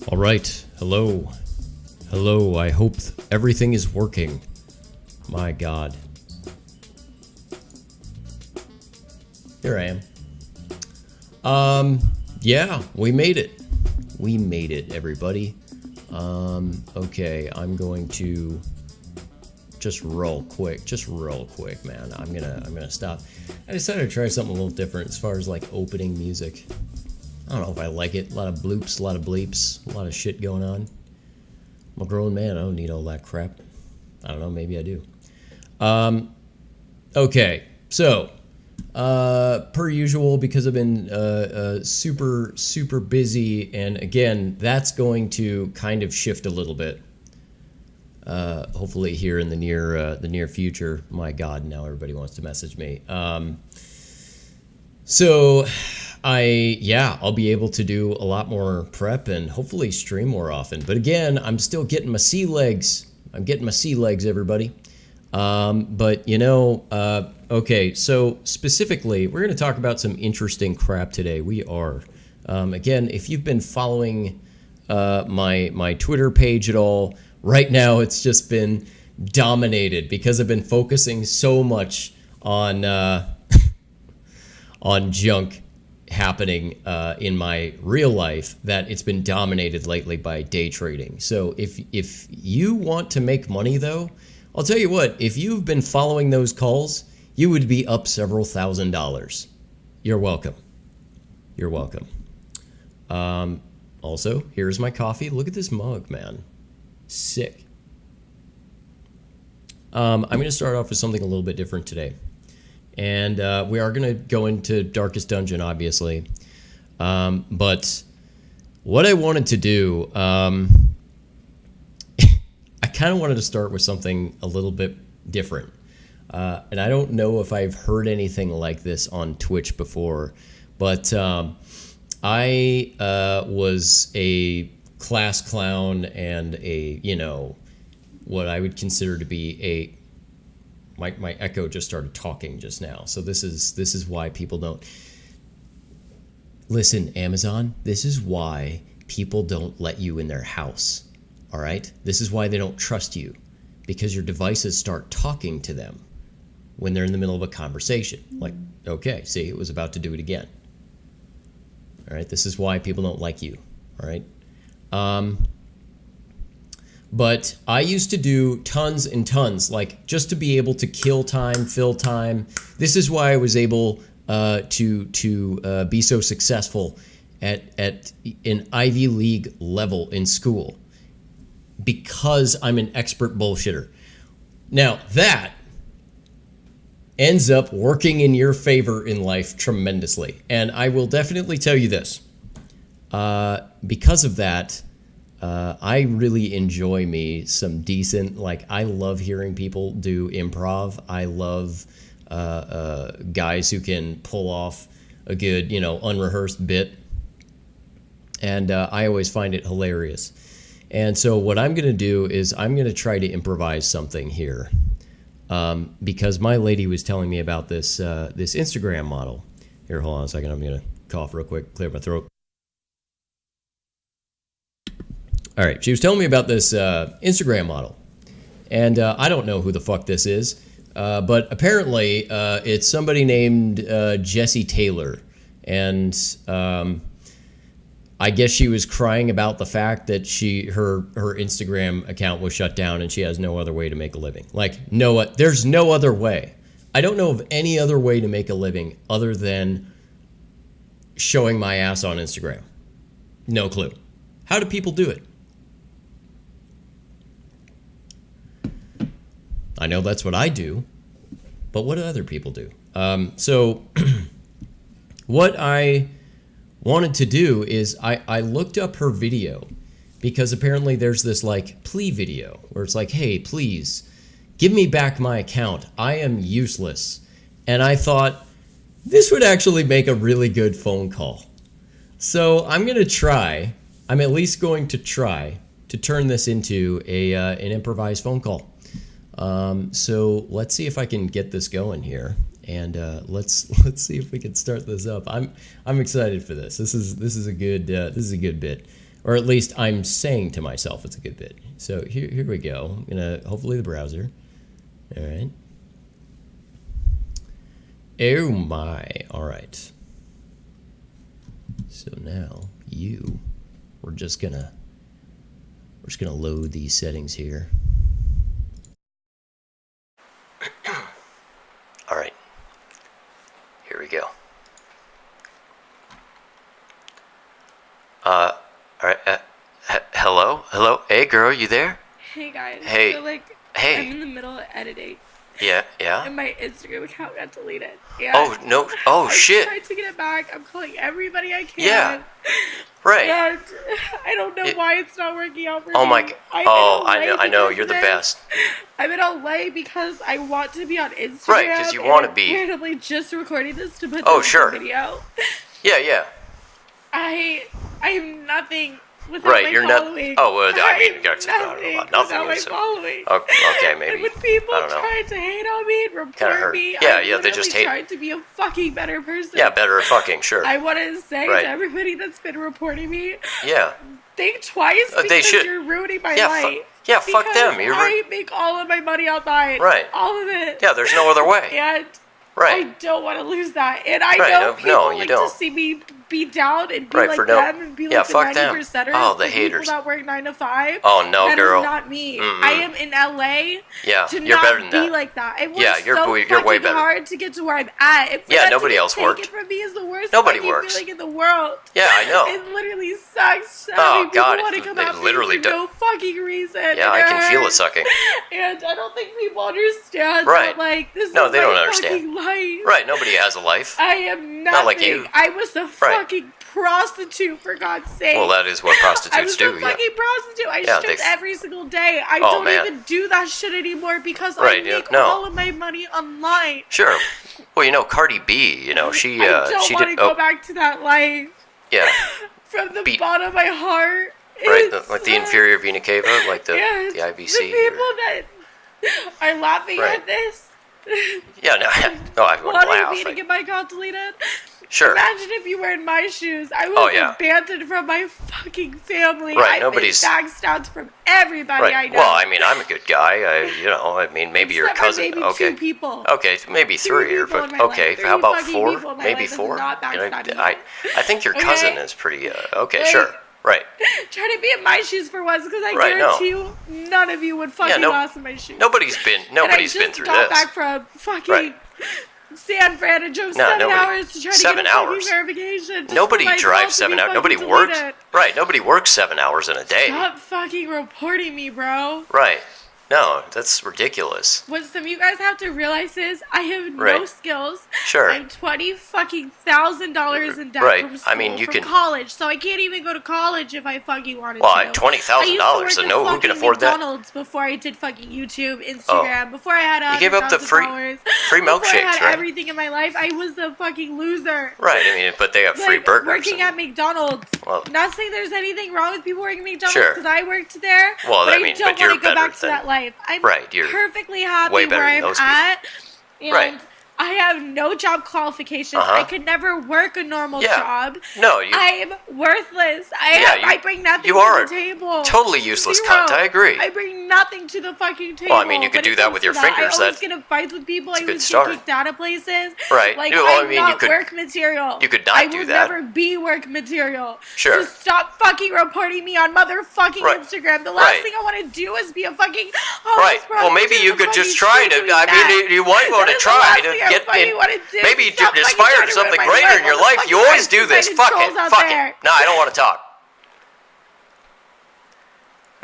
All right. Hello. Hello. I hope everything is working. My God. Here I am. Yeah, we made it. We made it, everybody. Okay, I'm going to just real quick, man. I'm gonna stop. I decided to try something a little different as far as like opening music. I don't know if I like it. A lot of bloops, a lot of bleeps, a lot of shit going on. I'm a grown man. I don't need all that crap. I don't know. Maybe I do. Okay. So, per usual, because I've been super busy, and again, that's going to kind of shift a little bit. Hopefully here in the near future. My God, now everybody wants to message me. So I'll be able to do a lot more prep and hopefully stream more often. But again, I'm still getting my sea legs. I'm getting my sea legs, everybody. But okay, so specifically, we're going to talk about some interesting crap today. We are. Again, if you've been following my Twitter page at all, right now it's just been dominated because I've been focusing so much on on junk happening in my real life that it's been dominated lately by day trading. So if you want to make money, though, I'll tell you what, if you've been following those calls, you would be up several $1,000s. You're welcome. You're welcome. Also, here's my coffee. Look at this mug, man. Sick. I'm going to start off with something a little bit different today. And we are going to go into Darkest Dungeon, obviously. But what I wanted to do, I kind of wanted to start with something a little bit different. And I don't know if I've heard anything like this on Twitch before. But I was a class clown and what I would consider to be my echo just started talking just now. So this is why people don't listen, Amazon. This is why people don't let you in their house. All right? This is why they don't trust you, because your devices start talking to them when they're in the middle of a conversation. Like, okay, see, it was about to do it again. All right? This is why people don't like you. All right? But I used to do tons and tons, like just to be able to kill time, fill time. This is why I was able to be so successful at an Ivy League level in school, because I'm an expert bullshitter. Now that ends up working in your favor in life tremendously, and I will definitely tell you this. Because of that, I really enjoy me some decent, like, I love hearing people do improv. I love guys who can pull off a good, unrehearsed bit. And I always find it hilarious. And so what I'm going to do is I'm going to try to improvise something here. Because my lady was telling me about this Instagram model. Here, hold on a second. I'm going to cough real quick, clear my throat. All right, she was telling me about this Instagram model, and I don't know who the fuck this is, but apparently it's somebody named Jessie Taylor, and I guess she was crying about the fact that her Instagram account was shut down and she has no other way to make a living. Like, there's no other way. I don't know of any other way to make a living other than showing my ass on Instagram. No clue. How do people do it? I know that's what I do, but what do other people do? So what I wanted to do is I looked up her video, because apparently there's this like plea video where it's like, hey, please give me back my account. I am useless. And I thought this would actually make a really good phone call. So I'm at least going to try to turn this into an improvised phone call. So let's see if I can get this going here, and let's see if we can start this up. I'm excited for this. This is a good bit. Or at least I'm saying to myself it's a good bit. So here we go. I'm gonna hopefully the browser. All right. Oh my. All right. So now we're just gonna load these settings here. All right. Here we go. All right. Hello. Hey, girl, you there? Hey guys. Hey. So like, Hey. I'm in the middle of editing, Yeah. and my Instagram account got deleted. And Oh no. Oh I shit. tried to get it back. I'm calling everybody I can. Yeah. Right. And I don't know why it's not working out for Oh me. my. I know. You're the best. I'm in LA because I want to be on Instagram. Right, 'cause you wanna be. I'm randomly just recording this to put Oh, this sure. in the video. Yeah. I am nothing without Right. my You're not. following. Oh well. I mean, I'm that's nothing about nothing. without my So- following. Okay, maybe. And when people I don't know. try to hate on me and Kinda report hurt. me, Yeah, I'm they just hate- trying to be a fucking better person. Yeah, better fucking sure. I want to say Right. to everybody that's been reporting me, Yeah. think twice They because should. you're ruining my Yeah, life. yeah, fuck Because them. You're I make all of my money online. Right. All of it. Yeah, there's no other way. And I Right. don't want to lose that. And I Right, know no, people you like don't. to see me be down and be Right, like for no- them and be yeah, like the fuck them. 90%ers. Oh, the people haters. that work 9 to 5. Oh, no, That girl. is not me. Mm-mm. I am in LA Yeah, to you're not better than be that. like that. I work Yeah, you're so way fucking better. hard to get to where I'm at. And for Yeah, them nobody to else take worked. it from me is the worst Nobody fucking works. feeling in the world. Yeah, I know. It literally sucks. Oh, Having people God, want to it- come it at me literally for do- no fucking reason. Yeah, and I can feel it hurts. sucking. And I don't think people understand. Right. That, like, this No, is they my don't understand. fucking life. Right, nobody has a life. I am nothing. Not like you. I was a Right. fucking prostitute, for God's sake. Well, that is what I prostitutes was do. a Yeah. fucking prostitute. I Yeah, stripped they- every single day. I Oh, don't man. even do that shit anymore because I Right, yeah, make no. all of my money online. Sure. Well, you know, Cardi B. You know, she. I don't she want to did. go Oh, back to that life. yeah. From the Beat- bottom of my heart. Right, It's, like the inferior vena cava, like the yeah, the IVC. The people that are laughing Right. at this. Yeah, no, I wouldn't Wanting laugh. me to Like, get my account deleted. sure. Imagine if you were in my shoes. I was Oh, yeah. abandoned from my fucking family. Right, I've nobody's- been backstabbed from everybody Right. I know. Well, I mean, I'm a good guy. I mean, maybe your Except for cousin. maybe Okay. 2 people. Okay, maybe three or people in but my okay. life. 3 How about fucking 4? people in my Maybe life. This is 4. not You know, backstabbing I think your Okay? cousin is pretty. Okay, Like, sure. Right. Try to be in my shoes for once, because I Right, no. guarantee you, none of you would fucking no- last in my shoes. Nobody's been And I been just through got this. back from fucking Right. San Fran and drove No, 7 nobody- hours to try to 7 get a hours? fucking verification. just Nobody for my drives account to 7 be hours. Nobody fucking works. deleted. Right. Nobody works 7 hours in a day. Stop fucking reporting me, bro. Right. No, that's ridiculous. What some of you guys have to realize is I have no Right. skills. Sure. I'm $20,000 in debt Right. from school, I mean, you from can- college, so I can't even go to college if I fucking wanted Well, to. $20,000. So no, who can afford that? McDonald's before I did fucking YouTube, Instagram, before I had You gave up the 100,000 free followers, free before I milkshakes, had right? everything in my life. I was a fucking loser. Right. I mean, but they have free Like, burgers. working and- at McDonald's. Well- Not saying there's anything wrong with people working at McDonald's Sure. because I worked there. Well, but I mean, don't but you're want to go better back to than- that life. I'm Right, you're perfectly happy way better where than I'm those people. at. And Right. I have no job qualifications. Uh-huh. I could never work a normal Yeah. job. No, you I'm worthless. Yeah, I bring nothing you to are the table. totally useless Zero. cunt. I agree. I bring nothing to the fucking table. Well, I mean, you could when do it that comes with to your that. fingers. I always That's- get in fights with people. that's a I good always start. get kicked out of places. Right. Like, Well, I I'm mean, you not could- work material. you could not I do will that. never be work material. Sure. So stop fucking reporting me on motherfucking Right. Instagram. The last Right. thing I want to do is be a fucking homeless Right. Well, maybe prostitute you in the could just fucking try streets to. doing I that. mean, you might want That to is the try last to thing I get fucking in. wanna do. Maybe Stop to fucking aspire trying to to something ruin my greater life. in your What the life. fuck You you always guys do this. decided Fuck trolls it. out Fuck there? it. No, I don't want to talk.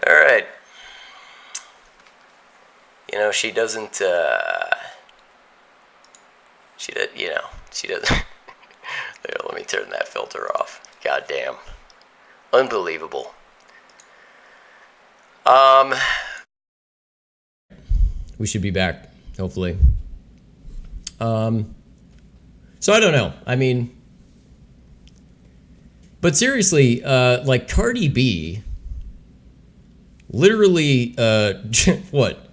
All right. You know, she doesn't. She does. You know, she doesn't. There, let me turn that filter off. God damn. Unbelievable. We should be back, hopefully. So I don't know. I mean, but seriously, like Cardi B, literally, what?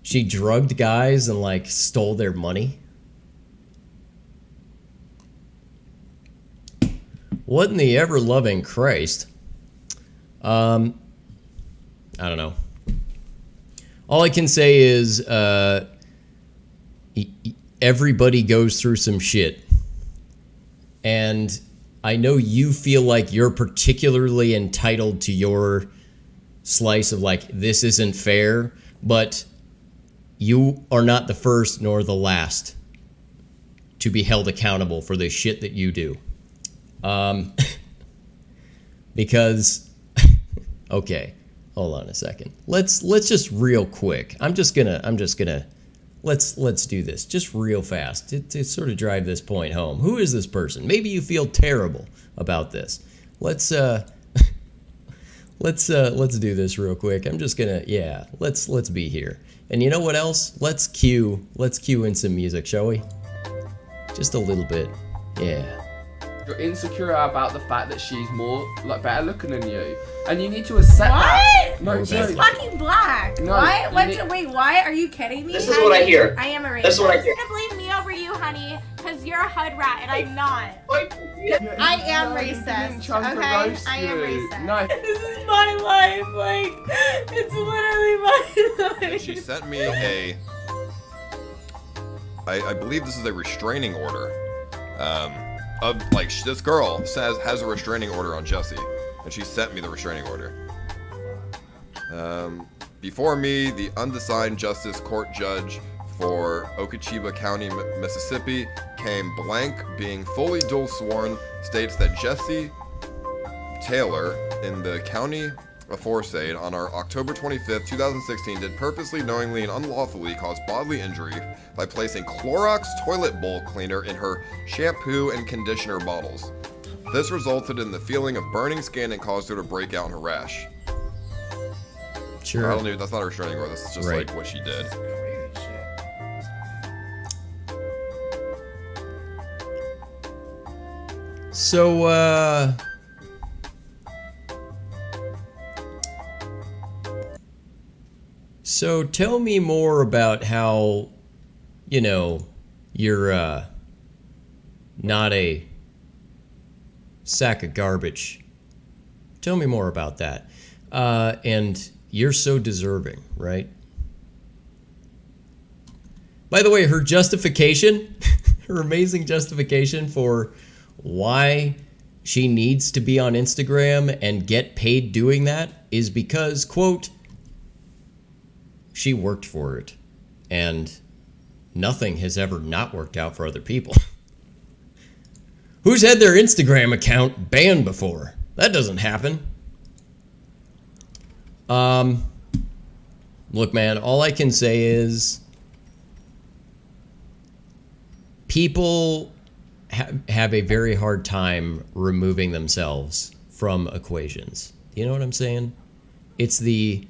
She drugged guys and like stole their money. What in the ever-loving Christ? I don't know. All I can say is everybody goes through some shit. And I know you feel like you're particularly entitled to your slice of like, this isn't fair, but you are not the first nor the last to be held accountable for the shit that you do. Because, okay, hold on a second. Let's just real quick. Let's do this just real fast to sort of drive this point home. Who is this person? Maybe you feel terrible about this. Let's do this real quick. I'm just gonna, yeah, let's be here. And you know what else? Let's cue in some music, shall we? Just a little bit. Yeah. You're insecure about the fact that she's more like better looking than you, and you need to accept that. What? No, She's no. fucking black. No, what? you need- Wait, what? Are you kidding me? This is what I hear. I am a racist. This is what I hear. To blame me over you, honey, because you're a hood rat and I'm not. I am No, you racist, didn't try to okay? roast I am you. racist. No. This is my life. Like, it's literally my And life. she sent me a, I believe this is a restraining order. Of like this girl has a restraining order on Jesse, and she sent me the restraining order. Before me, the undecided justice court judge for Okeechobee County, Mississippi, came blank, being fully dual sworn, states that Jesse Taylor in the county aforesaid on our October 25th, 2016 did purposely, knowingly, and unlawfully cause bodily injury by placing Clorox toilet bowl cleaner in her shampoo and conditioner bottles. This resulted in the feeling of burning skin and caused her to break out in a rash. Sure. I don't know, that's not a restraining order, that's just Right. like what she did. So tell me more about how, you know, you're not a sack of garbage. Tell me more about that. And you're so deserving, right? By the way, her justification, her amazing justification for why she needs to be on Instagram and get paid doing that is because, quote, she worked for it, and nothing has ever not worked out for other people. Who's had their Instagram account banned before? That doesn't happen. Look, man, all I can say is people have a very hard time removing themselves from equations. You know what I'm saying? It's the...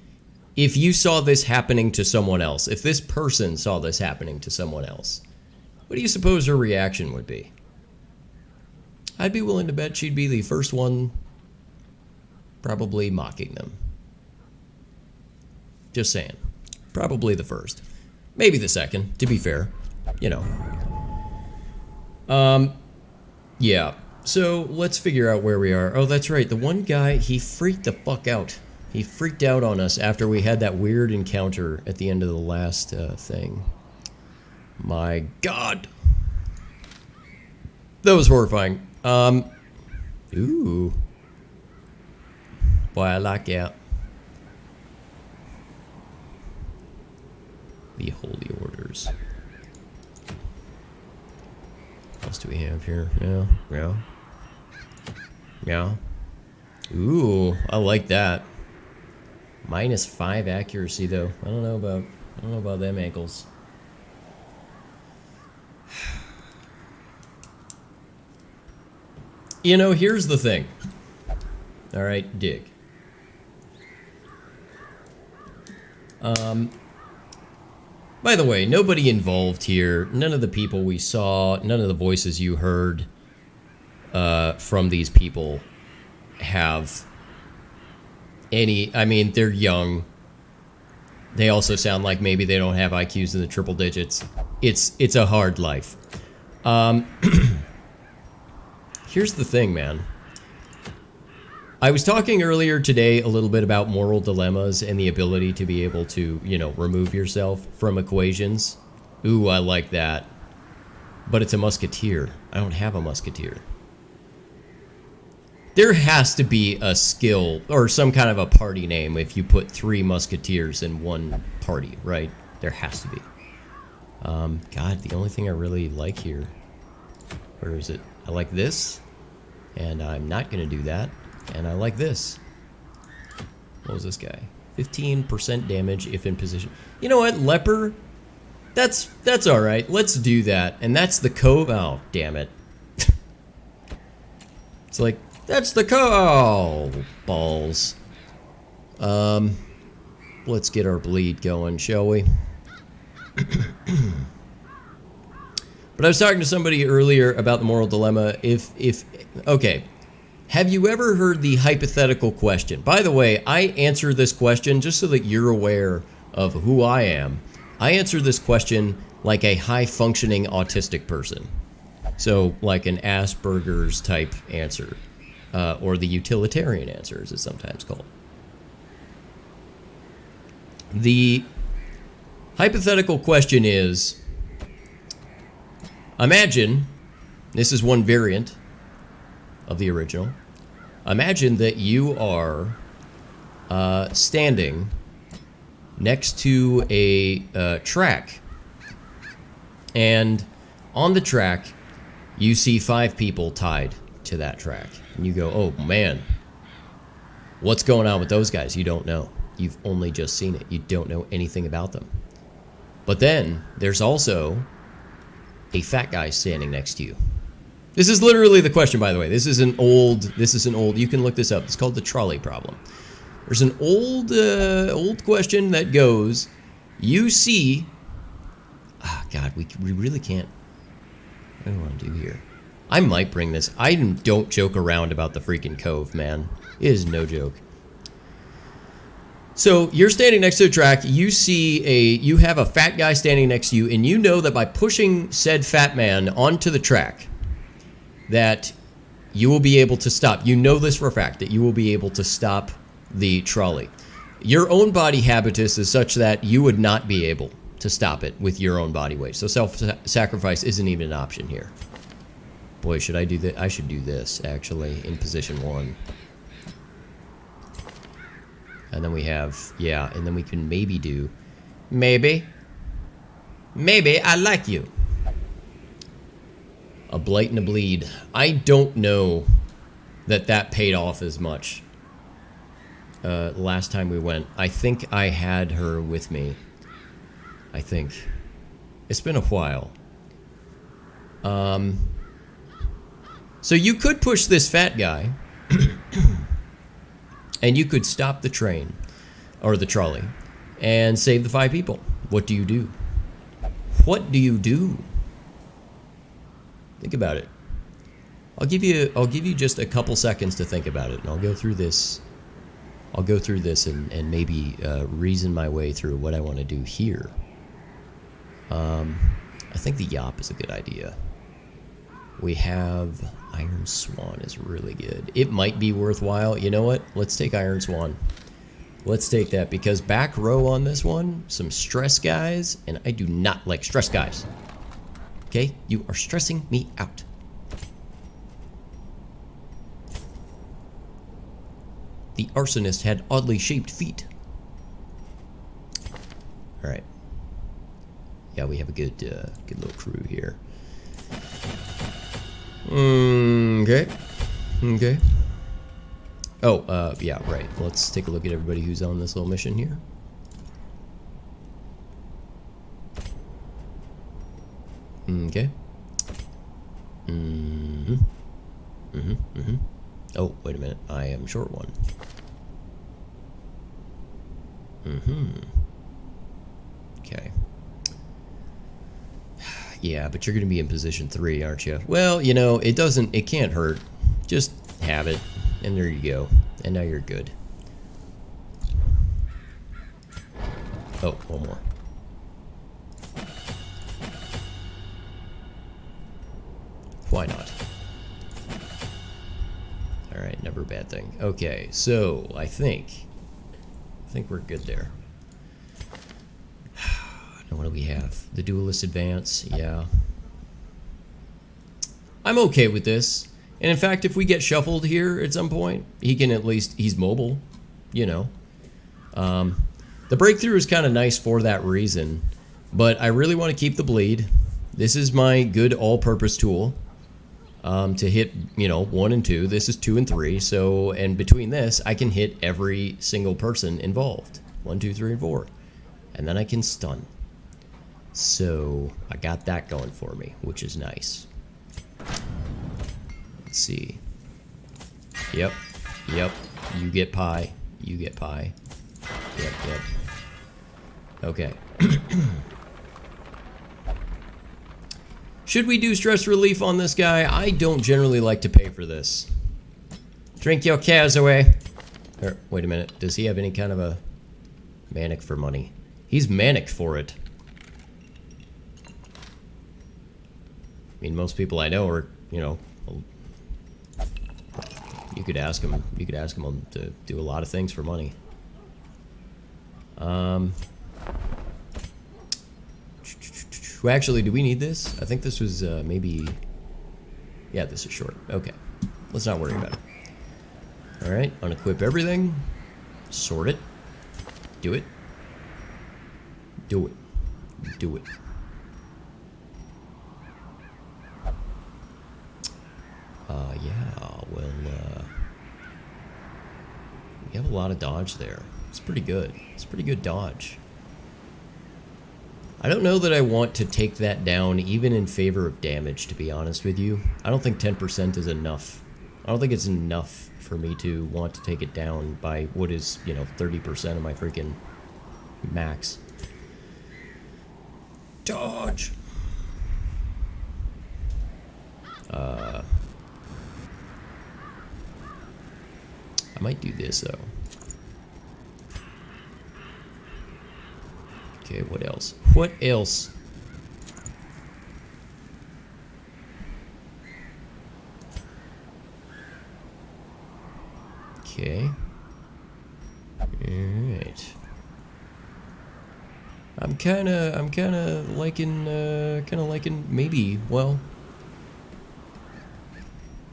If you saw this happening to someone else, if this person saw this happening to someone else, what do you suppose her reaction would be? I'd be willing to bet she'd be the first one probably mocking them. Just saying. Probably the first. Maybe the second, to be fair. You know. Yeah. So let's figure out where we are. Oh, that's right. The one guy, he freaked the fuck out. He freaked out on us after we had that weird encounter at the end of the last thing. My God. That was horrifying. Ooh. Boy, I like that. The Holy Orders. What else do we have here? Yeah. Ooh, I like that. -5 accuracy though. I don't know about them ankles. You know, here's the thing. All right, dig. By the way, nobody involved here. None of the people we saw, none of the voices you heard from these people have any... I mean, they're young. They also sound like maybe they don't have IQs in the triple digits. It's a hard life. Here's the thing, man. I was talking earlier today a little bit about moral dilemmas and the ability to be able to, you know, remove yourself from equations. Ooh, I like that. But it's a musketeer. I don't have a musketeer. There has to be a skill or some kind of a party name if you put 3 musketeers in one party, right? There has to be. God, the only thing I really like here, where is it? I like this, and I'm not gonna do that. And I like this. What was this guy? 15% damage if in position. You know what, leper? That's all right. Let's do that. And that's the cove. Oh, damn it! It's like that's the cove. Oh, balls. Let's get our bleed going, shall we? But I was talking to somebody earlier about the moral dilemma. Okay, have you ever heard the hypothetical question? By the way, I answer this question just so that you're aware of who I am. I answer this question like a high-functioning autistic person. So, like an Asperger's type answer, or the utilitarian answer, as it's sometimes called. The hypothetical question is, imagine, this is one variant of the original, imagine that you are standing next to a track, and on the track you see 5 people tied to that track, and you go, oh man, what's going on with those guys? You don't know. You've only just seen it. You don't know anything about them. But then there's also a fat guy standing next to you. This is literally the question, by the way. This is an old, you can look this up. It's called the trolley problem. There's an old question that goes, you see, God, we really can't, what do I want to do here? I might bring this, I don't joke around about the freaking cove, man. It is no joke. So you're standing next to a track, you have a fat guy standing next to you, and you know that by pushing said fat man onto the track, that you will be able to stop. You know this for a fact, that you will be able to stop the trolley. Your own body habitus is such that you would not be able to stop it with your own body weight. So self-sacrifice isn't even an option here. Boy, should I do that? I should do this, actually, in position 1. And then we have, yeah, and then we can maybe do, maybe, I like you. A blight and a bleed. I don't know that paid off as much. Last time we went, I think I had her with me. I think. It's been a while. So you could push this fat guy, and you could stop the train, or the trolley, and save the 5 people. What do you do? What do you do? Think about it. I'll give you just a couple seconds to think about it, and I'll go through this. I'll go through this and maybe reason my way through what I want to do here. I think the Yop is a good idea. We have Iron Swan is really good. It might be worthwhile. You know what? Let's take Iron Swan. Let's take that, because back row on this one, some stress guys, and I do not like stress guys. Okay? You are stressing me out. The arsonist had oddly shaped feet. Alright. Yeah, we have a good little crew here. Okay. Okay. Oh, yeah, right. Let's take a look at everybody who's on this little mission here. Okay. Oh, wait a minute. I am short one. Okay. Yeah, but you're going to be in position 3, aren't you? Well, you know, it can't hurt. Just have it. And there you go. And now you're good. Oh, one more. Why not? All right, never a bad thing. Okay, so I think we're good there. Now what do we have? The Duelist Advance, yeah. I'm okay with this. And in fact, if we get shuffled here at some point, he can at least, he's mobile, you know. The Breakthrough is kind of nice for that reason, but I really want to keep the Bleed. This is my good all-purpose tool to hit, you know, 1 and 2. This is 2 and 3. So, and between this, I can hit every single person involved. 1, 2, 3, and 4. And then I can stun. So, I got that going for me, which is nice. Let's see. Yep. You get pie. You get pie. Yep. Okay. Should we do stress relief on this guy? I don't generally like to pay for this. Drink your cares away. Wait a minute. Does he have any kind of a manic for money? He's manic for it. I mean, most people I know are, you know, you could ask him to do a lot of things for money. Well, actually, do we need this? I think this was maybe... Yeah, this is short. Okay. Let's not worry about it. Alright, unequip everything. Sort it. Do it. Do it. Do it. Yeah, well, we have a lot of dodge there. It's pretty good. It's pretty good dodge. I don't know that I want to take that down even in favor of damage, to be honest with you. I don't think 10% is enough. I don't think it's enough for me to want to take it down by what is, you know, 30% of my freaking max. Dodge! I might do this, though. Okay, what else? What else? Okay. Alright. I'm kinda liking maybe, well.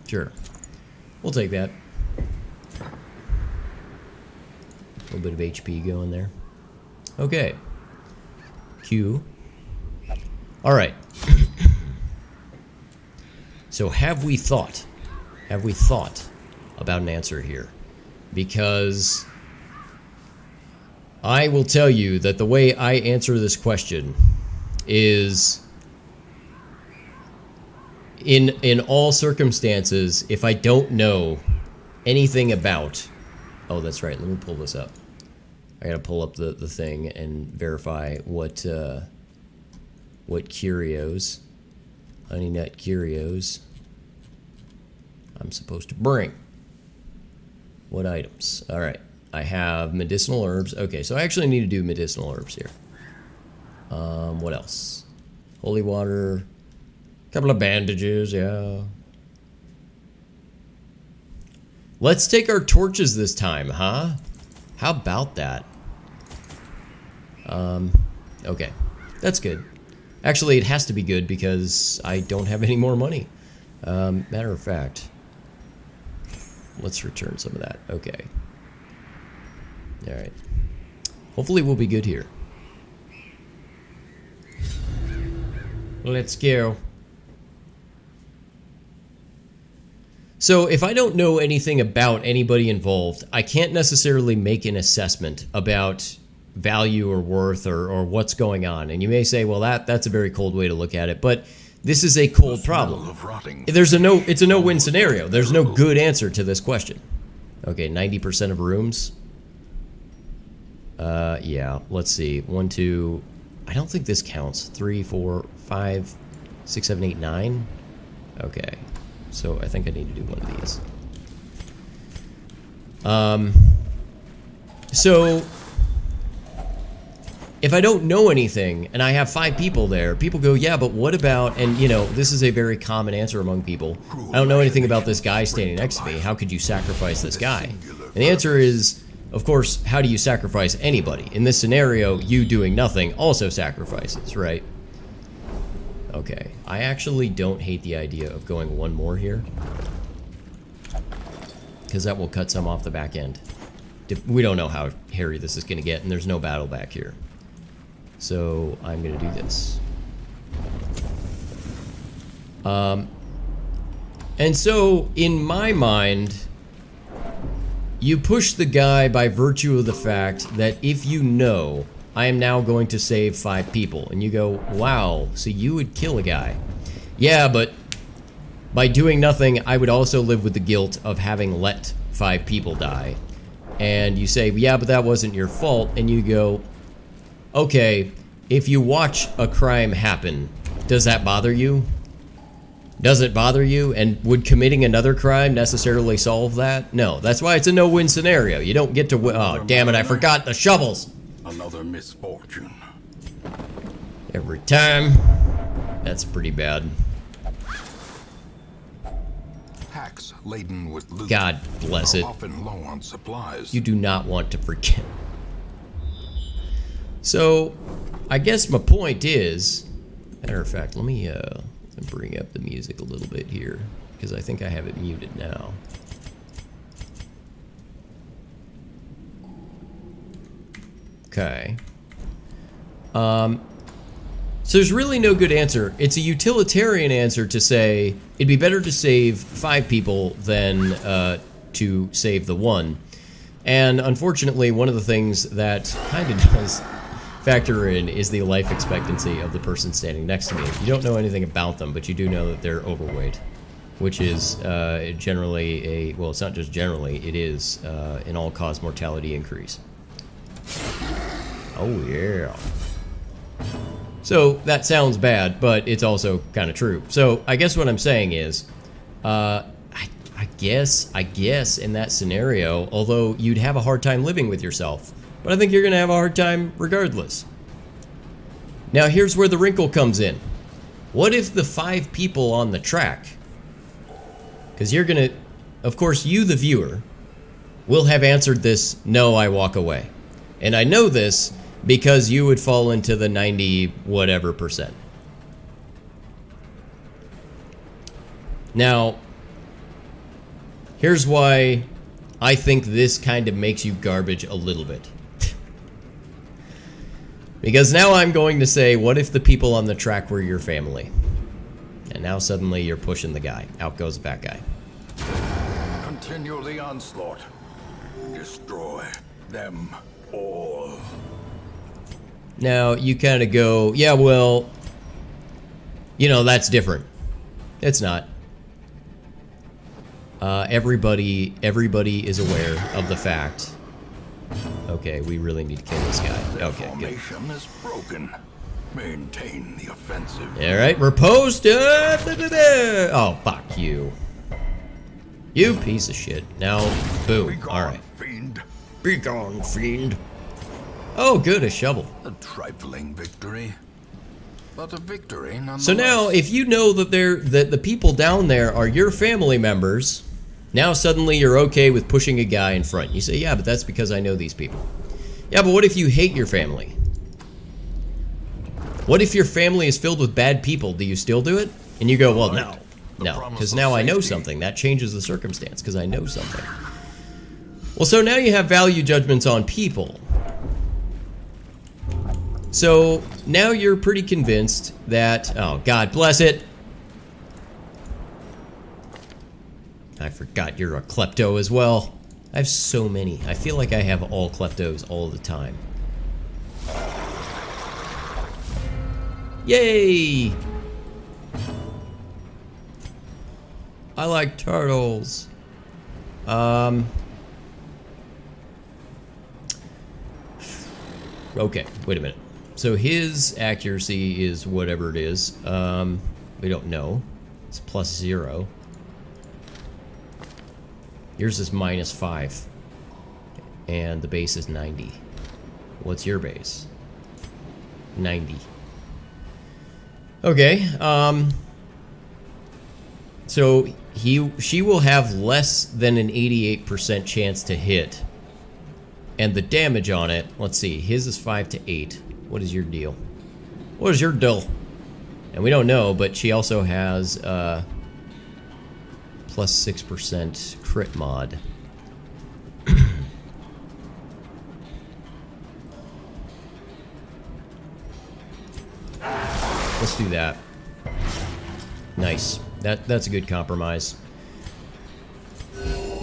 Sure. We'll take that. A little bit of HP going there. Okay. Q. Alright. So have we thought about an answer here? Because I will tell you that the way I answer this question is in all circumstances, if I don't know anything about... Oh, that's right. Let me pull this up. I gotta pull up the thing and verify what curios, Honey Nut Curios, I'm supposed to bring. What items? All right. I have medicinal herbs. Okay, so I actually need to do medicinal herbs here. What else? Holy water. Couple of bandages, yeah. Let's take our torches this time, huh? How about that? Okay. That's good. Actually, it has to be good because I don't have any more money. Matter of fact, let's return some of that. Okay. Alright. Hopefully we'll be good here. Let's go. So if I don't know anything about anybody involved, I can't necessarily make an assessment about value or worth or what's going on. And you may say, well, that's a very cold way to look at it, but this is a cold problem. It's a no-win scenario. There's no good answer to this question. Okay, 90% of rooms. Yeah, let's see. 1, 2, I don't think this counts. 3, 4, 5, 6, 7, 8, 9. Okay. So I think I need to do one of these. So if I don't know anything and I have 5 people there, people go, yeah, but what about, and you know, this is a very common answer among people. I don't know anything about this guy standing next to me. How could you sacrifice this guy? And the answer is, of course, how do you sacrifice anybody? In this scenario, you doing nothing also sacrifices, right? Okay, I actually don't hate the idea of going one more here, because that will cut some off the back end. We don't know how hairy this is going to get, and there's no battle back here. So I'm going to do this. And so, in my mind, you push the guy by virtue of the fact that if you know, I am now going to save 5 people, and you go, wow, so you would kill a guy. Yeah, but by doing nothing, I would also live with the guilt of having let 5 people die. And you say, yeah, but that wasn't your fault, and you go, okay, if you watch a crime happen, does that bother you? Does it bother you? And would committing another crime necessarily solve that? No, that's why it's a no-win scenario. You don't get to oh, damn it, I forgot the shovels! Another misfortune. Every time. That's pretty bad. Packs laden with loot God bless it. are often low on supplies. You do not want to forget. So, I guess my point is, matter of fact, let me bring up the music a little bit here, because I think I have it muted now. Okay. So there's really no good answer. It's a utilitarian answer to say it'd be better to save 5 people than to save the 1. And unfortunately, one of the things that kind of does factor in is the life expectancy of the person standing next to me. You don't know anything about them, but you do know that they're overweight, which is generally a, well, it's not just generally, it is an all-cause mortality increase. Oh yeah. So that sounds bad, but it's also kind of true. So I guess what I'm saying is, I guess in that scenario, although you'd have a hard time living with yourself, but I think you're gonna have a hard time regardless. Now here's where the wrinkle comes in. What if the 5 people on the track, because you're gonna, of course you the viewer, will have answered this, no, I walk away. And I know this because you would fall into the 90 whatever %. Now, here's why I think this kind of makes you garbage a little bit. Because now I'm going to say, what if the people on the track were your family? And now suddenly you're pushing the guy. Out goes the fat guy. Continue the onslaught. Destroy them all. Now you kind of go, yeah, well, you know, that's different. It's not. Everybody is aware of the fact. Okay, we really need to kill this guy. Okay, good. Formation is broken. Maintain the offensive. All right, repose. Oh, fuck you. You piece of shit. Now, boom. All right. Fiend. Be gone, fiend. Oh, good, a shovel. A trifling victory, but a victory nonetheless. So now, if you know that that the people down there are your family members, now suddenly you're okay with pushing a guy in front. You say, yeah, but that's because I know these people. Yeah, but what if you hate your family? What if your family is filled with bad people? Do you still do it? And you go, well, no, because now I know something. That changes the circumstance, because I know something. Well, so now you have value judgments on people. So now you're pretty convinced that, oh, God bless it. I forgot you're a klepto as well. I have so many. I feel like I have all kleptos all the time. Yay! I like turtles. Okay, wait a minute. So his accuracy is whatever it is. We don't know. It's +0. Yours is -5. And the base is 90. What's your base? 90. Okay, so she will have less than an 88% chance to hit. And the damage on it, let's see, his is 5 to 8. What is your deal? What is your deal? And we don't know, but she also has plus 6% crit mod. Let's do that. Nice. That's a good compromise.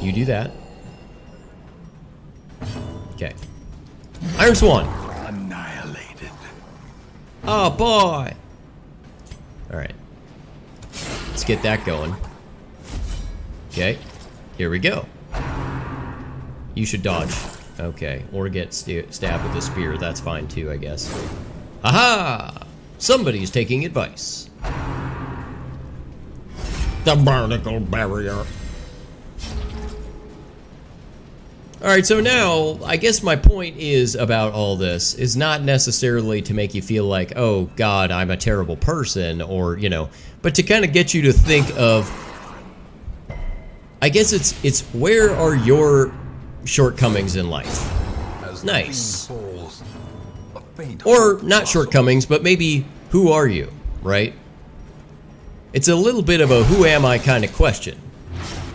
You do that. Okay. Iron Swan. Annihilated. Oh boy. All right. Let's get that going. Okay. Here we go. You should dodge. Okay. Or get stabbed with a spear. That's fine too, I guess. Aha! Somebody's taking advice. The barnacle barrier. Alright, so now, I guess my point is about all this is not necessarily to make you feel like, oh god, I'm a terrible person, or, you know, but to kind of get you to think of, I guess it's where are your shortcomings in life? As the Nice. beam falls, a faint Or hope not blossoms. shortcomings, but maybe who are you, right? It's a little bit of a who am I kind of question.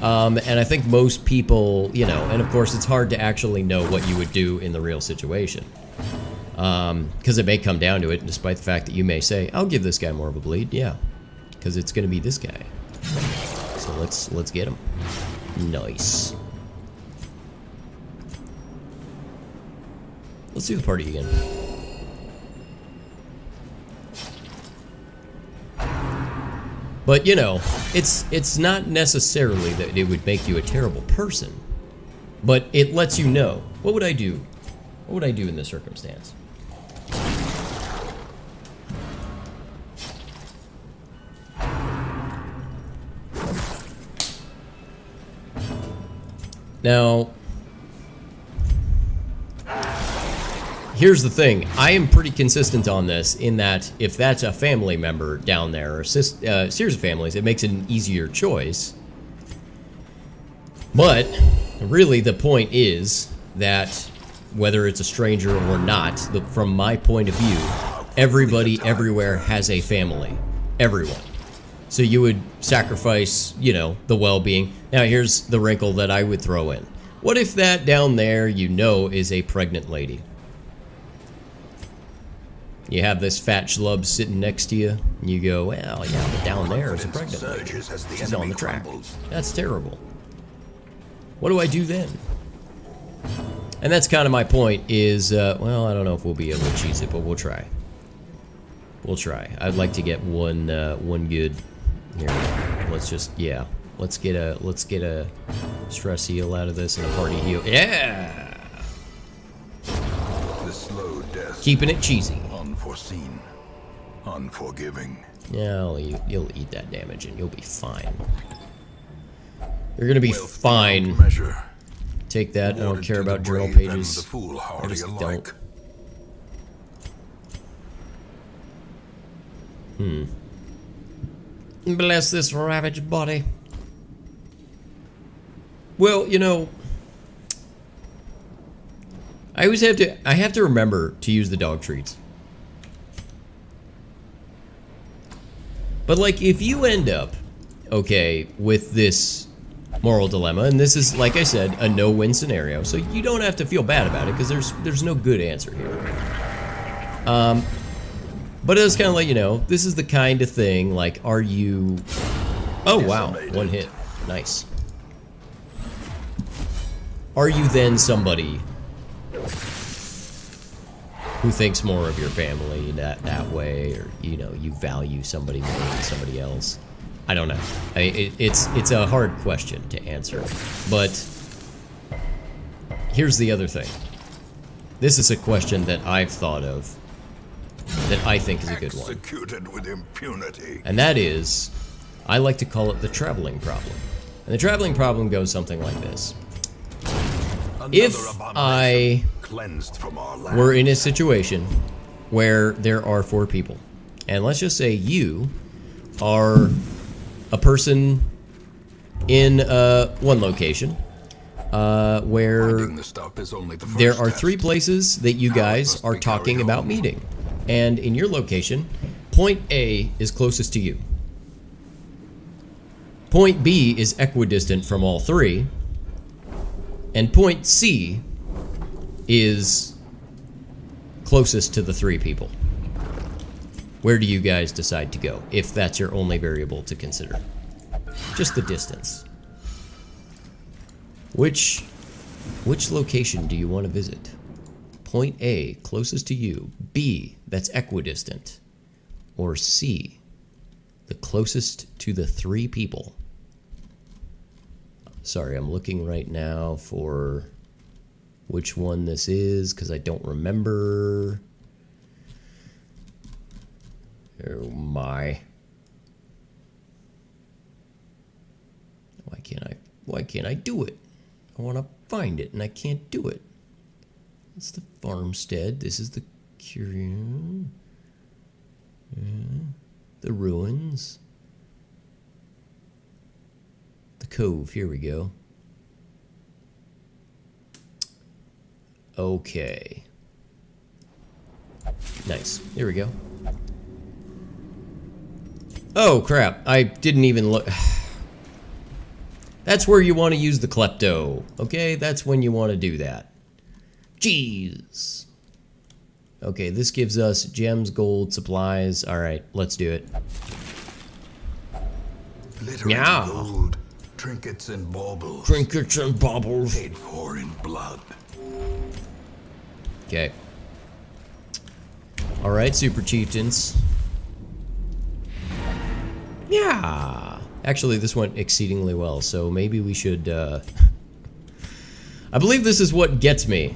And I think most people, you know, and of course it's hard to actually know what you would do in the real situation. Because it may come down to it, despite the fact that you may say, I'll give this guy more of a bleed, yeah. Because it's going to be this guy. So let's get him. Nice. Let's do the party again. But, you know, it's not necessarily that it would make you a terrible person, but it lets you know, what would I do? What would I do in this circumstance? Now, here's the thing. I am pretty consistent on this in that if that's a family member down there, or series of families, it makes it an easier choice. But really the point is that whether it's a stranger or not, from my point of view, everybody everywhere has a family. Everyone. So you would sacrifice, you know, the well-being. Now here's the wrinkle that I would throw in. What if that down there, you know, is a pregnant lady? You have this fat schlub sitting next to you, and you go, well, yeah, but down there is a pregnant lady. Surges as the She's on enemy the track. crumbles. That's terrible. What do I do then? And that's kind of my point is, well, I don't know if we'll be able to cheese it, but we'll try. We'll try. I'd like to get one good, here, let's just, yeah. Let's get a stress heal out of this and a party heal. Yeah! The slow death. Keeping it cheesy. Unforeseen. Unforgiving. Yeah, you'll eat that damage and you'll be fine. You're gonna be fine. Measure. Take that. I don't Awarded care to the about journal brave and pages. the foolhardy I just alike. don't. Bless this ravaged body. Well, you know, I always have to remember to use the dog treats. But like if you end up okay with this moral dilemma, and this is, like I said, a no-win scenario, so you don't have to feel bad about it because there's no good answer here. But it was kind of like, you know, this is the kind of thing, like, are you... Oh, wow, one hit. Nice. Are you then somebody who thinks more of your family that way, or, you know, you value somebody more than somebody else? I don't know. It's a hard question to answer, but here's the other thing. This is a question that I've thought of that I think is a good one. Executed with impunity. And that is, I like to call it the traveling problem. And the traveling problem goes something like this. If Another abomination I cleansed from our land. were in a situation where there are 4 people. And let's just say you are a person in one location where Finding the stuff is only the there first are test. 3 places that you guys must are be talking carried about on. meeting. And in your location, point A is closest to you. Point B is equidistant from all 3. And point C is closest to the 3 people. Where do you guys decide to go, if that's your only variable to consider? Just the distance. Which location do you want to visit? Point A, closest to you. B, that's equidistant. Or C, the closest to the 3 people. Sorry, I'm looking right now for which one this is, because I don't remember. Oh my. Why can't I do it? I want to find it and I can't do it. It's the farmstead. This is the Curio. The ruins. The cove. Here we go. Okay. Nice. Here we go. Oh, crap. I didn't even look. That's where you want to use the klepto. Okay, that's when you want to do that. Jeez. Okay, this gives us gems, gold, supplies. All right, let's do it. Glittering Yeah. gold, trinkets and baubles, Trinkets and baubles. paid for in blood. Okay. All right, super chieftains. Yeah. Actually, this went exceedingly well, so maybe we should, I believe this is what gets me.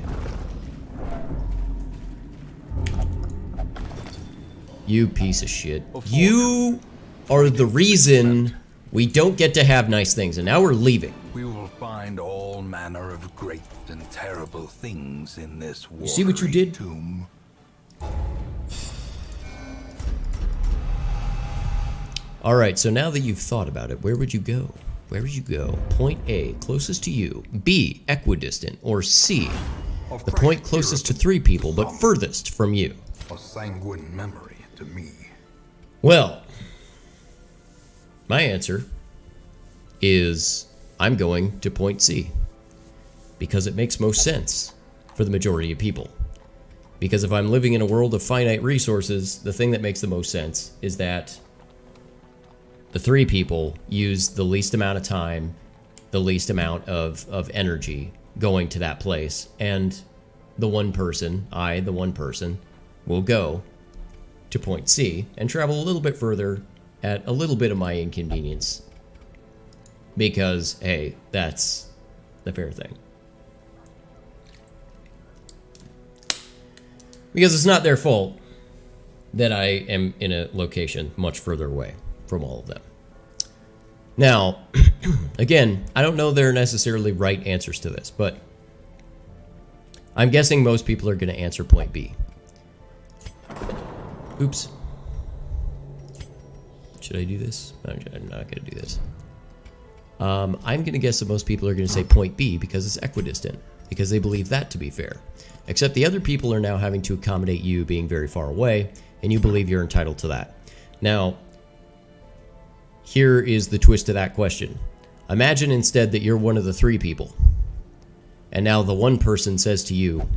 You piece of shit. You are the reason we don't get to have nice things, and now we're leaving. We will find all manner of great and terrible things in this watery see what you did? tomb. All right, so now that you've thought about it, where would you go? Where would you go? Point A, closest to you. B, equidistant. Or C, the point closest to 3 people, but furthest from you. A sanguine memory to me. Well, my answer is I'm going to point C. Because it makes most sense for the majority of people. Because if I'm living in a world of finite resources, the thing that makes the most sense is that the 3 people use the least amount of time, the least amount of energy going to that place. And the one person, the one person, will go to point C and travel a little bit further at a little bit of my inconvenience. Because, hey, that's the fair thing. Because it's not their fault that I am in a location much further away from all of them. Now, again, I don't know there are necessarily right answers to this, but I'm guessing most people are going to answer point B. Oops. Should I do this? I'm not going to do this. I'm going to guess that most people are going to say point B because it's equidistant, because they believe that to be fair. Except the other people are now having to accommodate you being very far away, and you believe you're entitled to that. Now, here is the twist to that question. Imagine instead that you're one of the 3 people. And now the one person says to you,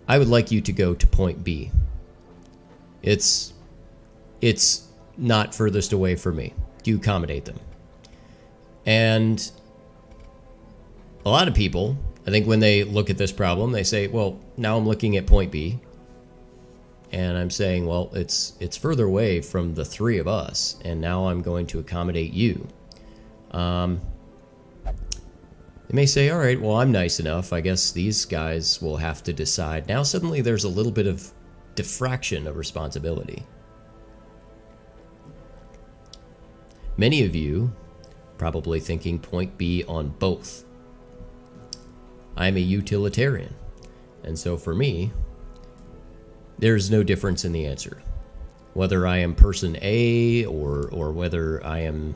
I would like you to go to point B. It's not furthest away from me. Do you accommodate them? And a lot of people, I think when they look at this problem, they say, well, now I'm looking at point B. And I'm saying, well, it's further away from the 3 of us, and now I'm going to accommodate you. They may say, all right, well, I'm nice enough. I guess these guys will have to decide. Now suddenly there's a little bit of diffraction of responsibility. Many of you probably thinking point B on both. I'm a utilitarian, and so for me, There's no difference in the answer. Whether I am person A or whether I am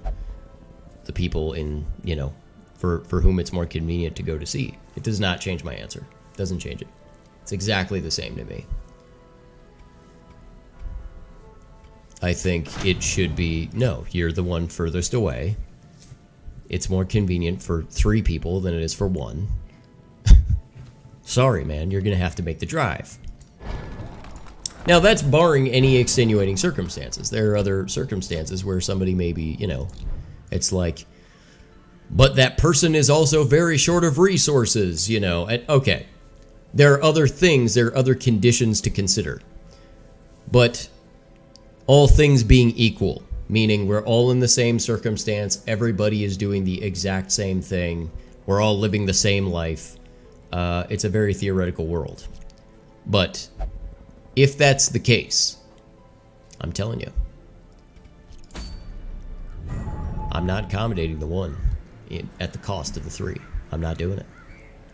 the people in, you know, for whom it's more convenient to go to C. It does not change my answer. Doesn't change it. It's exactly the same to me. I think it should be, no, you're the one furthest away. It's more convenient for 3 people than it is for 1. Sorry, man, you're going to have to make the drive. Now, that's barring any extenuating circumstances. There are other circumstances where somebody maybe, you know, it's like, but that person is also very short of resources, you know. And, okay, there are other things, there are other conditions to consider. But all things being equal, meaning we're all in the same circumstance, everybody is doing the exact same thing, we're all living the same life. It's a very theoretical world. But if that's the case, I'm telling you, I'm not accommodating the 1 at the cost of the 3. I'm not doing it.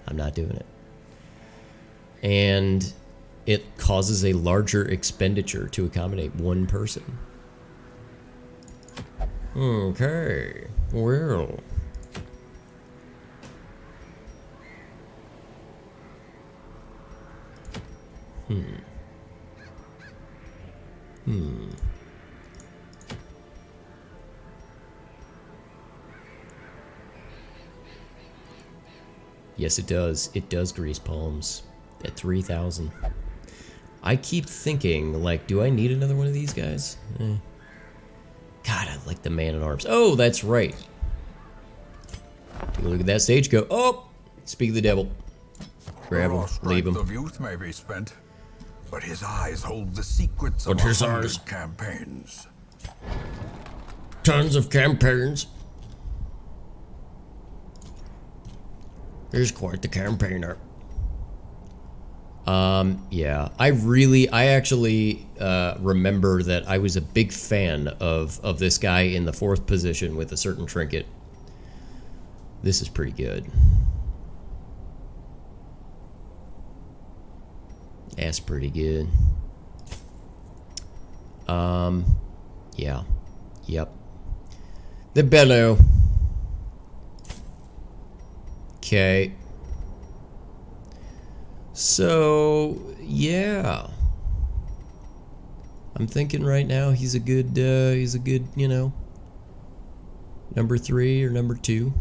I'm not doing it. And it causes a larger expenditure to accommodate 1 person. Okay, well. Yes, it does. It does grease palms at 3,000. I keep thinking, like, do I need another one of these guys? God, I like the man-at-arms. Oh, that's right. Take a look at that stage. Go. Oh, speak of the devil. Grab him. Leave him. Of youth may be spent, but his eyes hold the secrets But of his 100 eyes- campaigns. Tons of campaigns. He's quite the campaigner. Yeah, I actually remember that I was a big fan of this guy in the 4th position with a certain trinket. This is pretty good. That's pretty good. Yeah. Yep. The bellow. Okay. So, yeah. I'm thinking right now he's a good, you know, number 3 or number 2.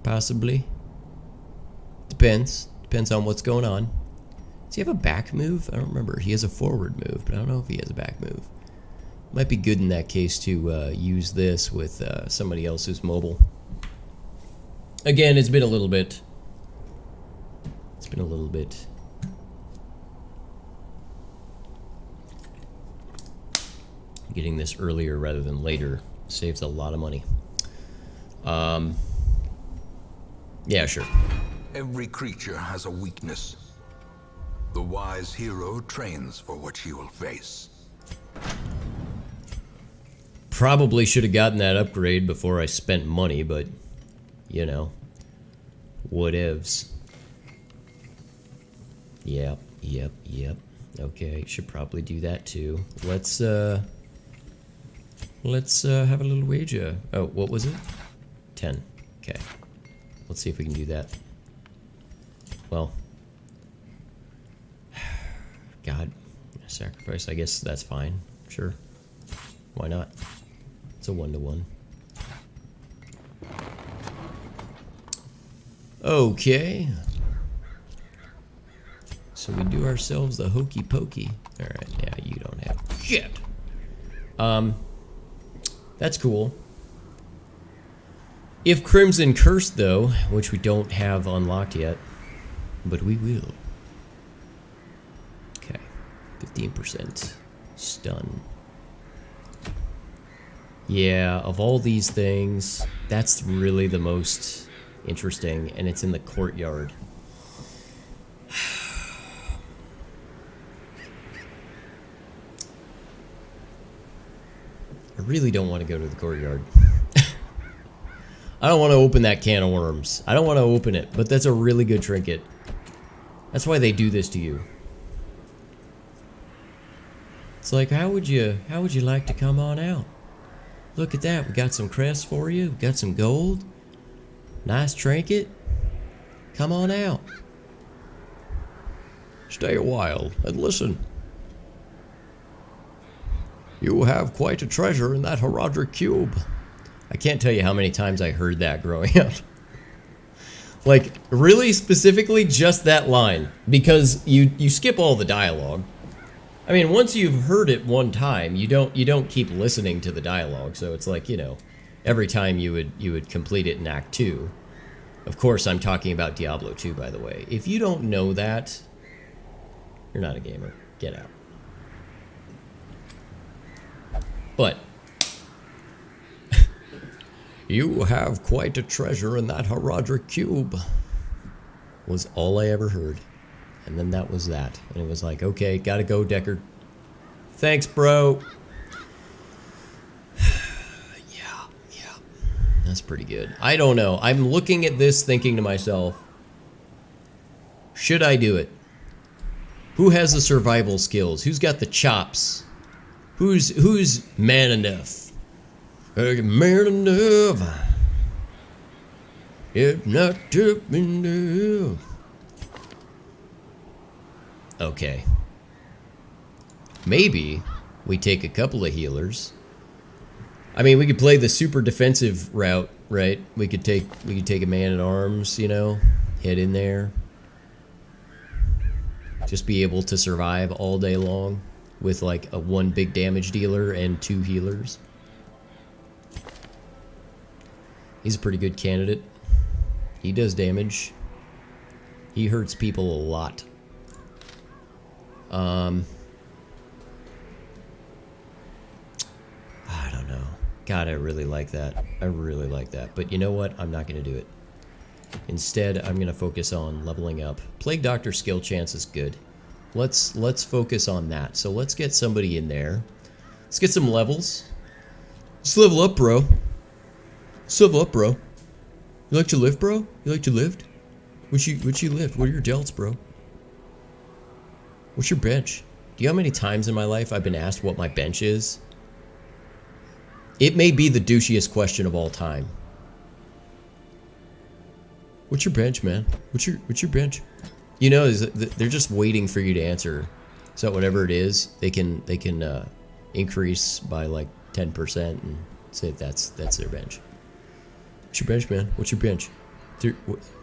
Possibly. Depends. Depends on what's going on. Does he have a back move? I don't remember. He has a forward move, but I don't know if he has a back move. Might be good in that case to use this with somebody else who's mobile. Again, it's been a little bit. It's been a little bit. Getting this earlier rather than later saves a lot of money. Yeah, sure. Every creature has a weakness. The wise hero trains for what she will face. Probably should have gotten that upgrade before I spent money, but, you know, whatevs. Yep. Okay, should probably do that too. Let's have a little wager. Oh, what was it? 10. Okay. Let's see if we can do that. Well, God, sacrifice, I guess that's fine. Sure. Why not? It's a 1-to-1. Okay. So we do ourselves the hokey pokey. Alright, yeah, you don't have shit. That's cool. If Crimson Curse, though, which we don't have unlocked yet, but we will. Okay, 15% stun. Yeah, of all these things, that's really the most interesting, and it's in the courtyard. I really don't want to go to the courtyard. I don't want to open that can of worms. I don't want to open it, but that's a really good trinket. That's why they do this to you. It's like, how would you like to come on out? Look at that. We got some crests for you. We got some gold. Nice trinket. Come on out. Stay a while and listen. You have quite a treasure in that Herodric cube. I can't tell you how many times I heard that growing up. Like, really specifically just that line. Because you skip all the dialogue. I mean, once you've heard it one time, you don't keep listening to the dialogue. So it's like, you know, every time you would complete it in Act 2. Of course, I'm talking about Diablo 2, by the way. If you don't know that, you're not a gamer. Get out. But you have quite a treasure in that Herodric cube, was all I ever heard. And then that was that. And it was like, okay, gotta go, Deckard. Thanks, bro. Yeah. That's pretty good. I don't know. I'm looking at this thinking to myself, should I do it? Who has the survival skills? Who's got the chops? Who's man enough? Man enough. If not tough enough. Okay. Maybe we take a couple of healers. I mean, we could play the super defensive route, right? We could take a man at arms, you know, head in there. Just be able to survive all day long with like a 1 big damage dealer and 2 healers. He's a pretty good candidate. He does damage. He hurts people a lot. I don't know. God, I really like that. I really like that. But you know what? I'm not going to do it. Instead, I'm going to focus on leveling up. Plague Doctor skill chance is good. Let's focus on that. So let's get somebody in there. Let's get some levels. Let's level up, bro. Let's level up, bro. You like to lift, bro? You like to lift? What you lift? What are your delts, bro? What's your bench? Do you know how many times in my life I've been asked what my bench is? It may be the douchiest question of all time. What's your bench, man? What's your bench? You know, they're just waiting for you to answer. So whatever it is, they can increase by like 10% and say that's their bench. What's your bench, man? What's your bench?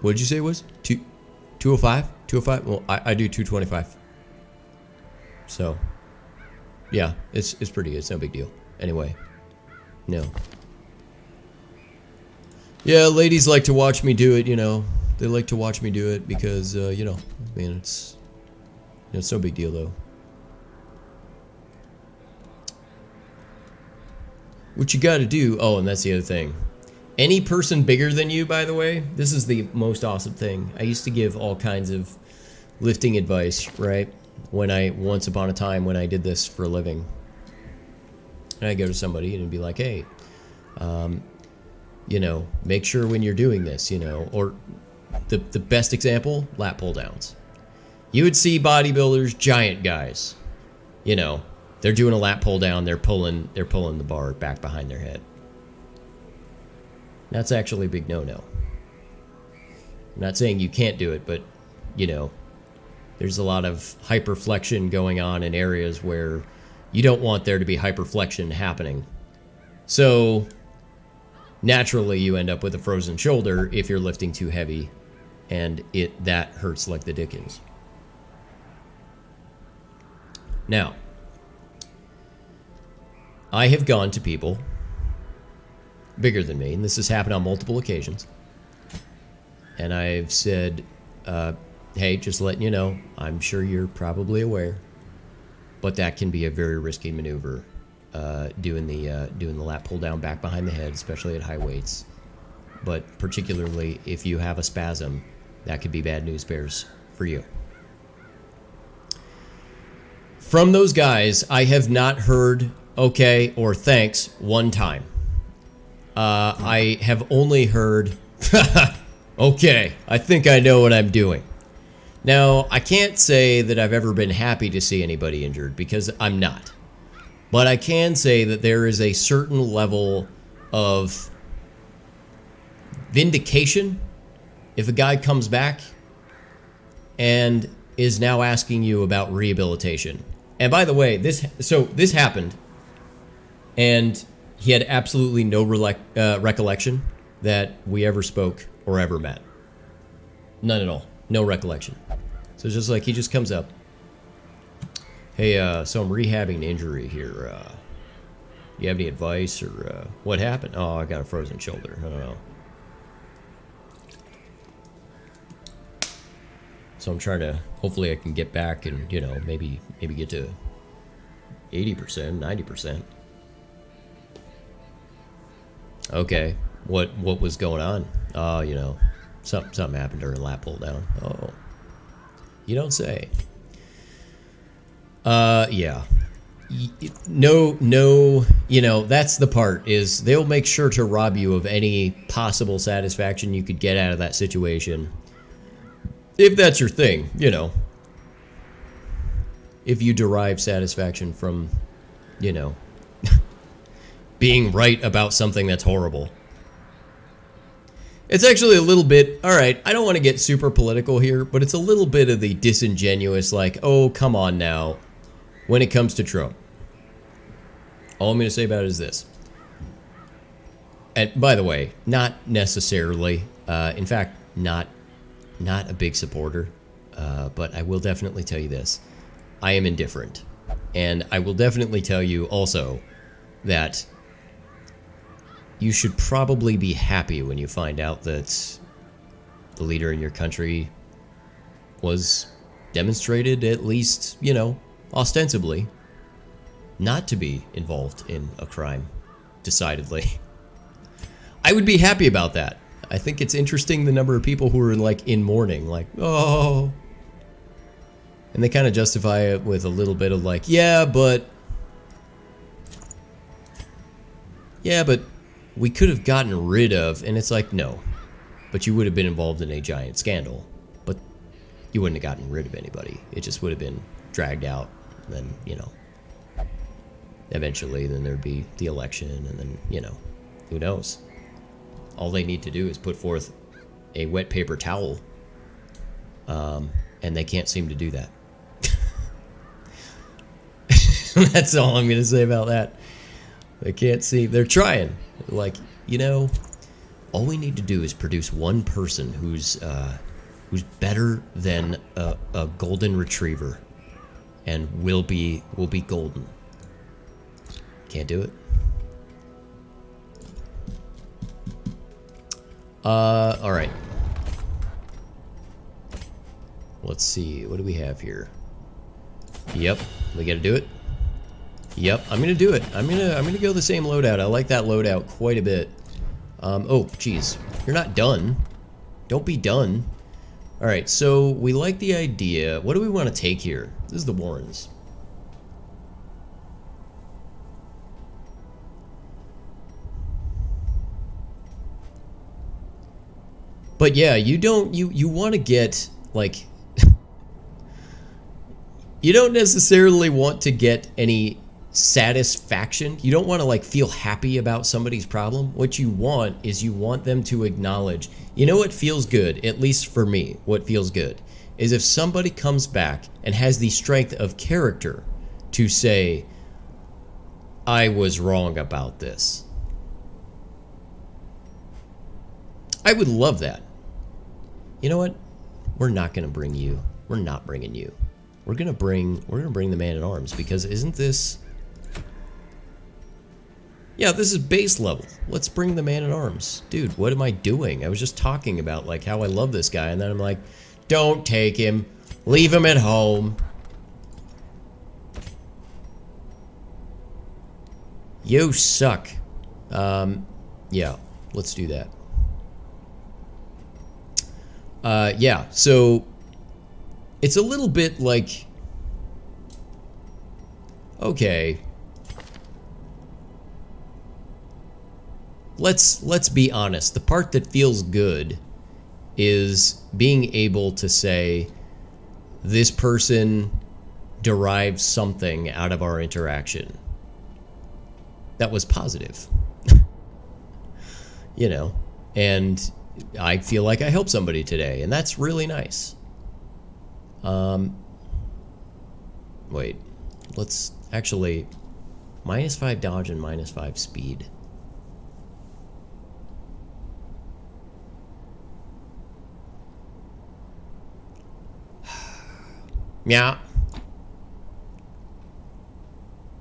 What did you say it was? 205? 205? Well, I do 225. So, yeah, it's pretty good. It's no big deal. Anyway, no. Yeah, ladies like to watch me do it, you know. They like to watch me do it because, you know, I mean, it's no big deal, though. What you gotta do, oh, and that's the other thing. Any person bigger than you, by the way, this is the most awesome thing. I used to give all kinds of lifting advice, right? Once upon a time when I did this for a living. And I'd go to somebody and be like, hey, you know, make sure when you're doing this, you know, or the best example, lat pull downs. You would see bodybuilders, giant guys, you know, they're doing a lat pull down, they're pulling the bar back behind their head. That's actually a big no-no. I'm not saying you can't do it, but, you know, there's a lot of hyperflexion going on in areas where you don't want there to be hyperflexion happening. So, naturally, you end up with a frozen shoulder if you're lifting too heavy, and that hurts like the dickens. Now, I have gone to people bigger than me, and this has happened on multiple occasions, and I've said, hey, just letting you know, I'm sure you're probably aware, but that can be a very risky maneuver, doing the lat pull down back behind the head, especially at high weights. But particularly if you have a spasm, that could be bad news bears for you. From those guys, I have not heard okay or thanks one time. I have only heard, okay, I think I know what I'm doing. Now, I can't say that I've ever been happy to see anybody injured because I'm not. But I can say that there is a certain level of vindication if a guy comes back and is now asking you about rehabilitation. And by the way, this happened, and he had absolutely no recollection that we ever spoke or ever met. None at all. No recollection. So it's just like he just comes up. Hey, so I'm rehabbing an injury here. You have any advice or what happened? Oh, I got a frozen shoulder. I don't know. So I'm trying to, hopefully I can get back and, you know, maybe get to 80%, 90%. Okay, what was going on? You know, something happened during lap pull down. Oh, you don't say. Yeah. No, you know, that's the part, is they'll make sure to rob you of any possible satisfaction you could get out of that situation. If that's your thing, you know. If you derive satisfaction from, you know, being right about something that's horrible. It's actually a little bit, alright, I don't want to get super political here, but it's a little bit of the disingenuous, like, oh, come on now, when it comes to Trump. All I'm going to say about it is this. And by the way, not necessarily, in fact, not a big supporter, but I will definitely tell you this. I am indifferent. And I will definitely tell you also that you should probably be happy when you find out that the leader in your country was demonstrated, at least, you know, ostensibly, not to be involved in a crime, decidedly. I would be happy about that. I think it's interesting the number of people who are like in mourning, like, oh. And they kind of justify it with a little bit of like, yeah, but we could have gotten rid of, and it's like, no, but you would have been involved in a giant scandal, but you wouldn't have gotten rid of anybody. It just would have been dragged out, and then, you know, eventually then there'd be the election, and then, you know, who knows? All they need to do is put forth a wet paper towel, and they can't seem to do that. That's all I'm going to say about that. They can't see. They're trying. Like, you know, all we need to do is produce one person who's better than a golden retriever, and we'll be golden. Can't do it. All right. Let's see. What do we have here? Yep, we got to do it. Yep, I'm gonna do it. I'm gonna go the same loadout. I like that loadout quite a bit. Oh, geez, you're not done. Don't be done. All right, so we like the idea. What do we want to take here? This is the Warrens. But yeah, you want to get like you don't necessarily want to get any satisfaction. You don't want to like feel happy about somebody's problem. What you want is you want them to acknowledge, you know what feels good, at least for me, what feels good is if somebody comes back and has the strength of character to say, I was wrong about this. I would love that. You know what? We're not going to bring you. We're not bringing you. We're going to bring the Man-at-Arms, because isn't this... Yeah, this is base level. Let's bring the Man-at-Arms. Dude, what am I doing? I was just talking about like how I love this guy, and then I'm like, don't take him. Leave him at home. You suck. Yeah, let's do that. Yeah, so it's a little bit like, okay, let's be honest. The part that feels good is being able to say this person derives something out of our interaction. that was positive. You know, and I feel like I helped somebody today, and that's really nice. Wait, let's actually -5 dodge and -5 speed. Yeah.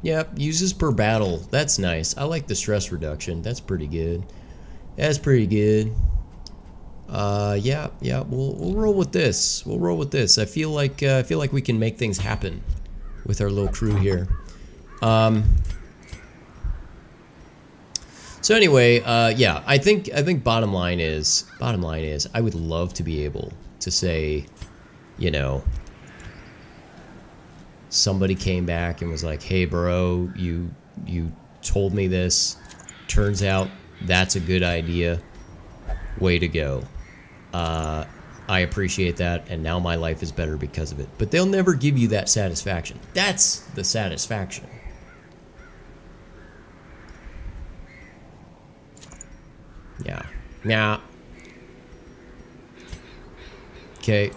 Yep, uses per battle. That's nice. I like the stress reduction. That's pretty good. That's pretty good. Yeah, we'll roll with this. We'll roll with this. I feel like we can make things happen with our little crew here. So anyway, yeah, I think bottom line is I would love to be able to say, you know, somebody came back and was like, "Hey, bro, you told me this. Turns out that's a good idea. Way to go. I appreciate that, and now my life is better because of it." But they'll never give you that satisfaction. That's the satisfaction. Yeah. Yeah. Okay.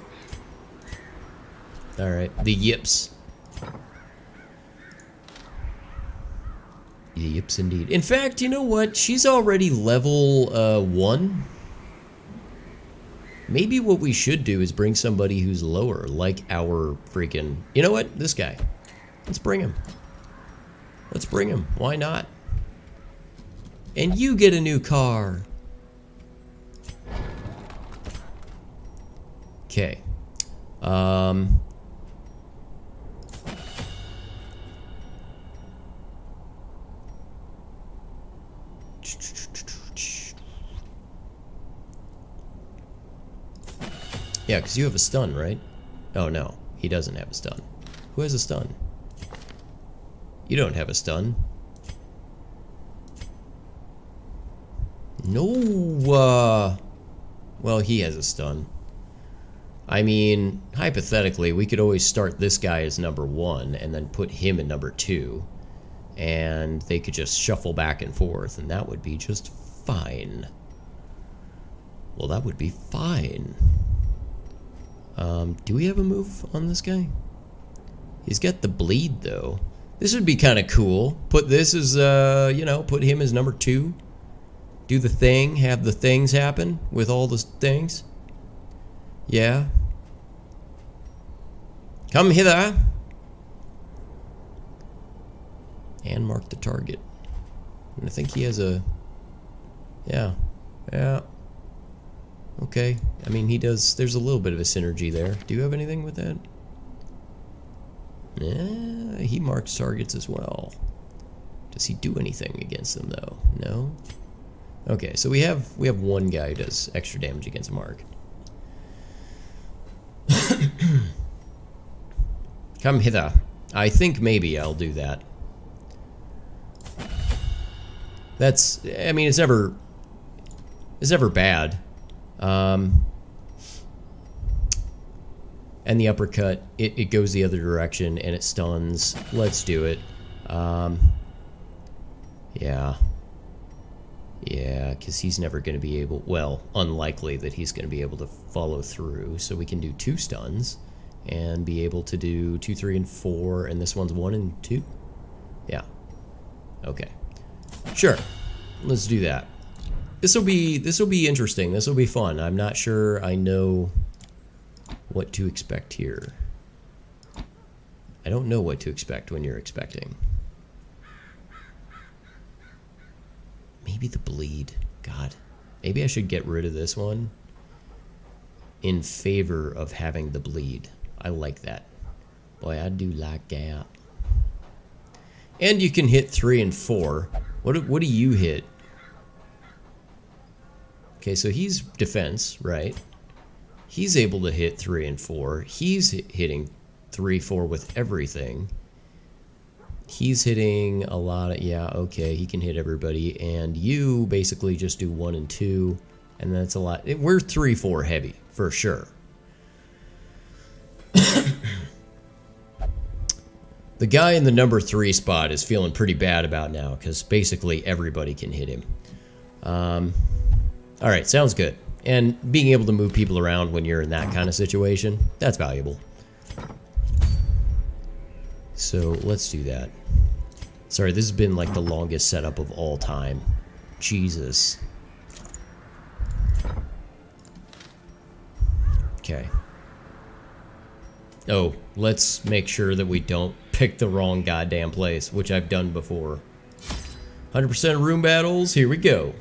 All right. The yips. Yips indeed. In fact, you know what? She's already level 1. Maybe what we should do is bring somebody who's lower, like our freaking... You know what? This guy. Let's bring him. Let's bring him. Why not? And you get a new car. Okay. Yeah, because you have a stun, right? Oh, no. He doesn't have a stun. Who has a stun? You don't have a stun. No, well, he has a stun. I mean, hypothetically, we could always start this guy as number 1 and then put him in number 2. And they could just shuffle back and forth, and that would be just fine. Well, that would be fine. Do we have a move on this guy? He's got the bleed, though. This would be kind of cool. Put this as, you know, put him as number 2. Do the thing, have the things happen with all the things. Yeah. Come hither. And mark the target. And I think he has a... Yeah. Yeah. Okay. I mean, he does... There's a little bit of a synergy there. Do you have anything with that? Yeah, he marks targets as well. Does he do anything against them, though? No? Okay, so we have one guy who does extra damage against a mark. Come hither. I think maybe I'll do that. That's... I mean, it's never bad. And the uppercut, it goes the other direction and it stuns. Let's do it. Yeah. Yeah, because he's never going to be able... Well, unlikely that he's going to be able to follow through. So we can do 2 stuns and be able to do 2, 3, and 4. And this one's 1 and 2? Yeah. Okay. Sure. Let's do that. This will be interesting. This will be fun. I'm not sure I know what to expect here. I don't know what to expect when you're expecting. Maybe the bleed. God. Maybe I should get rid of this one in favor of having the bleed. I like that. Boy, I do like that. And you can hit 3 and 4. What do you hit? Okay, so he's defense, right? He's able to hit 3 and 4. He's hitting 3, 4 with everything. He's hitting a lot of... Yeah, okay, he can hit everybody. And you basically just do 1 and 2. And that's a lot. We're 3, 4 heavy, for sure. The guy in the number 3 spot is feeling pretty bad about now because basically everybody can hit him. All right, sounds good. And being able to move people around when you're in that kind of situation, that's valuable. So let's do that. Sorry, this has been like the longest setup of all time. Jesus. Okay. Oh, let's make sure that we don't pick the wrong goddamn place, which I've done before. 100% room battles, here we go.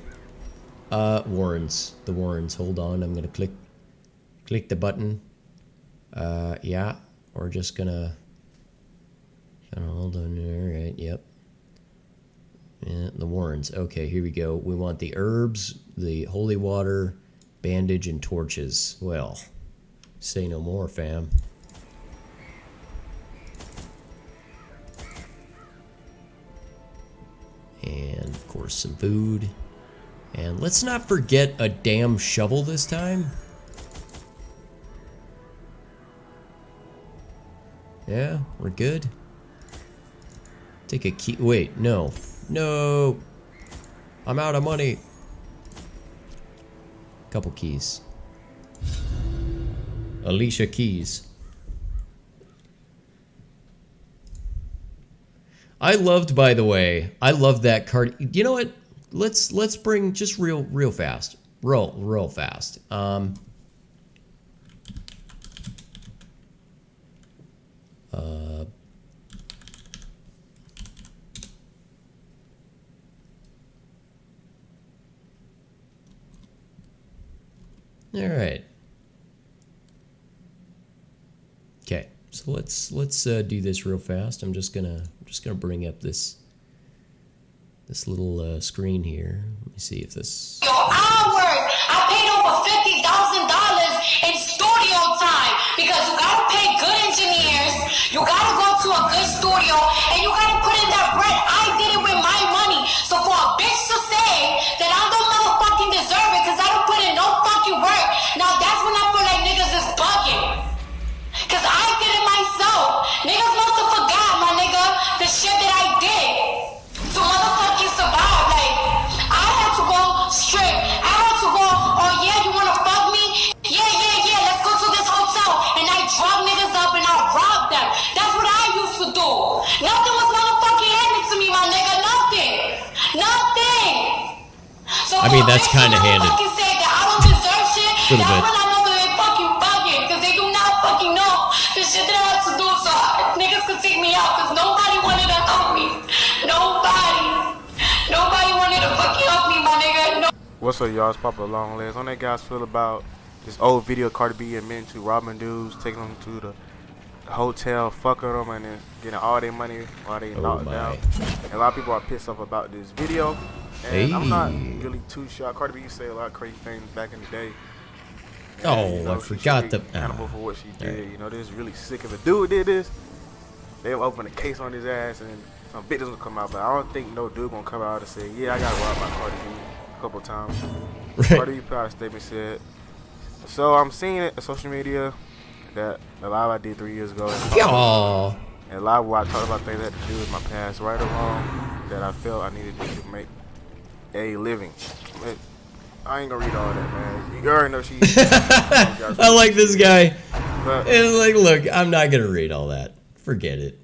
Warrens. The Warrens. Hold on, I'm gonna click the button. Yeah, we're just gonna hold on. Alright, yep. Yeah, the Warrens. Okay, here we go. We want the herbs, the holy water, bandage, and torches. Well, say no more, fam. And, of course, some food. And let's not forget a damn shovel this time. Yeah, we're good. Take a key. Wait, no. No! I'm out of money. Couple keys. Alicia Keys. I loved, by the way, I loved that card. You know what? Let's bring just real fast. Real fast. All right. Okay, so let's do this real fast. I'm just gonna bring up this little screen here. Let me see if this. Hours. I paid over $50,000 in studio time because you gotta pay good engineers. You gotta go to a good studio and you gotta put in that bread. I did it with my money. So for a bitch to say that I don't motherfucking deserve it because I don't put in no fucking work, now that's when I feel like niggas is bugging. Cause I did it myself. Niggas must have forgot, my nigga, the shit that I did to motherfucking survive. Like, I had to go straight. I had to go, oh yeah, you wanna fuck me? Yeah, let's go to this hotel. And I drug niggas up and I robbed them. That's what I used to do. Nothing was motherfucking handed to me, my nigga. Nothing. So I mean, that's kind of handed. Say that I don't deserve shit. Little bit. When I know that they fucking bugging, cause they do not fucking know the shit that I had to do, so niggas could take me out, cause nobody wanted to help me. Nobody wanted to fucking help me, my nigga. No. What's up, y'all? It's Papa Longlegs. On that guys feel about this old video Cardi B admitting to robbing dudes, taking them to the hotel, fucking them, and then getting all their money while they knocked out. And a lot of people are pissed off about this video. And I'm not really too sure. Cardi B used to say a lot of crazy things back in the day. And, oh, I forgot the. Accountable for what she did. Right. You know, this is really sick. If a dude did this, they'll open a case on his ass and some bitches gonna come out. But I don't think no dude gonna come out and say, yeah, I got robbed by Cardi B a couple times. Right. Cardi B put out a statement said. So I'm seeing it on social media that the live I did 3 years ago. And live where I talked about things that had to do with my past, right or wrong, that I felt I needed to make a living. But I ain't gonna read all that, man. You already know she. I like this guy. But, it's like, look, I'm not gonna read all that. Forget it.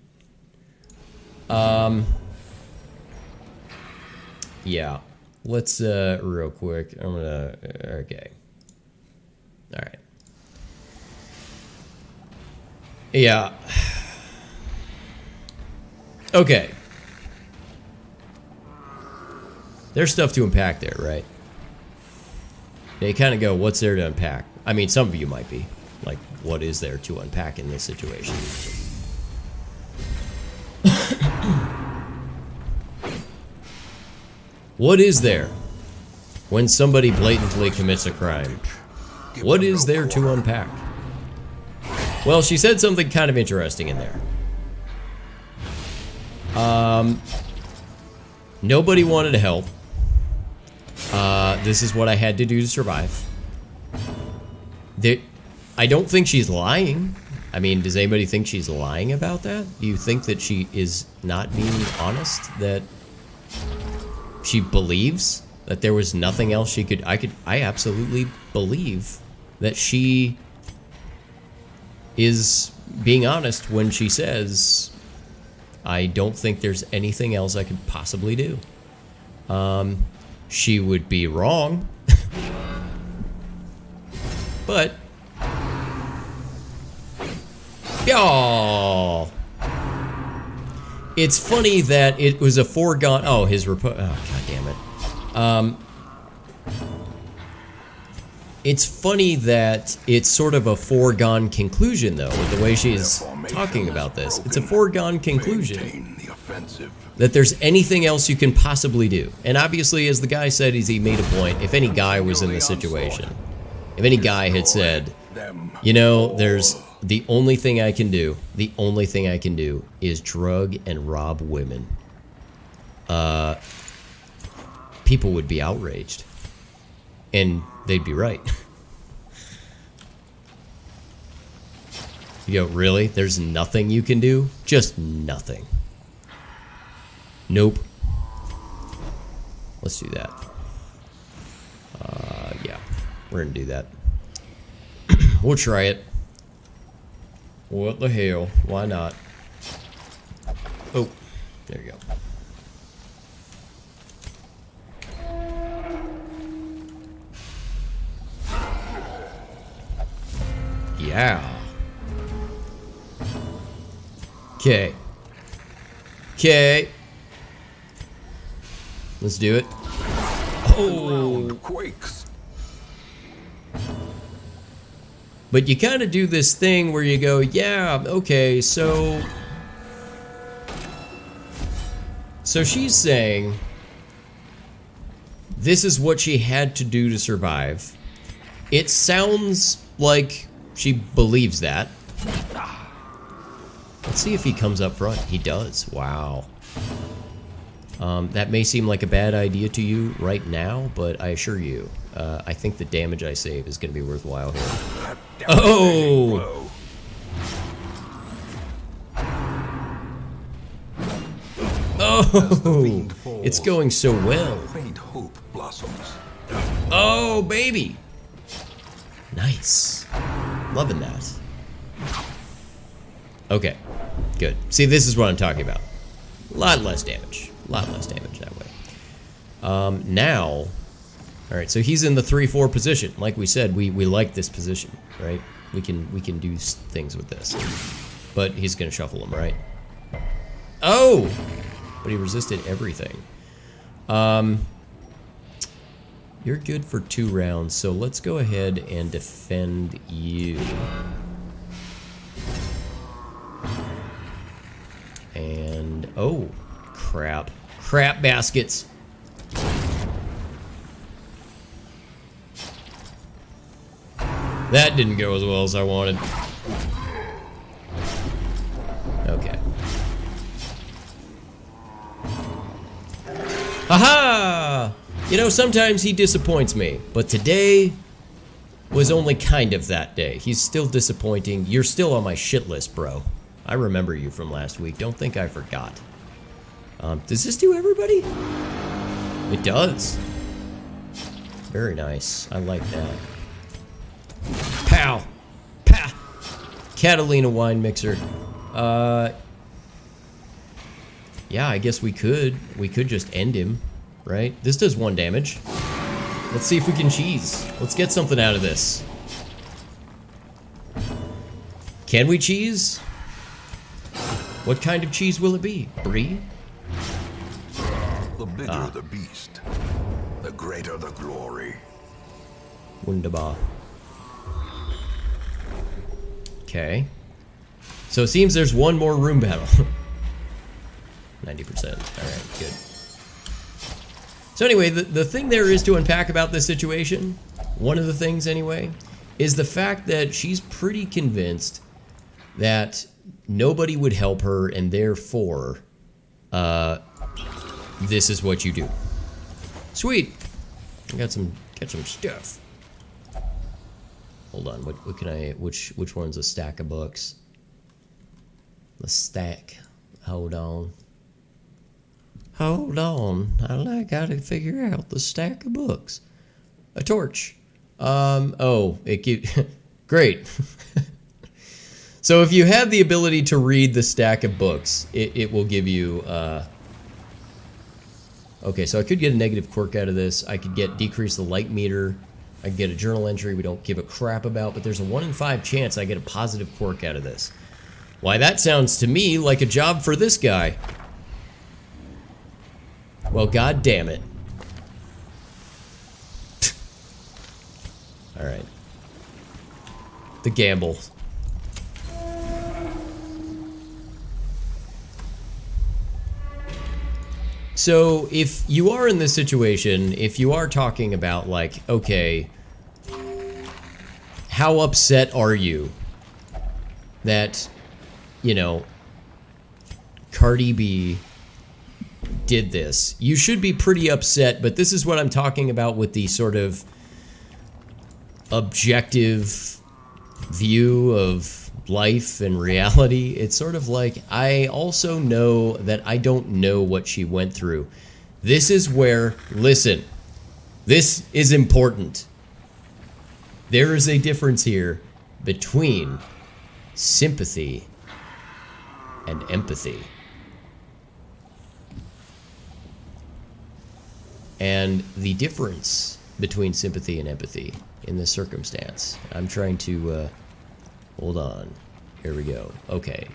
Yeah. Let's real quick. I'm gonna. Okay. All right. Yeah. Okay. There's stuff to unpack there, right? They kind of go, what's there to unpack? I mean, some of you might be. Like, what is there to unpack in this situation? What is there when somebody blatantly commits a crime? What is there to unpack? Well, she said something kind of interesting in there. Nobody wanted to help. This is what I had to do to survive. I don't think she's lying. I mean, does anybody think she's lying about that? Do you think that she is not being honest? That she believes that there was nothing else she could... I absolutely believe that she is being honest when she says, I don't think there's anything else I could possibly do. She would be wrong. But... Oh, it's funny that it was a foregone... Oh, his repo... Oh, God damn it. It's funny that it's sort of a foregone conclusion, though, with the way she's talking about this. It's a foregone conclusion that there's anything else you can possibly do. And obviously, as the guy said, he made a point. If any guy was in this situation, if any guy had said, you know, there's the only thing I can do is drug and rob women, people would be outraged. And they'd be right. You go, really? There's nothing you can do? Just nothing. Nope. Let's do that. Yeah, we're gonna do that. We'll try it. What the hell? Why not? Oh, there you go. Yeah. Okay. Okay. Let's do it. Oh. Quakes. But you kind of do this thing where you go, yeah, okay, so she's saying this is what she had to do to survive. It sounds like she believes that. Let's see if he comes up front. He does. Wow. That may seem like a bad idea to you right now, but I assure you, I think the damage I save is going to be worthwhile here. Oh! Oh! It's going so well. Faint hope blossoms. Oh, baby! Nice. Loving that. Okay, good. See, this is what I'm talking about. A lot less damage. A lot less damage that way. Now... Alright, so he's in the 3-4 position. Like we said, we like this position, right? We can do things with this. But he's gonna shuffle him, right? Oh! But he resisted everything. You're good for 2 rounds, so let's go ahead and defend you. And, oh, crap. Crap baskets. That didn't go as well as I wanted. Okay. Aha! You know, sometimes he disappoints me, but today was only kind of that day. He's still disappointing. You're still on my shit list, bro. I remember you from last week. Don't think I forgot. Does this do everybody? It does. Very nice. I like that. Pow! Pow! Catalina wine mixer. Yeah, I guess we could. We could just end him, right? This does 1 damage. Let's see if we can cheese. Let's get something out of this. Can we cheese? What kind of cheese will it be? Brie? The bigger the beast, the greater the glory. Wunderbar. Okay. So it seems there's 1 more room battle. 90%. Alright, good. So anyway, the thing there is to unpack about this situation, one of the things anyway, is the fact that she's pretty convinced that nobody would help her, and therefore, this is what you do. Sweet. I got some stuff. Hold on. What can I? Which one's a stack of books? The stack. Hold on. Hold on. I gotta figure out the stack of books. A torch. Oh, it gives... Great. So if you have the ability to read the stack of books, it will give you... Okay, so I could get a negative quirk out of this. I could decrease the light meter. I could get a journal entry we don't give a crap about, but there's a 1 in 5 chance I get a positive quirk out of this. Why, that sounds to me like a job for this guy. Well, god damn it. Alright. The gamble. So, if you are in this situation, if you are talking about, like, okay, how upset are you that, you know, Cardi B did this? You should be pretty upset, but this is what I'm talking about with the sort of objective view of life and reality. It's sort of like, I also know that I don't know what she went through. This is where, listen, this is important. There is a difference here between sympathy and empathy. And the difference between sympathy and empathy in this circumstance, I'm trying to, hold on. Here we go. Okay.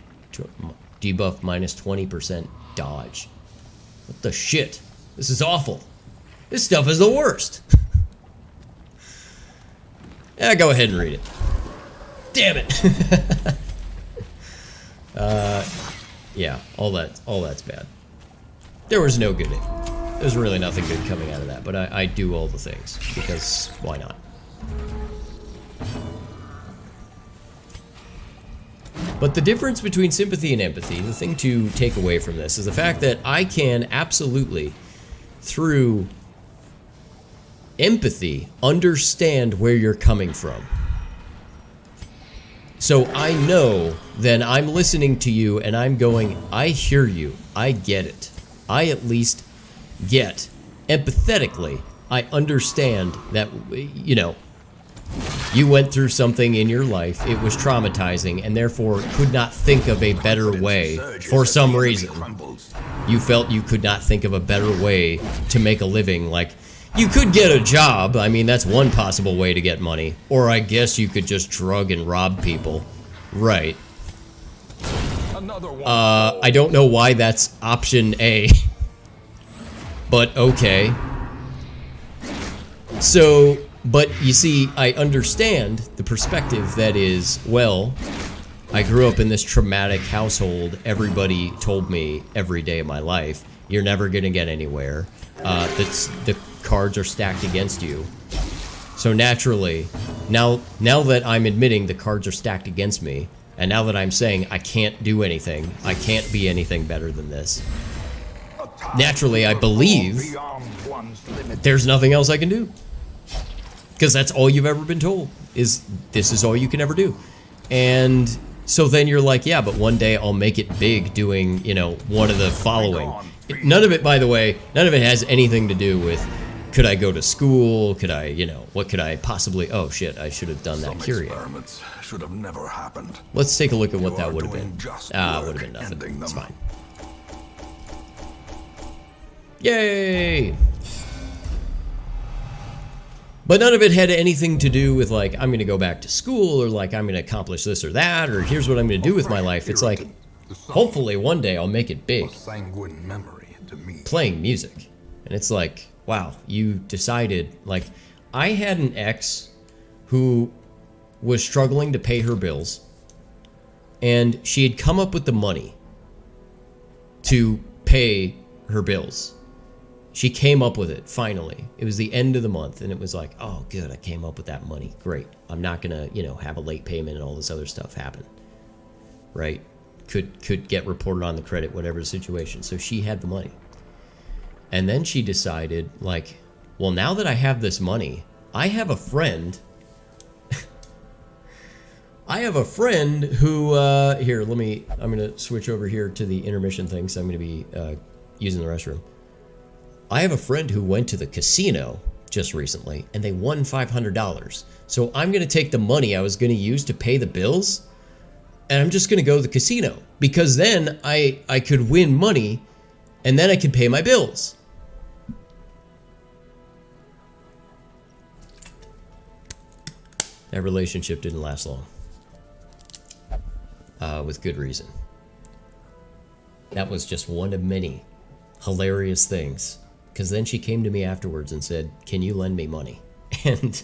Debuff minus 20% dodge. What the shit? This is awful. This stuff is the worst. Yeah, go ahead and read it. Damn it. Yeah, all that's bad. There was no good. There's really nothing good coming out of that, but I do all the things because why not? But the difference between sympathy and empathy, the thing to take away from this is the fact that I can absolutely, through empathy, understand where you're coming from. So I know then I'm listening to you and I'm going, I hear you, I get it. I at least get, empathetically, I understand that, you know, you went through something in your life, it was traumatizing, and therefore could not think of a better way for some reason. You felt you could not think of a better way to make a living. Like, you could get a job, I mean, that's one possible way to get money. Or I guess you could just drug and rob people. Right. I don't know why that's option A. But okay. So... But you see, I understand the perspective that is, well, I grew up in this traumatic household. Everybody told me every day of my life, you're never going to get anywhere. The cards are stacked against you. So naturally, now that I'm admitting the cards are stacked against me, and now that I'm saying I can't do anything, I can't be anything better than this, naturally I believe there's nothing else I can do. Because that's all you've ever been told, is this is all you can ever do. And so then you're like, yeah, but one day I'll make it big doing, you know, one of the following. None of it, by the way, none of it has anything to do with, could I go to school? Could I, you know, what could I possibly, oh shit, I should have done that curio. Experiments should have never happened. Let's take a look at what that would have been. Ah, would have been nothing. It's fine. Yay! But none of it had anything to do with, like, I'm going to go back to school, or, like, I'm going to accomplish this or that, or here's what I'm going to do with my life. It's like, hopefully one day I'll make it big. Playing music. And it's like, wow, you decided, like, I had an ex who was struggling to pay her bills, and she had come up with the money to pay her bills. She came up with it, finally. It was the end of the month, and it was like, oh, good, I came up with that money. Great. I'm not going to, you know, have a late payment and all this other stuff happen. Right? Could get reported on the credit, whatever the situation. So she had the money. And then she decided, like, well, now that I have this money, I have a friend. I have a friend who here. I'm gonna switch over here to the intermission thing. So I'm gonna be using the restroom. I have a friend who went to the casino just recently, and they won $500. So I'm gonna take the money I was gonna use to pay the bills, and I'm just gonna go to the casino because then I could win money, and then I could pay my bills. That relationship didn't last long. With good reason. That was just one of many hilarious things. Because then she came to me afterwards and said, "Can you lend me money?" And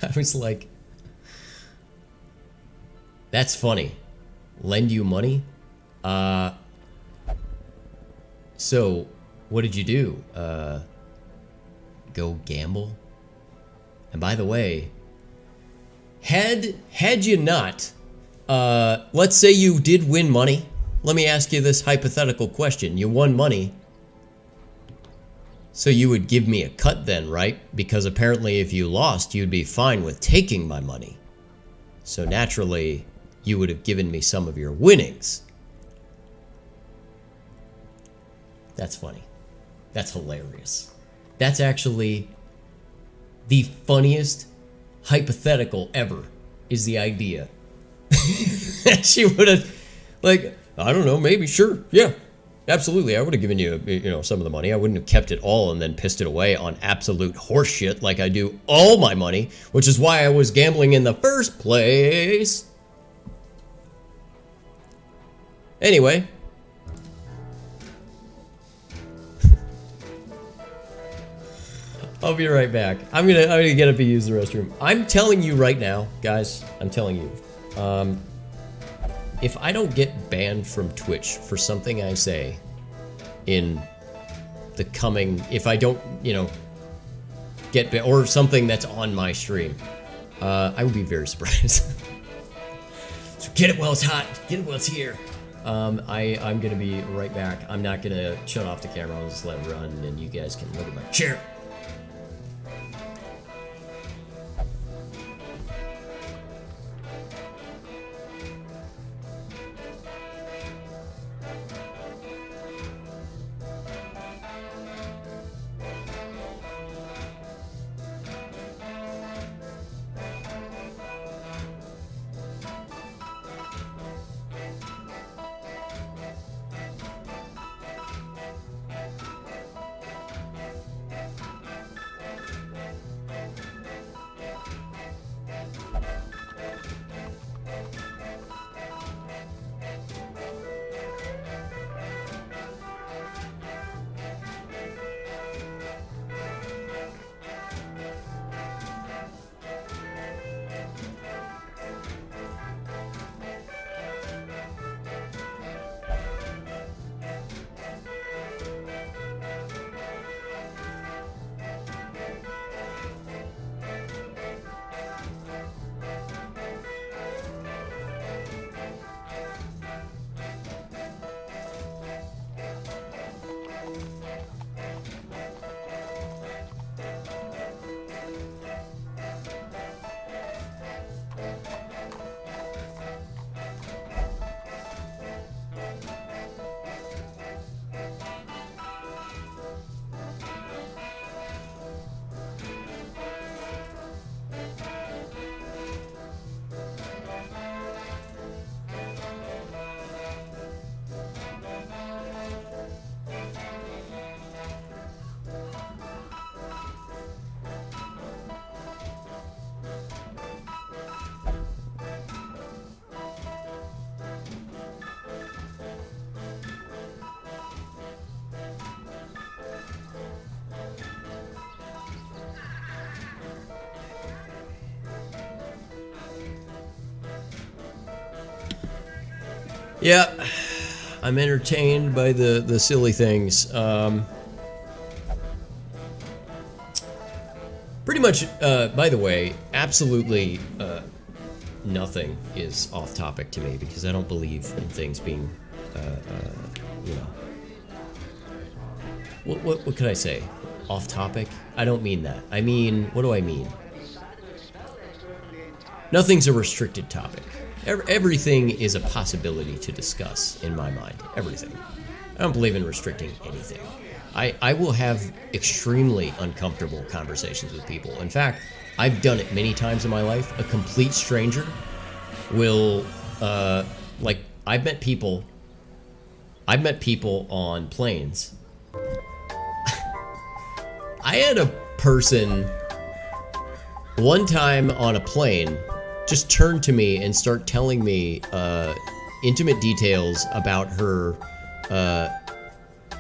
I was like, "That's funny. Lend you money? So, what did you do? Go gamble?" And by the way, had you not, let's say you did win money. Let me ask you this hypothetical question. You won money. So you would give me a cut then, right? Because apparently if you lost, you'd be fine with taking my money. So naturally, you would have given me some of your winnings. That's funny. That's hilarious. That's actually the funniest hypothetical ever, is the idea that she would have, like, I don't know, maybe, sure, yeah, absolutely, I would have given you, some of the money. I wouldn't have kept it all and then pissed it away on absolute horseshit like I do all my money, which is why I was gambling in the first place. Anyway. I'll be right back. I'm gonna get up and use the restroom. I'm telling you right now, guys, I'm telling you, if I don't get banned from Twitch for something I say in the coming, if I don't, get banned, or something that's on my stream, I would be very surprised. So get it while it's hot. Get it while it's here. I'm gonna be right back. I'm not gonna shut off the camera. I'll just let it run, and you guys can look at my chair. Yeah, I'm entertained by the silly things. Pretty much, by the way, absolutely nothing is off topic to me because I don't believe in things being, what could I say? Off topic? I don't mean that. I mean, what do I mean? Nothing's a restricted topic. Everything is a possibility to discuss in my mind. Everything. I don't believe in restricting anything. I will have extremely uncomfortable conversations with people. In fact, I've done it many times in my life. A complete stranger will, like, I've met people on planes. I had a person one time on a plane just turn to me and start telling me intimate details about her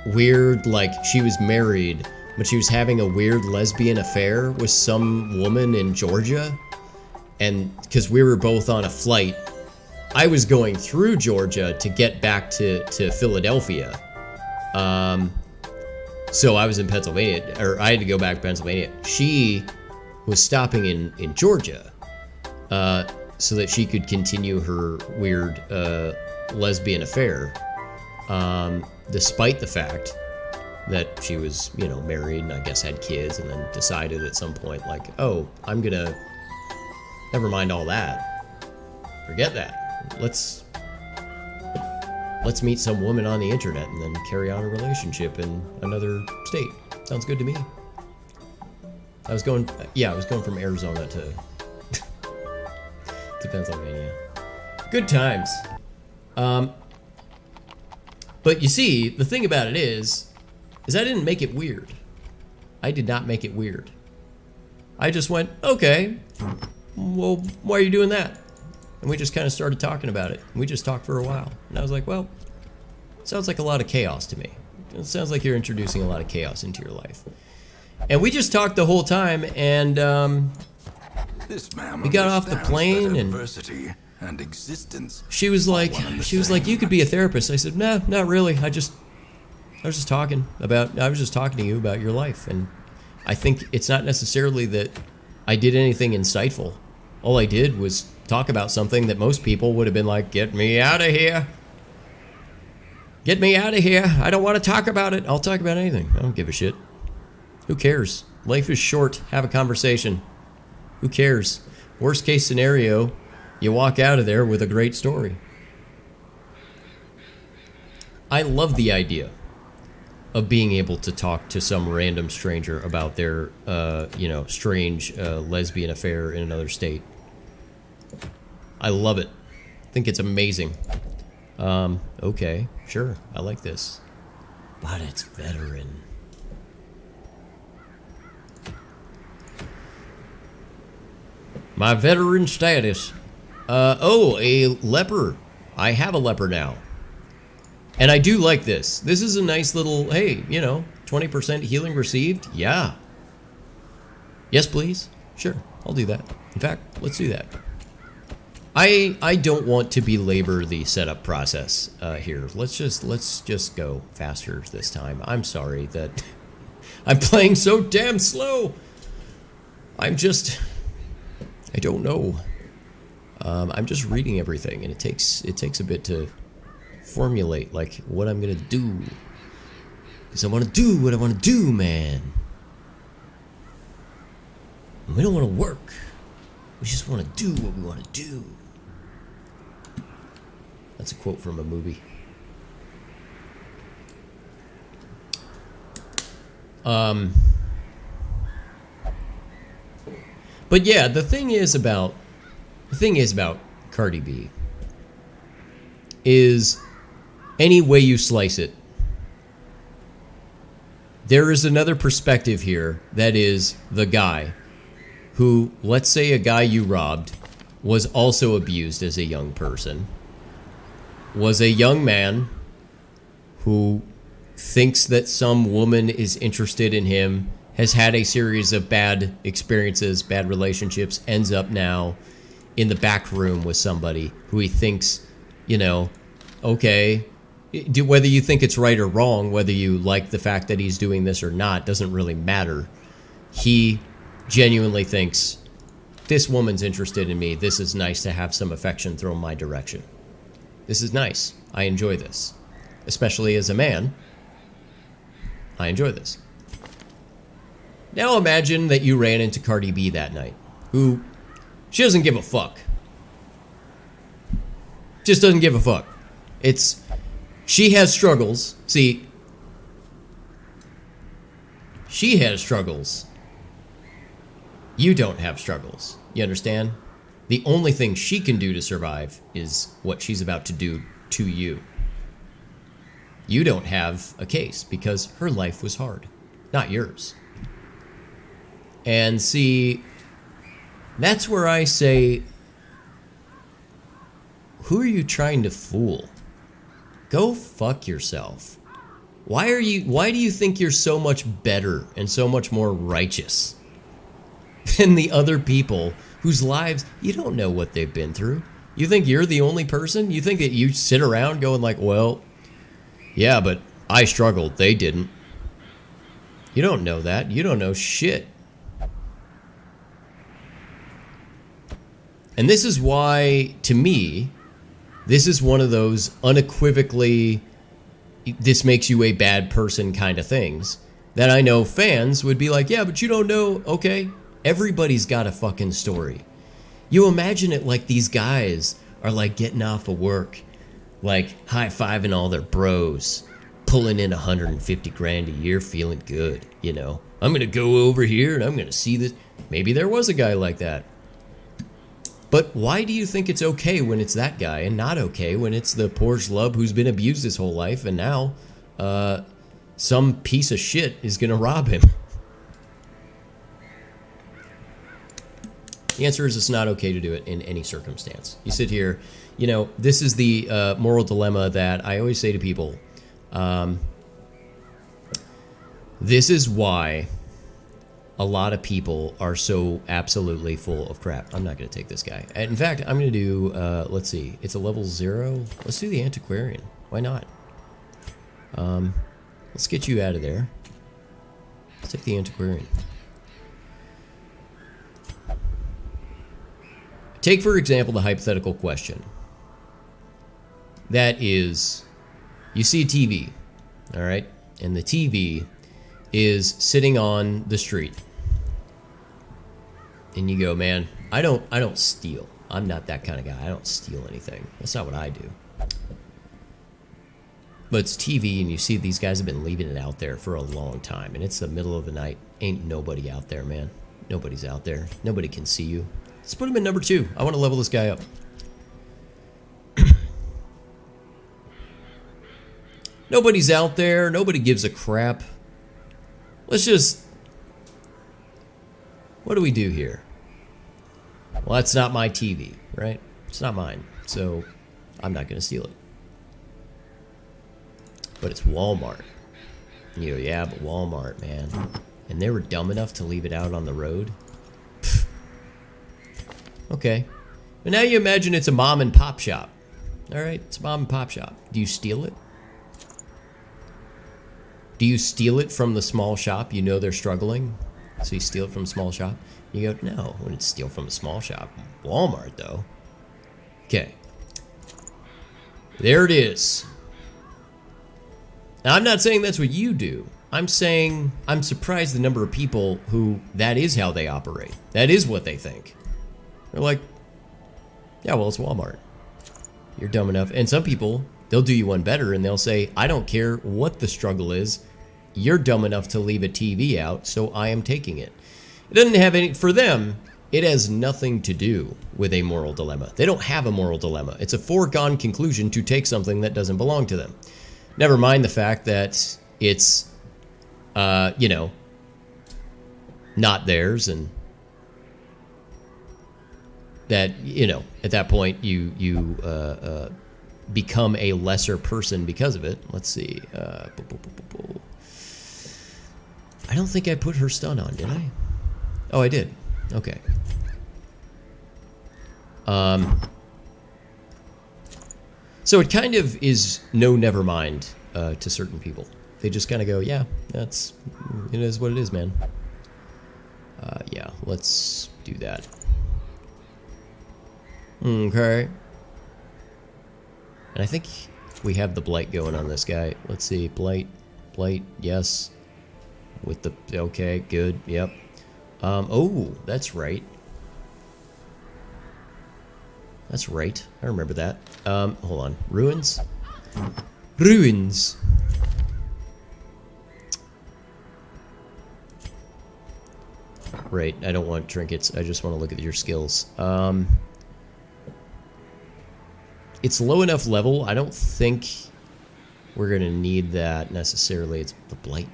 weird, like, she was married, but she was having a weird lesbian affair with some woman in Georgia. And because we were both on a flight, I was going through Georgia to get back to Philadelphia. So I was in Pennsylvania, or I had to go back to Pennsylvania. She was stopping in Georgia so that she could continue her weird lesbian affair, despite the fact that she was, you know, married and I guess had kids, and then decided at some point, like, oh, I'm gonna, never mind all that. Forget that. Let's meet some woman on the internet and then carry on a relationship in another state. Sounds good to me. I was going from Arizona to Pennsylvania. Good times. But you see, the thing about it is I didn't make it weird. I did not make it weird. I just went, okay, well, why are you doing that? And we just kind of started talking about it. We just talked for a while. And I was like, well, sounds like a lot of chaos to me. It sounds like you're introducing a lot of chaos into your life. And we just talked the whole time, and we got off the plane, and existence. she was like, you could be a therapist. I said, nah, not really. I was just talking to you about your life. And I think it's not necessarily that I did anything insightful. All I did was talk about something that most people would have been like, get me out of here. Get me out of here. I don't want to talk about it. I'll talk about anything. I don't give a shit. Who cares? Life is short. Have a conversation. Who cares? Worst case scenario, you walk out of there with a great story. I love the idea of being able to talk to some random stranger about their, strange lesbian affair in another state. I love it. I think it's amazing. Okay, sure, I like this. But it's veteran. My veteran status. A leper. I have a leper now. And I do like this. This is a nice little, hey, 20% healing received? Yeah. Yes, please. Sure, I'll do that. In fact, let's do that. I don't want to belabor the setup process here. Let's just go faster this time. I'm sorry that I'm playing so damn slow. I don't know. I'm just reading everything, and it takes a bit to formulate like what I'm gonna do, because I want to do what I want to do, man. We don't want to work. We just want to do what we want to do. That's a quote from a movie. But yeah, the thing is about Cardi B is, any way you slice it, there is another perspective here that is the guy who, let's say a guy you robbed, was also abused as a young person, was a young man who thinks that some woman is interested in him, has had a series of bad experiences, bad relationships, ends up now in the back room with somebody who he thinks, okay, whether you think it's right or wrong, whether you like the fact that he's doing this or not, doesn't really matter. He genuinely thinks, this woman's interested in me. This is nice to have some affection thrown my direction. This is nice. I enjoy this. Especially as a man, I enjoy this. Now imagine that you ran into Cardi B that night, who, She doesn't give a fuck. Just doesn't give a fuck. She has struggles. See, she has struggles. You don't have struggles. You understand? The only thing she can do to survive is what she's about to do to you. You don't have a case because her life was hard, not yours. And see, that's where I say, who are you trying to fool? Go fuck yourself. Why do you think you're so much better and so much more righteous than the other people whose lives you don't know what they've been through? You think you're the only person? You think that you sit around going like, well, yeah, but I struggled, they didn't. You don't know that. You don't know shit. And this is why, to me, this is one of those unequivocally, this makes you a bad person kind of things that I know fans would be like, yeah, but you don't know. Okay, everybody's got a fucking story. You imagine it like these guys are like getting off of work, like high-fiving all their bros, pulling in 150 grand a year, feeling good, you know. I'm going to go over here and I'm going to see this. Maybe there was a guy like that. But why do you think it's okay when it's that guy and not okay when it's the poor schlub who's been abused his whole life and now some piece of shit is going to rob him? The answer is it's not okay to do it in any circumstance. You sit here, you know, this is the moral dilemma that I always say to people. This is why a lot of people are so absolutely full of crap. I'm not going to take this guy. In fact, I'm going to do, let's see, it's a level 0. Let's do the Antiquarian. Why not? Let's get you out of there. Let's take the Antiquarian. Take, for example, the hypothetical question. That is, you see a TV, all right? And the TV is sitting on the street. And you go, man, I don't steal. I'm not that kind of guy. I don't steal anything. That's not what I do. But it's TV, and you see these guys have been leaving it out there for a long time. And it's the middle of the night. Ain't nobody out there, man. Nobody's out there. Nobody can see you. Let's put him in number 2. I want to level this guy up. Nobody's out there. Nobody gives a crap. Let's just... What do we do here? Well, that's not my TV, right? It's not mine. So, I'm not going to steal it. But it's Walmart. And you go, yeah, but Walmart, man. And they were dumb enough to leave it out on the road? Pfft. Okay. But now you imagine it's a mom and pop shop. Alright, it's a mom and pop shop. Do you steal it? Do you steal it from the small shop? You know they're struggling, so you steal it from a small shop? You go, no, I wouldn't steal from a small shop. Walmart, though. Okay. There it is. Now, I'm not saying that's what you do. I'm saying I'm surprised the number of people who that is how they operate. That is what they think. They're like, yeah, well, it's Walmart. You're dumb enough. And some people, they'll do you one better and they'll say, I don't care what the struggle is. You're dumb enough to leave a TV out, so I am taking it. It doesn't have any, for them, it has nothing to do with a moral dilemma. They don't have a moral dilemma. It's a foregone conclusion to take something that doesn't belong to them. Never mind the fact that it's, you know, not theirs, and that, you know, at that point you become a lesser person because of it. Let's see. I don't think I put her stun on, did I? Oh, I did. Okay. So it kind of is no never mind to certain people. They just kind of go, yeah, it is what it is, man. Yeah, let's do that. Okay. And I think we have the blight going on this guy. Let's see, blight, yes. With the, okay, good, yep. Oh, that's right. That's right. I remember that. Hold on. Ruins? Ruins. Right, I don't want trinkets. I just want to look at your skills. It's low enough level. I don't think we're gonna need that necessarily. It's the blight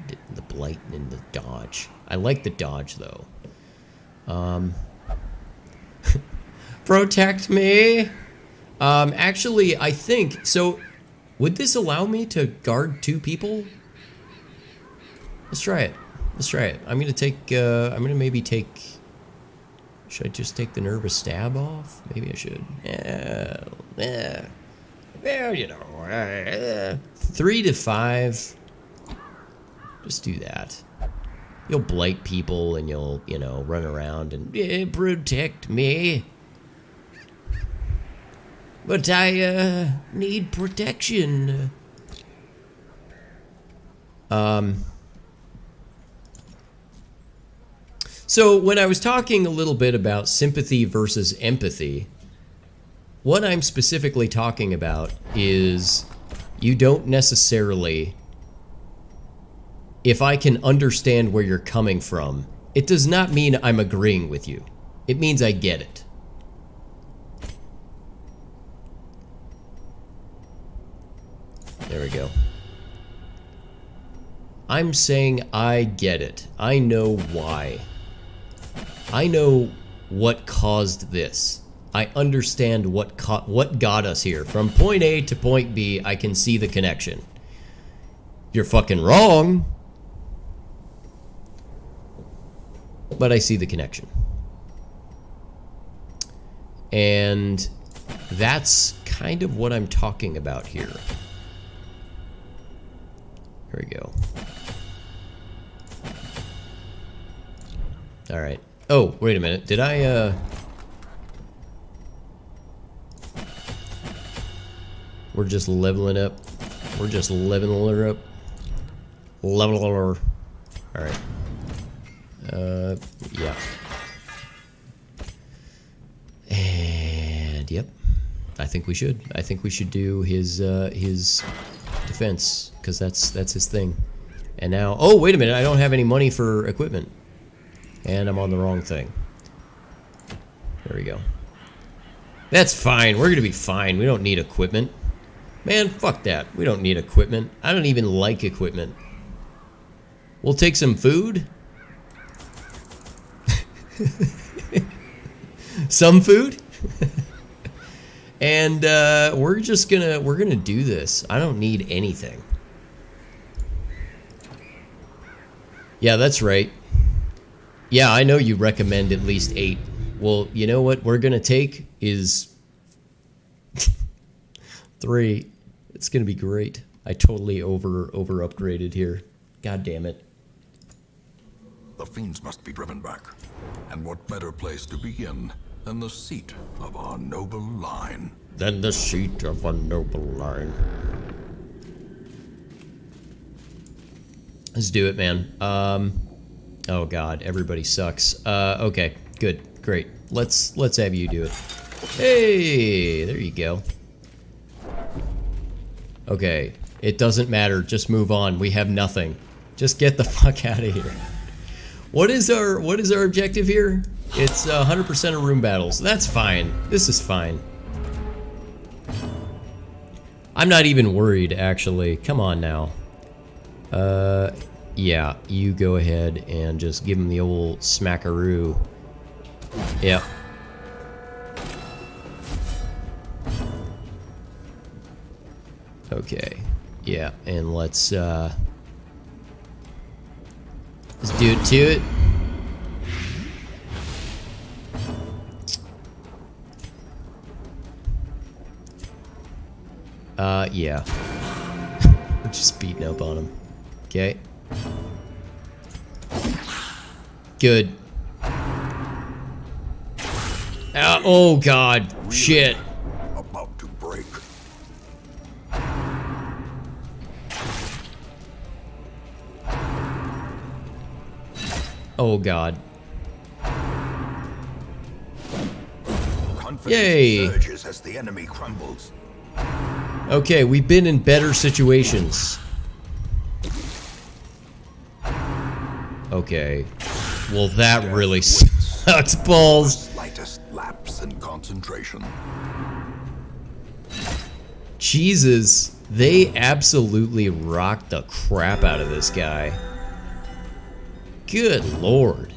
and the dodge. I like the dodge though. Protect me. Actually, I think so. Would this allow me to guard 2 people? Let's try it. Let's try it. I'm gonna take. I'm gonna maybe take. Should I just take the nervous stab off? Maybe I should. Well, you know, 3 to 5. Just do that. You'll blight people and you'll, you know, run around and protect me. But I need protection. So when I was talking a little bit about sympathy versus empathy, what I'm specifically talking about is you don't necessarily, if I can understand where you're coming from, it does not mean I'm agreeing with you. It means I get it. There we go. I'm saying I get it. I know why. I know what caused this. I understand what got us here. From point A to point B, I can see the connection. You're fucking wrong. But I see the connection. And that's kind of what I'm talking about here. There we go. All right. Oh, wait a minute. Did I, We're just leveling up. We're just leveling her up. Level her. Alright. Yeah. And, yep. I think we should. I think we should do his defense, because that's his thing. And now, oh, wait a minute. I don't have any money for equipment. And I'm on the wrong thing. There we go. That's fine. We're gonna be fine. We don't need equipment. Man, fuck that. We don't need equipment. I don't even like equipment. We'll take some food. Some food. And we're gonna do this. I don't need anything. Yeah, that's right. Yeah, I know you recommend at least 8. Well, you know what we're gonna take is 3. It's gonna be great. I totally over upgraded here. God damn it. The fiends must be driven back. And what better place to begin than the seat of our noble line? Than the seat of a noble line. Let's do it, man. Oh god, everybody sucks. Okay, good, great. Let's have you do it. Hey, there you go. Okay, it doesn't matter. Just move on. We have nothing. Just get the fuck out of here. What is our objective here? It's 100% of room battles. That's fine. This is fine. I'm not even worried, actually. Come on now. Yeah, you go ahead and just give him the old smackaroo. Yeah. Okay. Yeah, and let's do it to it. Yeah. We're just beating up on him. Okay. Good. Oh god, shit. About to break. Oh god. Confidence Yay. surges as the enemy crumbles. Okay, we've been in better situations. Okay. Well, that really sucks balls. Slightest lapse in concentration. Jesus, they absolutely rocked the crap out of this guy. Good lord.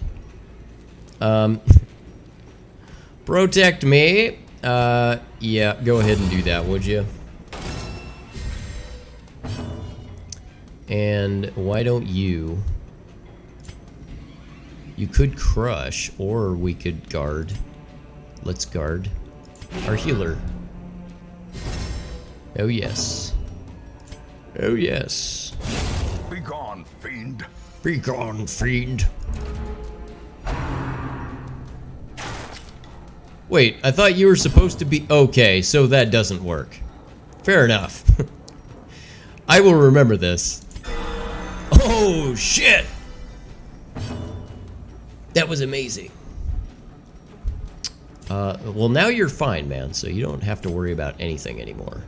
Protect me. Yeah, go ahead and do that, would you? And why don't you? You could crush, or we could guard. Let's guard our healer. Oh yes. Oh yes. Be gone, fiend. Be gone, fiend. Wait, I thought you were supposed to be... Okay, so that doesn't work. Fair enough. I will remember this. Oh, shit! That was amazing. Well, now you're fine, man, so you don't have to worry about anything anymore.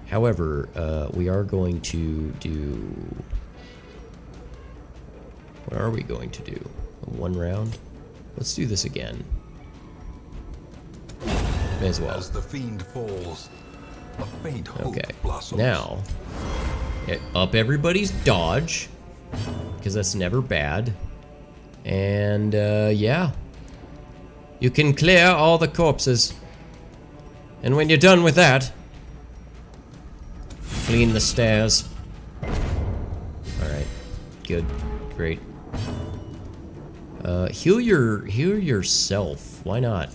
However, we are going to do... What are we going to do? One round? Let's do this again. May as well. As the fiend falls, a faint hope Okay. blossoms. Now, up everybody's dodge, because that's never bad. And, yeah. You can clear all the corpses. And when you're done with that, clean the stairs. Alright. Good. Great. Heal yourself. Why not?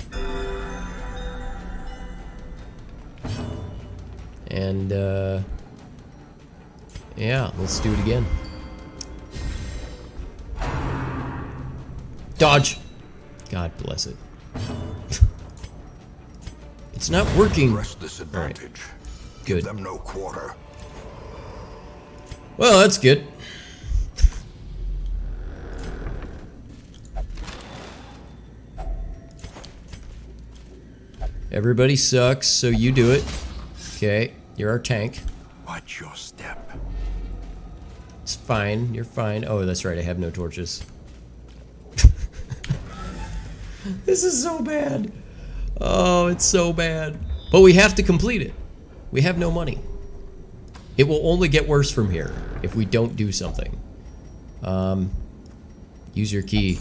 And, yeah, let's do it again. Dodge! God bless it. It's not working. Press this advantage. Good. Give them no quarter. Well, that's good. Everybody sucks, so you do it. Okay, you're our tank. Watch your step. It's fine, you're fine. Oh, that's right, I have no torches. This is so bad. Oh, it's so bad. But we have to complete it. We have no money. It will only get worse from here if we don't do something. Use your key.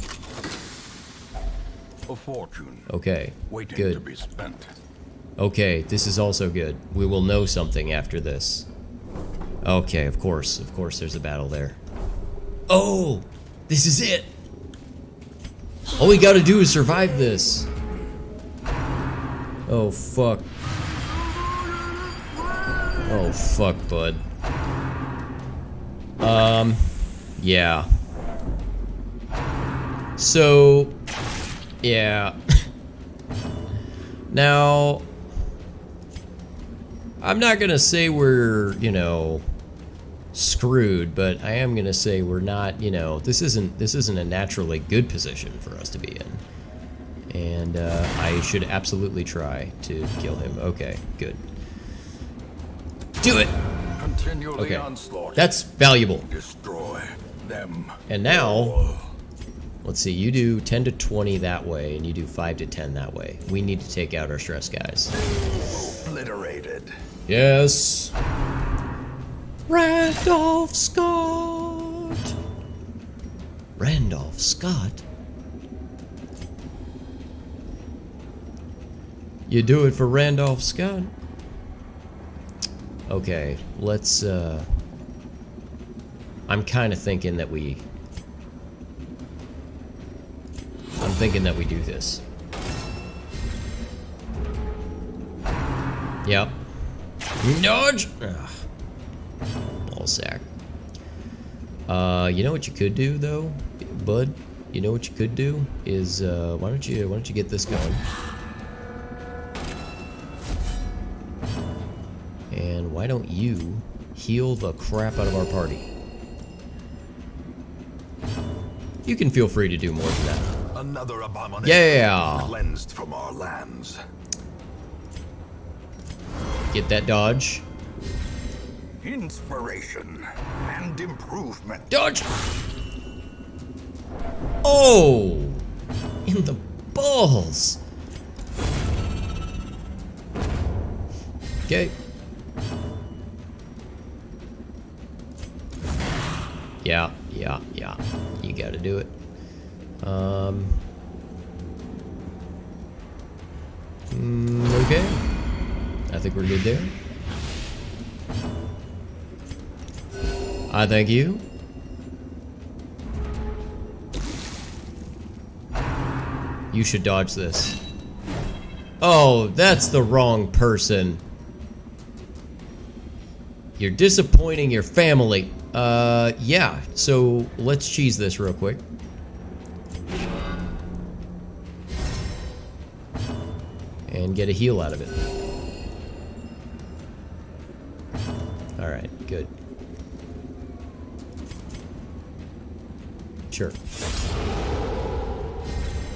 A fortune. Okay, Waiting good. to be spent. Okay, this is also good. We will know something after this. Okay, of course there's a battle there. Oh, this is it. All we gotta do is survive this. Oh, fuck. Oh, fuck, bud. Yeah. So, yeah. Now, I'm not gonna say we're, you know, screwed, but I am gonna say we're not, you know, this isn't a naturally good position for us to be in. And I should absolutely try to kill him. Okay, good. Do it! Continue Okay. the onslaught. That's valuable. Destroy them. And now, let's see, you do 10 to 20 that way, and you do 5 to 10 that way. We need to take out our stress guys. Obliterated. Yes. Randolph Scott. Randolph Scott? You do it for Randolph Scott? Okay, let's, I'm kind of thinking that we... I'm thinking that we do this. Yep. Dodge! Ugh. Ballsack. You know what you could do, though, bud? You know what you could do is, why don't you get this going? And why don't you heal the crap out of our party? You can feel free to do more than that. Another abomination Yeah. cleansed from our lands. Get that dodge. Inspiration and improvement. Dodge! Oh! In the balls! Okay. Yeah. You gotta do it. Okay. I think we're good there. I thank you. You should dodge this. Oh, that's the wrong person. You're disappointing your family. Yeah, so let's cheese this real quick. And get a heal out of it. Alright, good. Sure.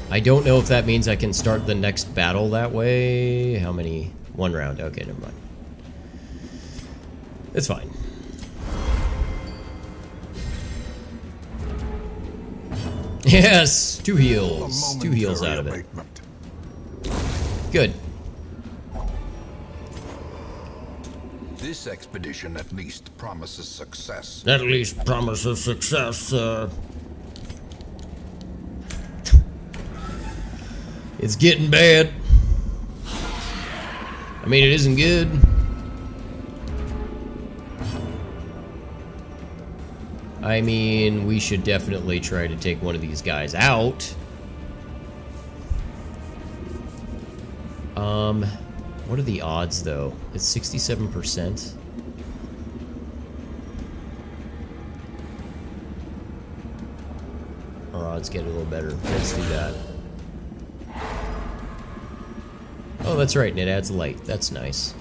I don't know if that means I can start the next battle that way. How many? 1 round. Okay, never mind. It's fine. Yes! 2 heals. 2 heals out of it. Good. This expedition at least promises success. At least promises success. It's getting bad. I mean, it isn't good. I mean, we should definitely try to take one of these guys out. What are the odds, though? It's 67%. Our odds get a little better. Let's do that. Oh, that's right, and it adds light. That's nice.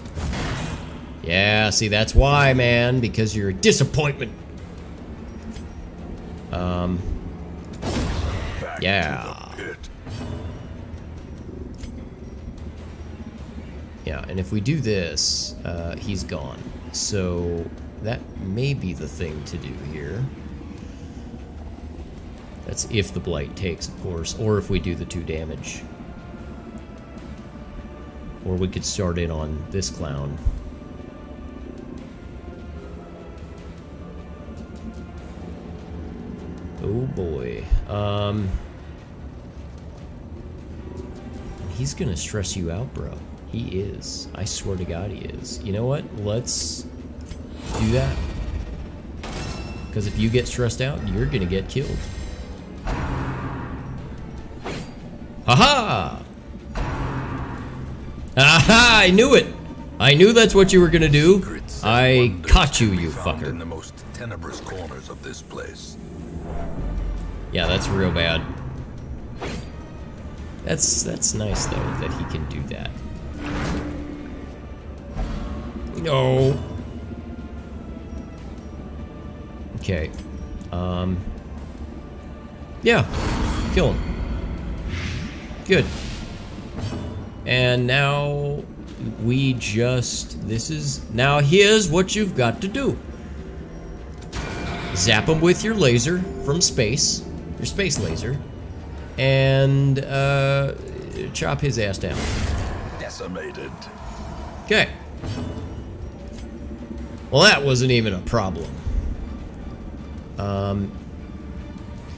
Yeah, see, that's why, man. Because you're a disappointment. Yeah. Yeah, and if we do this, he's gone. So that may be the thing to do here. That's if the blight takes, of course, or if we do the 2 damage. Or we could start in on this clown. Oh boy. He's gonna stress you out, bro. He is. I swear to God he is. You know what? Let's do that. Because if you get stressed out, you're gonna get killed. Haha! Aha! I knew it! I knew that's what you were gonna do. I caught you, you fucker. In the most tenebrous corners of this place. Yeah, that's real bad. That's nice though that he can do that. No. Okay. Yeah. Kill him. Good. And now we just now here's what you've got to do. Zap him with your laser from space, your space laser, and chop his ass down. Decimated. Okay. Well, that wasn't even a problem.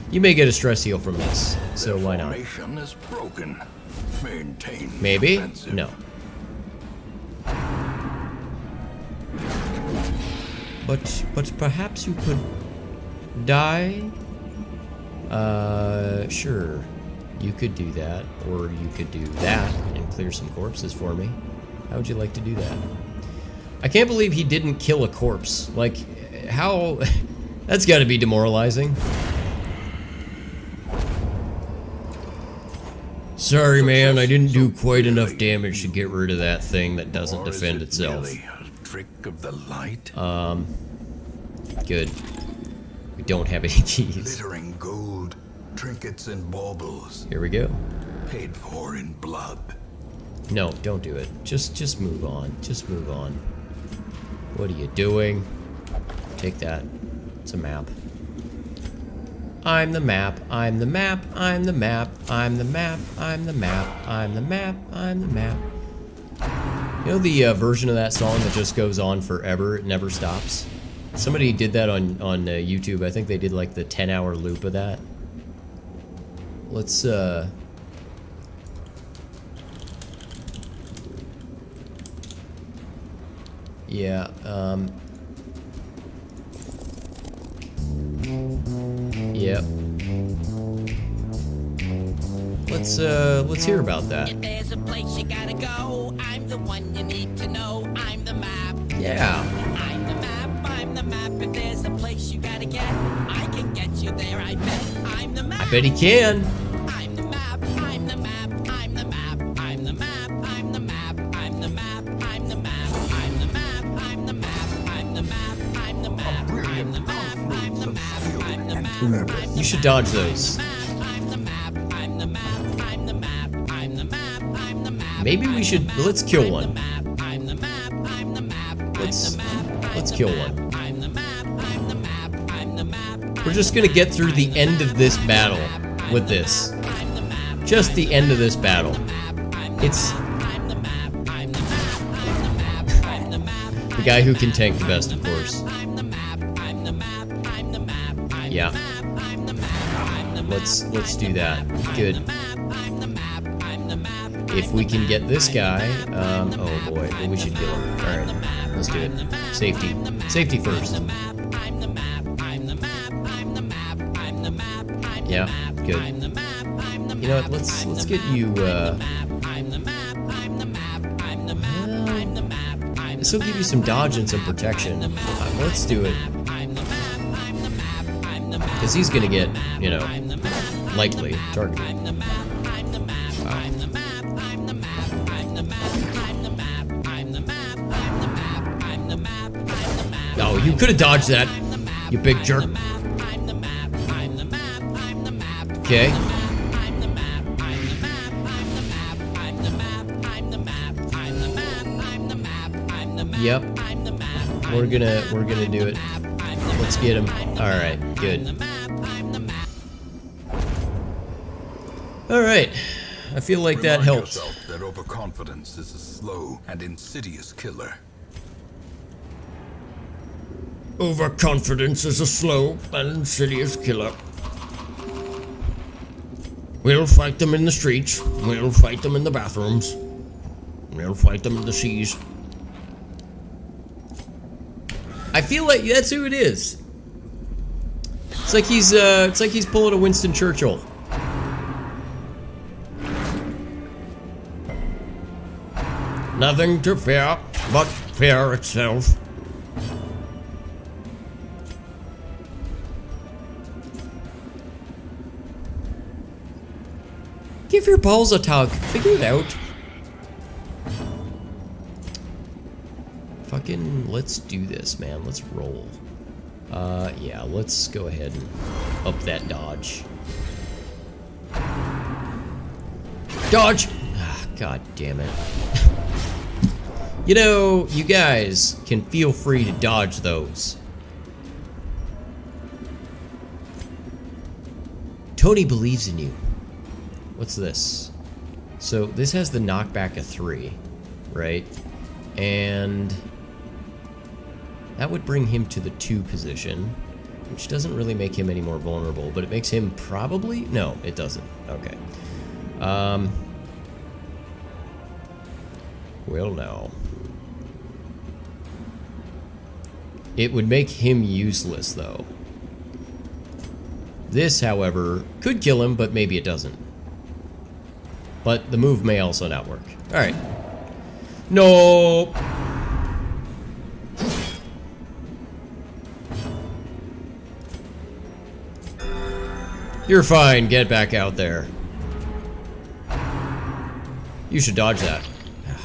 You may get a stress heal from this, so why not? Formation is broken. Maintain. Maybe? Defensive. No. But perhaps you could die? Sure. You could do that, or you could do that and clear some corpses for me. How would you like to do that? I can't believe he didn't kill a corpse. Like, how... That's gotta be demoralizing. Sorry, man, I didn't do quite enough damage to get rid of that thing that doesn't Or is defend it itself. really a trick of the light? Good. We don't have any keys. Glittering gold, Trinkets and baubles, Here we go. paid for in blood. No, don't do it. Just move on. Just move on. What are you doing? Take that. It's a map. I'm the map. I'm the map. I'm the map. I'm the map. I'm the map. I'm the map. I'm the map. You know the version of that song that just goes on forever? It never stops. Somebody did that on YouTube. I think they did like the 10-hour loop of that. Let's yeah, yep. Let's hear about that. If there's a place you gotta go, I'm the one you need to know. I'm the map. Yeah. I'm the map. I'm the map. If there's a place you gotta get, I can get you there. I bet. I'm the map. I bet he can. I'm the map. I'm the map. I'm the map. I'm the map. I'm the map. I'm the map. I'm the map. I'm the map. I'm the map. I'm the map. I'm the map. I'm the map. I'm the map. I'm the map. Ooh, you should dodge those. Maybe we should. Let's kill one. Let's kill one. We're just gonna get through the end of this battle with this. Just the end of this battle. It's the guy who can tank the best, of course. Yeah. Let's do that. Good. If we can get this guy, oh boy, well, we should kill him. All right, let's do it. Safety, safety first. Yeah, good. You know what? Let's get you. This will give you some dodge and some protection. Let's do it. Because he's gonna get, you know, likely targeted. Wow. Oh, you could have dodged that, you big jerk. Okay. Yep. We're gonna do it. Let's get him. All right, good. All right. I feel like that Remind helped. yourself that overconfidence is a slow and insidious killer. Overconfidence is a slow and insidious killer. We'll fight them in the streets. We'll fight them in the bathrooms. We'll fight them in the seas. I feel like that's who it is. It's like he's pulling a Winston Churchill. Nothing to fear but fear itself. Give your balls a tug. Figure it out. Fucking, let's do this, man. Let's roll. Yeah, let's go ahead and up that dodge. Dodge! Ah, God damn it. You know, you guys can feel free to dodge those. Tony believes in you. What's this? So this has the knockback of 3, right? And that would bring him to the 2 position, which doesn't really make him any more vulnerable, but it makes him probably... No, it doesn't. Okay. Well, no. It would make him useless, though. This, however, could kill him, but maybe it doesn't. But the move may also not work. Alright. No. You're fine. Get back out there. You should dodge that. Ugh,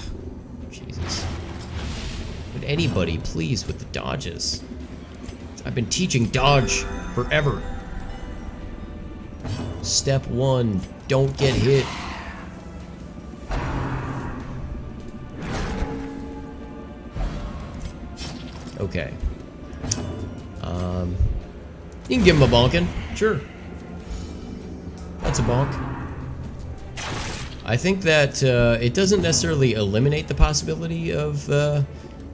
Jesus. Would anybody please with the dodges? I've been teaching dodge forever. Step 1, don't get hit. Okay. You can give him a bonking. Sure. That's a bonk. I think that it doesn't necessarily eliminate the possibility of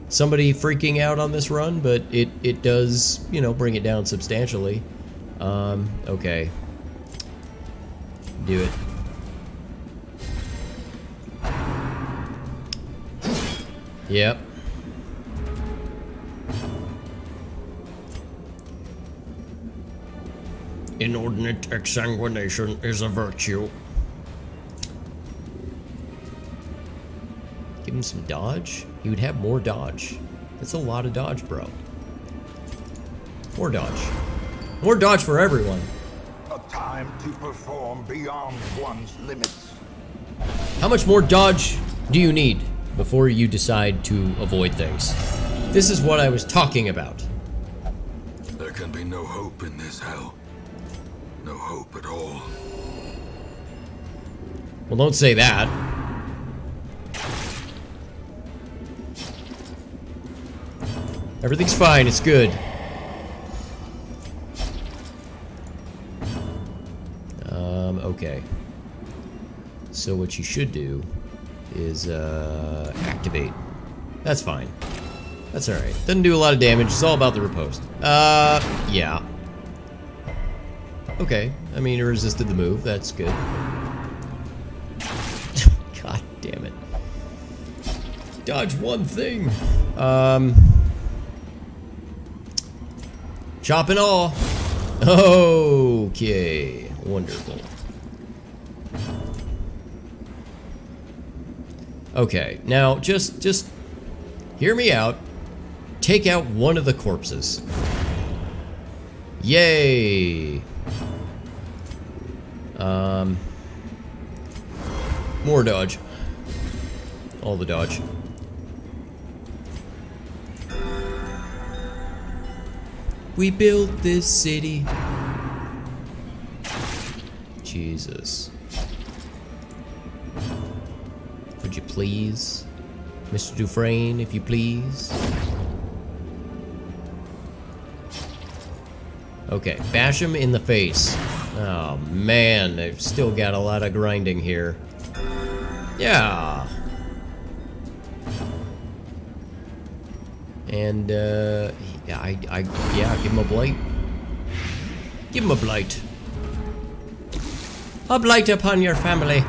somebody freaking out on this run, but it does, you know, bring it down substantially. Okay. Do it. Yep. Inordinate exsanguination is a virtue. Give him some dodge? He would have more dodge. That's a lot of dodge, bro. More dodge. More dodge for everyone. A time to perform beyond one's limits. How much more dodge do you need before you decide to avoid things? This is what I was talking about. There can be no hope in this hell. No hope at all. Well, don't say that. Everything's fine, it's good. Okay. So what you should do is activate. That's fine. That's alright. Doesn't do a lot of damage, it's all about the riposte. Yeah. Okay, I mean, it resisted the move, that's good. God damn it. Dodge one thing. Chop and all. Okay, wonderful. Okay, now just hear me out. Take out one of the corpses. Yay. More dodge. All the dodge. We built this city. Jesus. Would you please? Mr. Dufresne, if you please. Okay, bash him in the face. Oh man, they've still got a lot of grinding here. Yeah. And yeah, give him a blight. Give him a blight. A blight upon your family.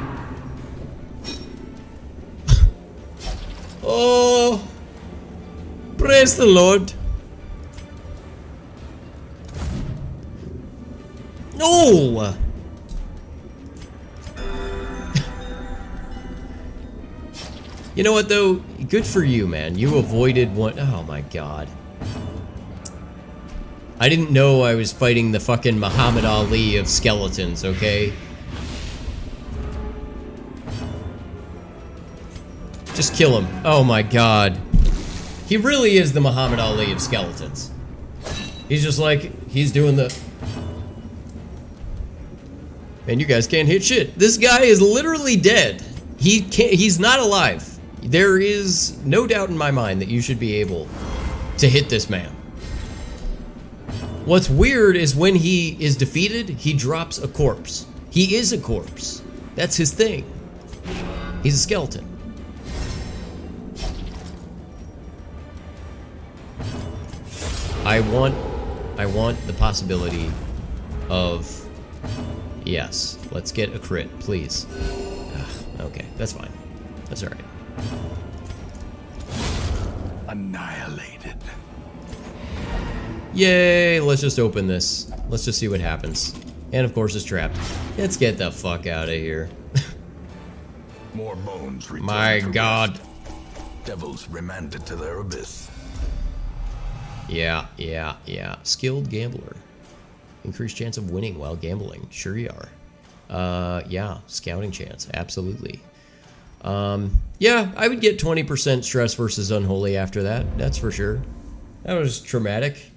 Oh, praise the Lord. No. You know what though? Good for you, man. You avoided one. Oh my god. I didn't know I was fighting the fucking Muhammad Ali of skeletons, okay? Just kill him. Oh my god. He really is the Muhammad Ali of skeletons. He's just like, he's doing the... Man, you guys can't hit shit. This guy is literally dead. He's not alive. There is no doubt in my mind that you should be able to hit this man. What's weird is when he is defeated, he drops a corpse. He is a corpse. That's his thing. He's a skeleton. I want the possibility of... Yes, let's get a crit, please. Okay, that's fine. That's alright. Annihilated. Yay, let's just open this. Let's just see what happens. And of course it's trapped. Let's get the fuck out of here. More bones return. My god. Rest. Devils remanded to their abyss. Yeah. Skilled gambler. Increased chance of winning while gambling. Sure you are. Yeah, scouting chance. Absolutely. Yeah, I would get 20% stress versus unholy after that. That's for sure. That was traumatic.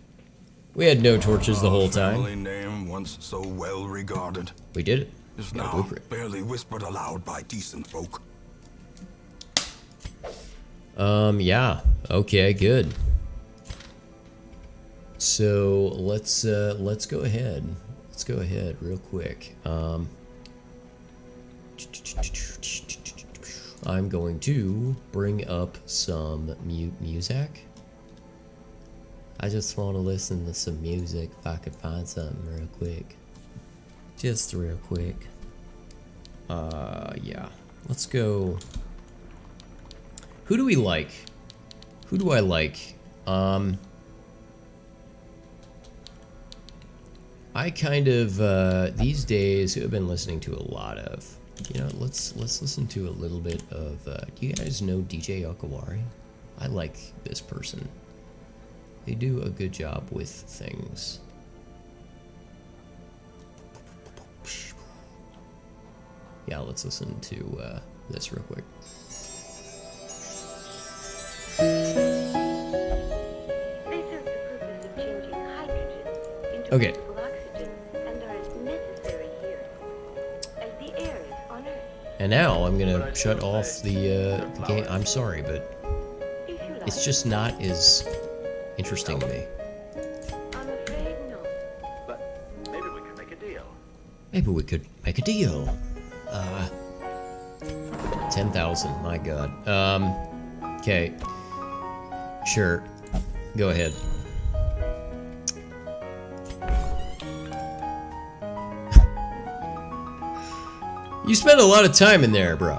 We had no torches the whole Family time. name once so well regarded We did it. is Got a now blueprint. barely whispered aloud by decent folk. Yeah. Okay, good. So let's go ahead. Let's go ahead real quick. I'm going to bring up some music. I just want to listen to some music if I could find something real quick. Just real quick. Yeah. Let's go. Who do we like? Who do I like? I kind of these days who have been listening to a lot of, you know, let's listen to a little bit of do you guys know DJ Okawari? I like this person. They do a good job with things. Yeah, let's listen to this real quick. Okay. And now I'm gonna shut off the game. I'm sorry, but it's just not as interesting to me. But maybe we could make a deal. Maybe we could make a deal. 10,000, my god. Okay. Sure. Go ahead. You spent a lot of time in there, bro.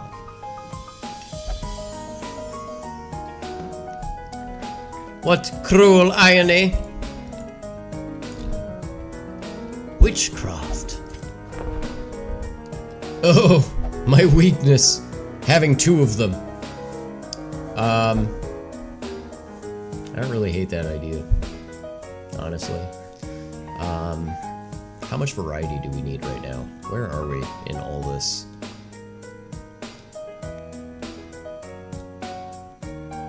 What cruel irony. Witchcraft. Oh, my weakness. Having two of them. I don't really hate that idea, honestly. How much variety do we need right now? Where are we in all this?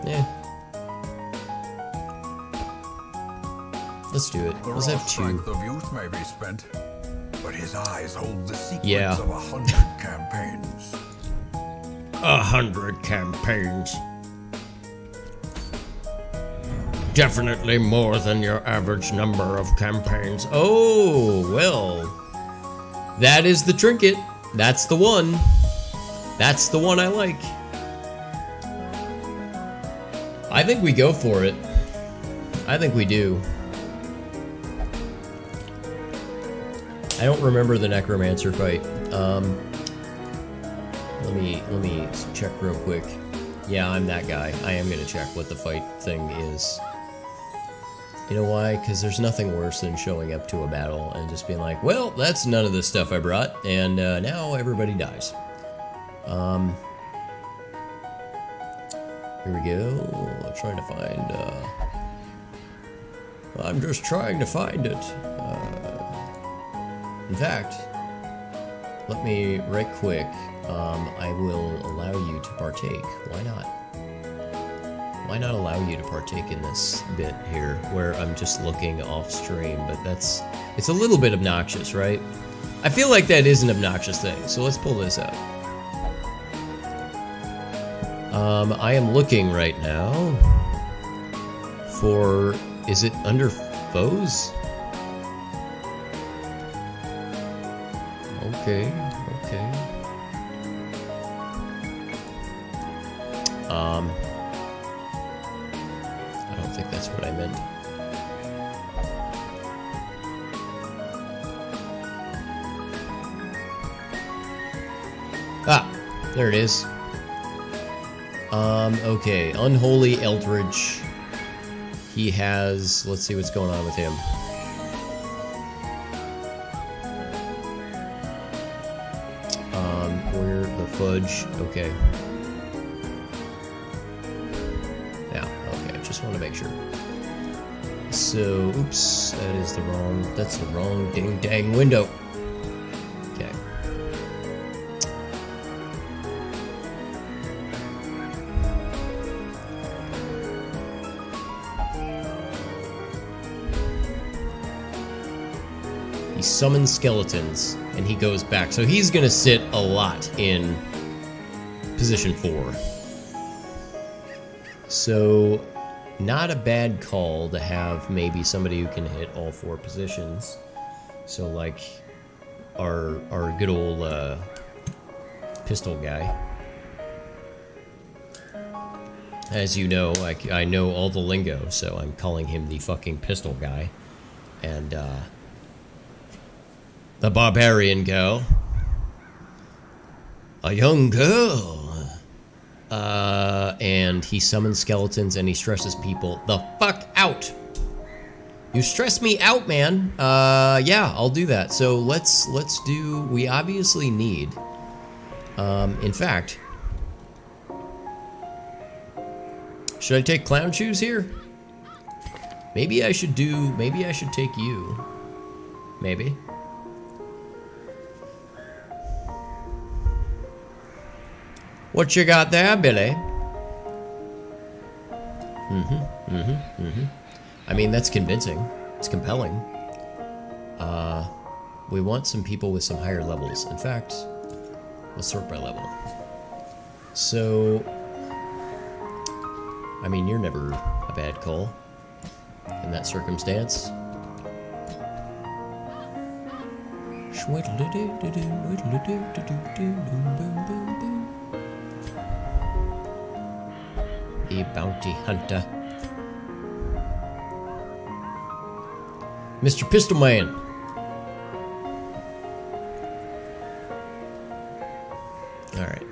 Yeah. Let's do it. The Let's raw have two. strength of youth may be spent, but his eyes hold the secrets Yeah. of 100 campaigns. 100 campaigns. Definitely more than your average number of campaigns. Oh, well. That is the trinket. That's the one. That's the one I like. I think we go for it. I think we do. I don't remember the Necromancer fight. Let me check real quick. Yeah, I'm that guy. I am gonna check what the fight thing is. You know why? Because there's nothing worse than showing up to a battle and just being like, well, that's none of the stuff I brought, and now everybody dies. Here we go. I'm trying to find, I'm just trying to find it. In fact, let me, right quick, I will allow you to partake. Why not? Why not allow you to partake in this bit here, where I'm just looking off stream, but it's a little bit obnoxious, right? I feel like that is an obnoxious thing, so let's pull this up. I am looking right now for, is it under foes? Okay. I don't think that's what I meant. Ah, there it is. Okay, Unholy Eldritch. He has, let's see what's going on with him. Where the fudge, okay. Just want to make sure. So, oops, that's the wrong ding dang window. Okay. summons skeletons, and he goes back. So he's gonna sit a lot in position 4. So not a bad call to have maybe somebody who can hit all 4 positions. So like our good old pistol guy. As you know, I know all the lingo, so I'm calling him the fucking pistol guy. And the barbarian girl, a young girl, and he summons skeletons and he stresses people the fuck out. You stress me out, man. Yeah, I'll do that. So let's do. We obviously need. In fact, should I take clown shoes here? Maybe I should do. Maybe I should take you. Maybe. What you got there, Billy? I mean, that's convincing. It's compelling. We want some people with some higher levels. In fact, let's sort by level. So, I mean, you're never a bad call in that circumstance. The bounty hunter. Mr. Pistolman. Alright.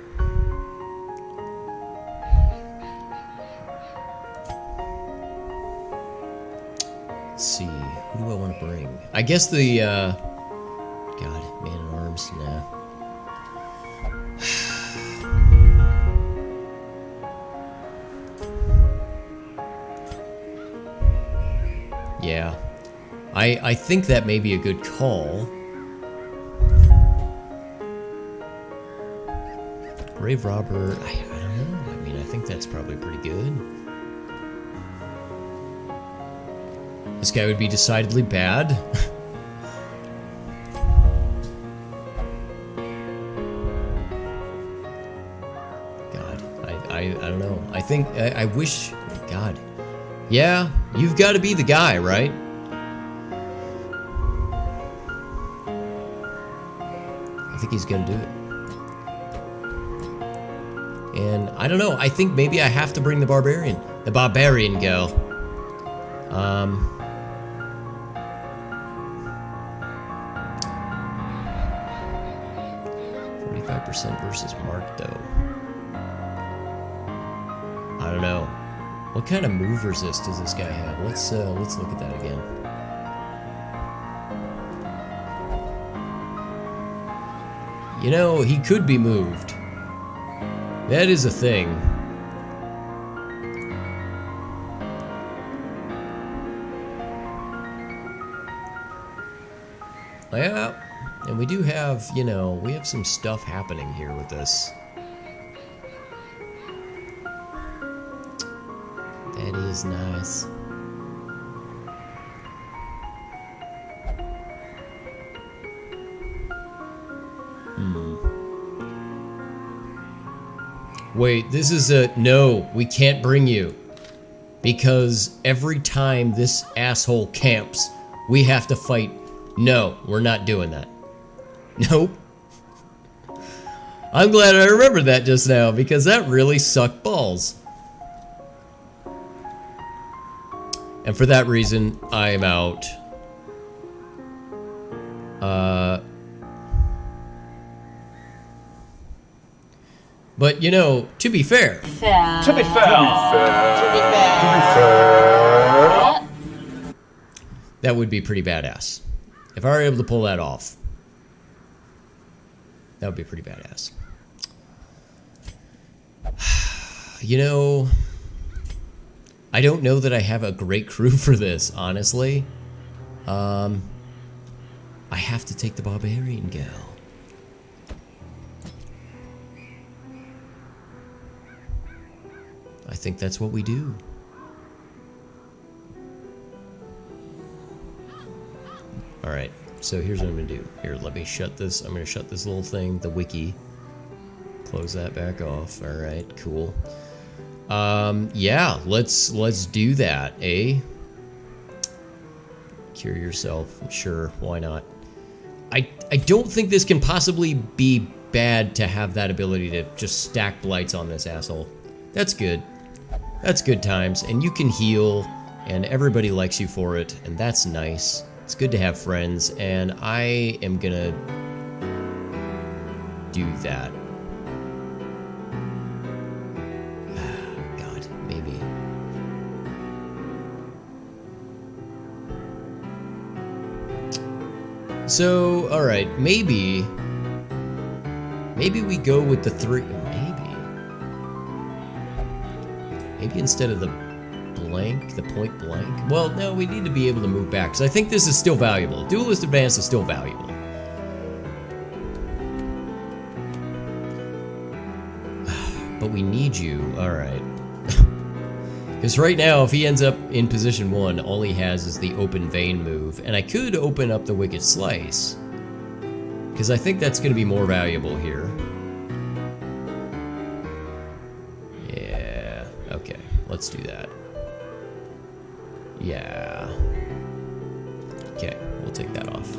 Let's see. Who do I want to bring? I guess the, God, Man-at-Arms? Nah. Yeah. I think that may be a good call. Grave Robber, I don't know. I mean, I think that's probably pretty good. This guy would be decidedly bad. God, I don't know. I think, I wish, God. Yeah, you've got to be the guy, right? I think he's gonna do it. And I don't know, I think maybe I have to bring the barbarian girl. 45% versus Mark, though. I don't know. What kind of move resist does this guy have? Let's look at that again. You know, he could be moved. That is a thing. Yeah, and we do have, you know, we have some stuff happening here with this. That is nice. Wait, this is a... No, we can't bring you. Because every time this asshole camps, we have to fight. No, we're not doing that. Nope. I'm glad I remembered that just now, because that really sucked balls. And for that reason, I'm out. But, you know, to be fair. That would be pretty badass. If I were able to pull that off. That would be pretty badass. You know, I don't know that I have a great crew for this, honestly. I have to take the barbarian girl. I think that's what we do. Alright, so here's what I'm gonna do. Here, let me shut this. I'm gonna shut this little thing, the wiki. Close that back off. All right, cool. Yeah, let's do that, eh? Cure yourself. Sure, why not? I don't think this can possibly be bad to have that ability to just stack blights on this asshole. That's good. That's good times, and you can heal, and everybody likes you for it, and that's nice. It's good to have friends, and I am gonna do that. God, maybe. So, alright, maybe we go with the 3, maybe instead of the blank, the point blank. Well, no, we need to be able to move back, because I think this is still valuable. Duelist Advance is still valuable. But we need you, alright. Because right now, if he ends up in position 1, all he has is the Open Vein move, and I could open up the Wicked Slice, because I think that's going to be more valuable here. Yeah, okay, let's do that. Yeah. Okay, we'll take that off.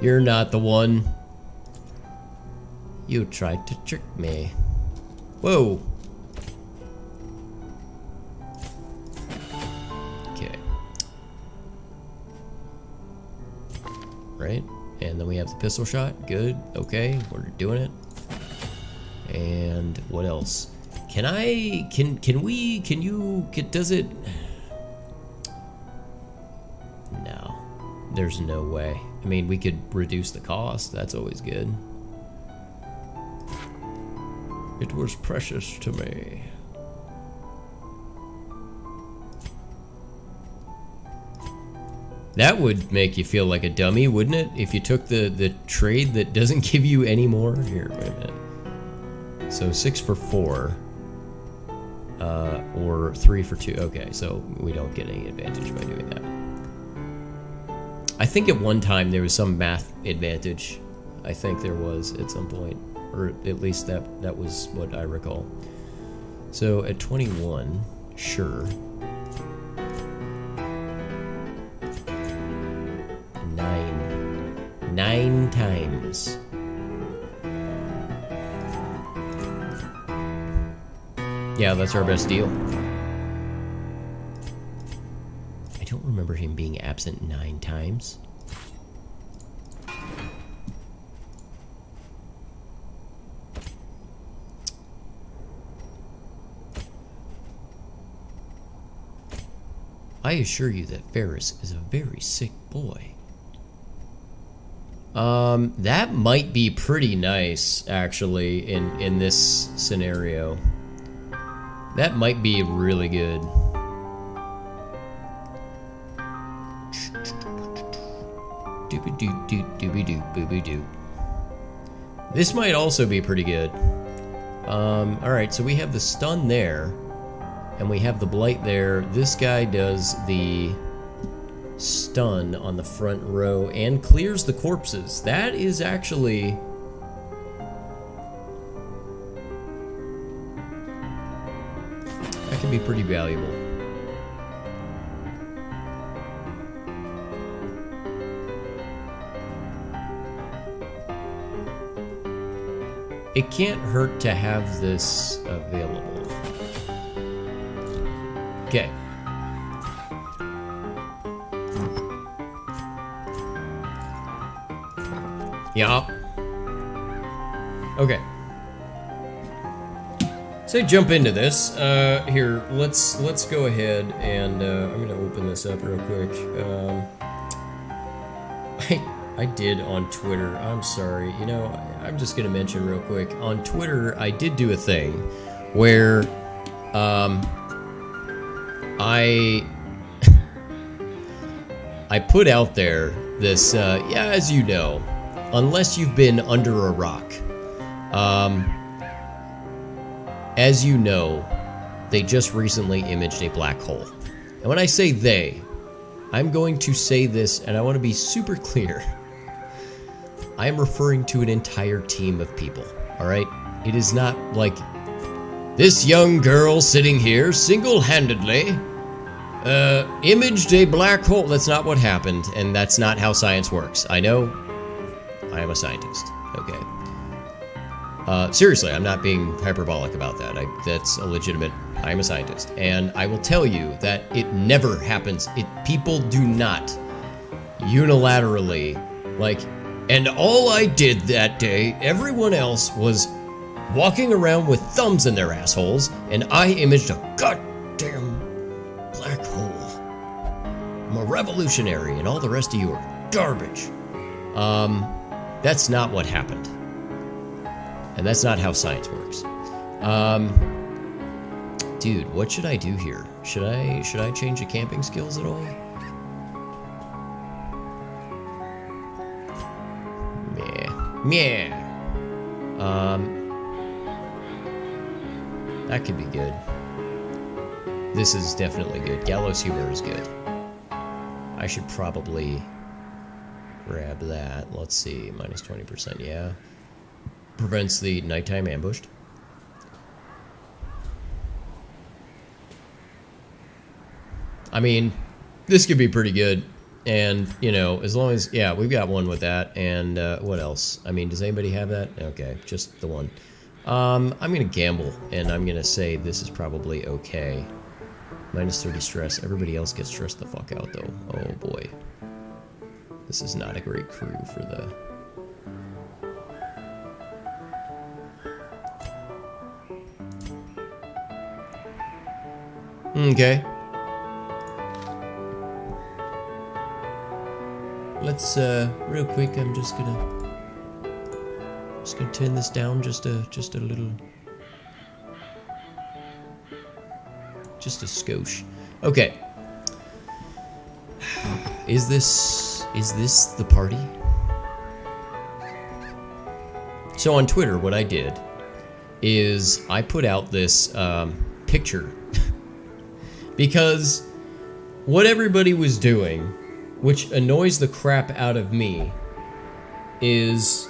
You're not the one. You tried to trick me. Whoa. Okay. Right? And then we have the pistol shot. Good. Okay. We're doing it. And what else? Can you, does it? No. There's no way. I mean, we could reduce the cost. That's always good. It was precious to me. That would make you feel like a dummy, wouldn't it? If you took the trade that doesn't give you any more. Here, wait a minute. So 6 for 4. Or 3 for 2. Okay, so we don't get any advantage by doing that. I think at one time there was some math advantage. I think there was at some point. Or at least that was what I recall. So at 21, sure. 9 times. Yeah, that's our best deal. I don't remember him being absent 9 times. I assure you that Ferris is a very sick boy. That might be pretty nice, actually, in this scenario. That might be really good. Doobie-doo, doobie-doo. This might also be pretty good. Alright, so we have the stun there. And we have the blight there. This guy does the stun on the front row and clears the corpses. That is actually... that can be pretty valuable. It can't hurt to have this available. Okay. Yeah. Okay. So jump into this. Here, let's go ahead and I'm gonna open this up real quick. I did on Twitter. I'm sorry. You know, I'm just gonna mention real quick on Twitter. I did do a thing where I put out there this, yeah, as you know, unless you've been under a rock, as you know, they just recently imaged a black hole. And when I say they, I'm going to say this, and I want to be super clear. I am referring to an entire team of people, all right? It is not like this young girl sitting here single-handedly imaged a black hole. That's not what happened, and that's not how science works. I know. I am a scientist. Okay. Seriously, I'm not being hyperbolic about that. That's a legitimate. I am a scientist, and I will tell you that it never happens. People do not unilaterally like. And all I did that day, everyone else was walking around with thumbs in their assholes, and I imaged a goddamn black hole. I'm a revolutionary, and all the rest of you are garbage. That's not what happened. And that's not how science works. Dude, what should I do here? Should I change the camping skills at all? Meh. That could be good. This is definitely good. Gallows humor is good. I should probably grab that. Let's see, minus 20%, yeah. Prevents the nighttime ambushed. I mean, this could be pretty good. And, you know, as long as, yeah, we've got one with that. And what else? I mean, does anybody have that? Okay, just the one. I'm going to gamble, and I'm going to say this is probably okay. Minus 30 stress. Everybody else gets stressed the fuck out, though. Oh, boy. This is not a great crew for the... Okay. Let's real quick. I'm just gonna turn this down just a little, just a skosh. Okay. Is this the party? So on Twitter, what I did is I put out this picture because what everybody was doing, which annoys the crap out of me, is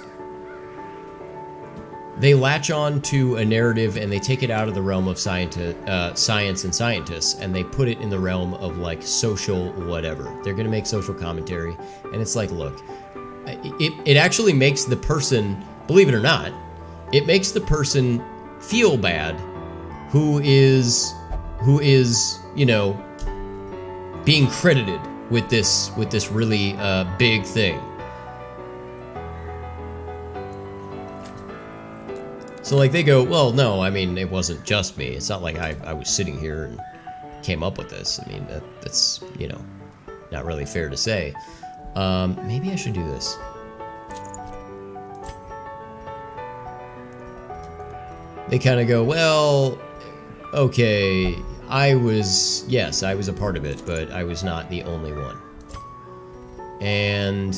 they latch on to a narrative and they take it out of the realm of science and scientists, and they put it in the realm of like social whatever. They're gonna make social commentary, and it's like, look, it actually makes the person, believe it or not, it makes the person feel bad who is, you know, being credited with this really big thing. So like they go, well, no, I mean, it wasn't just me. It's not like I was sitting here and came up with this. I mean, that's, you know, not really fair to say. Maybe I should do this. They kind of go, well, okay, yes, I was a part of it, but I was not the only one. And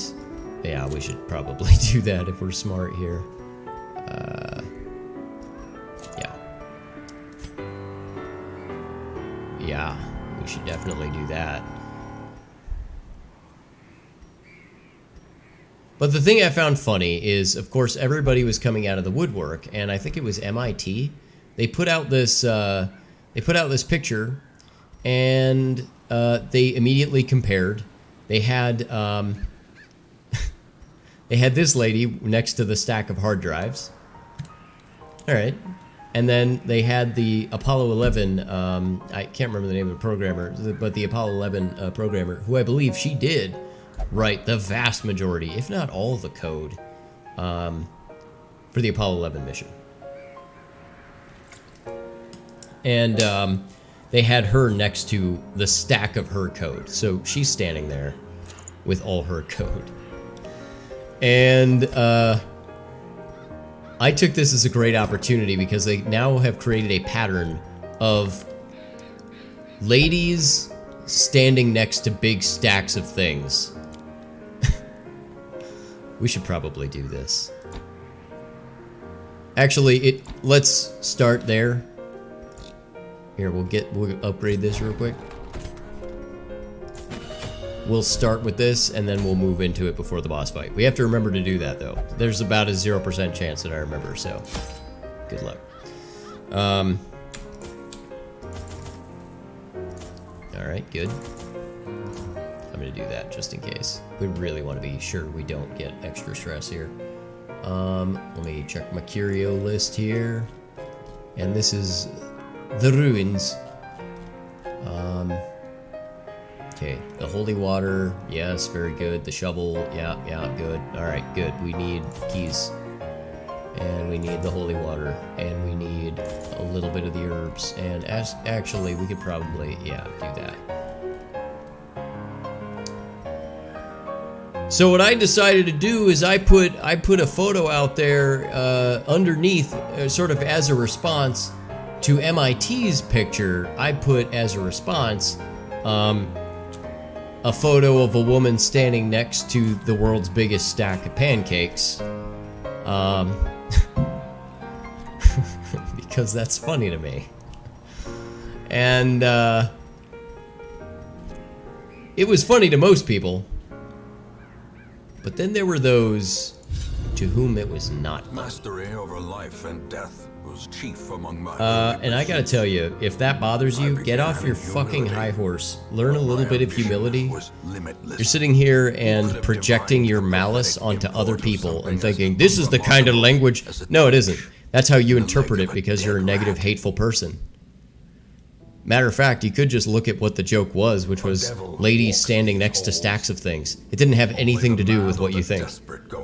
yeah, we should probably do that if we're smart here. Yeah, we should definitely do that. But the thing I found funny is, of course, everybody was coming out of the woodwork, and I think it was MIT. They put out this picture, and they immediately compared. They had they had this lady next to the stack of hard drives. All right. And then they had the Apollo 11, I can't remember the name of the programmer, but the Apollo 11 programmer, who I believe she did write the vast majority, if not all of the code, for the Apollo 11 mission. And they had her next to the stack of her code. So she's standing there with all her code. And I took this as a great opportunity because they now have created a pattern of ladies standing next to big stacks of things. We should probably do this. Actually, let's start there. Here, we'll upgrade this real quick. We'll start with this, and then we'll move into it before the boss fight. We have to remember to do that, though. There's about a 0% chance that I remember, so good luck. All right, good. I'm gonna do that just in case. We really want to be sure we don't get extra stress here. Let me check my curio list here. And this is the ruins. Okay, the holy water, yes, very good. The shovel, yeah, good. All right, good. We need keys. And we need the holy water. And we need a little bit of the herbs. And actually, we could probably, yeah, do that. So what I decided to do is I put a photo out there underneath, sort of as a response to MIT's picture. I put as a response a photo of a woman standing next to the world's biggest stack of pancakes, because that's funny to me. And it was funny to most people. But then there were those to whom it was not. Mastery over life and death was chief among my and I gotta tell you, if that bothers you, get off your fucking high horse. Learn a little bit of humility. You're sitting here and projecting your malice onto other people and thinking, this is the kind of language. No, it isn't. That's how you interpret it because you're a negative, hateful person. Matter of fact, you could just look at what the joke was, which was ladies standing next to stacks of things. It didn't have anything to do with what you think.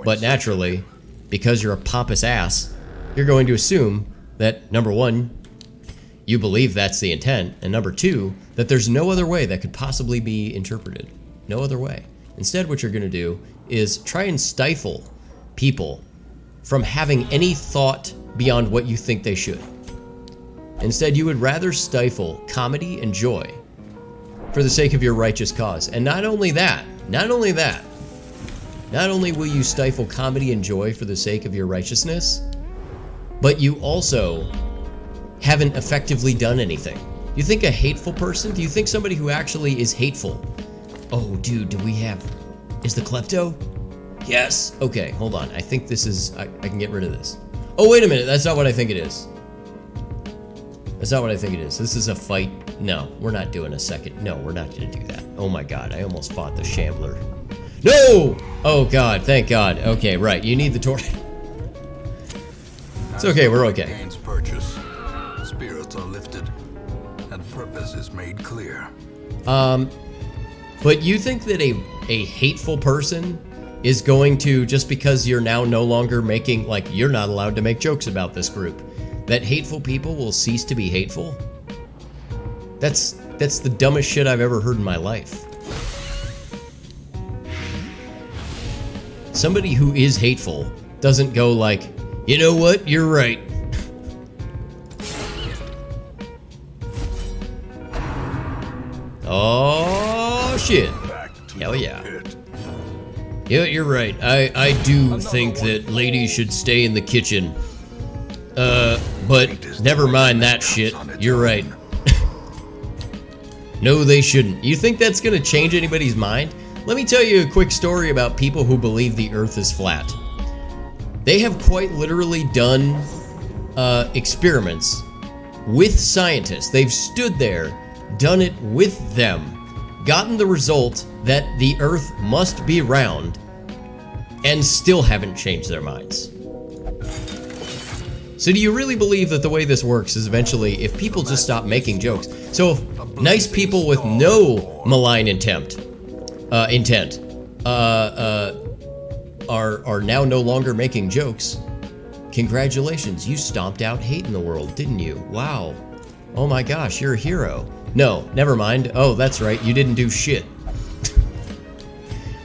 But naturally, because you're a pompous ass, you're going to assume that, number one, you believe that's the intent, and number two, that there's no other way that could possibly be interpreted. No other way. Instead, what you're going to do is try and stifle people from having any thought beyond what you think they should. Instead, you would rather stifle comedy and joy for the sake of your righteous cause. And not only not only will you stifle comedy and joy for the sake of your righteousness, but you also haven't effectively done anything. You think a hateful person? Do you think somebody who actually is hateful? Oh, dude, is the klepto? Yes. Okay, hold on. I think this is, I can get rid of this. Oh, wait a minute. That's not what I think it is. That's not what I think it is. This is a fight. No, we're not doing a second. No, we're not going to do that. Oh my god, I almost fought the Shambler. No! Oh god, thank god. Okay, right. You need the torch. It's okay, we're okay. Purchase. Spirits are lifted, and purpose is made clear. But you think that a hateful person is going to, just because you're now no longer making, like, you're not allowed to make jokes about this group, that hateful people will cease to be hateful? That's the dumbest shit I've ever heard in my life. Somebody who is hateful doesn't go like, you know what, you're right. Oh shit. Hell yeah. Yeah, you're right. I do think that ladies should stay in the kitchen. But never mind that shit. You're right. No, they shouldn't. You think that's gonna change anybody's mind? Let me tell you a quick story about people who believe the earth is flat. They have quite literally done experiments with scientists. They've stood there, done it with them, gotten the result that the earth must be round, and still haven't changed their minds. So do you really believe that the way this works is eventually, if people just stop making jokes, so if nice people with no malign intent are now no longer making jokes, congratulations, you stomped out hate in the world, didn't you? Wow. Oh my gosh, you're a hero. No, never mind. Oh, that's right, you didn't do shit.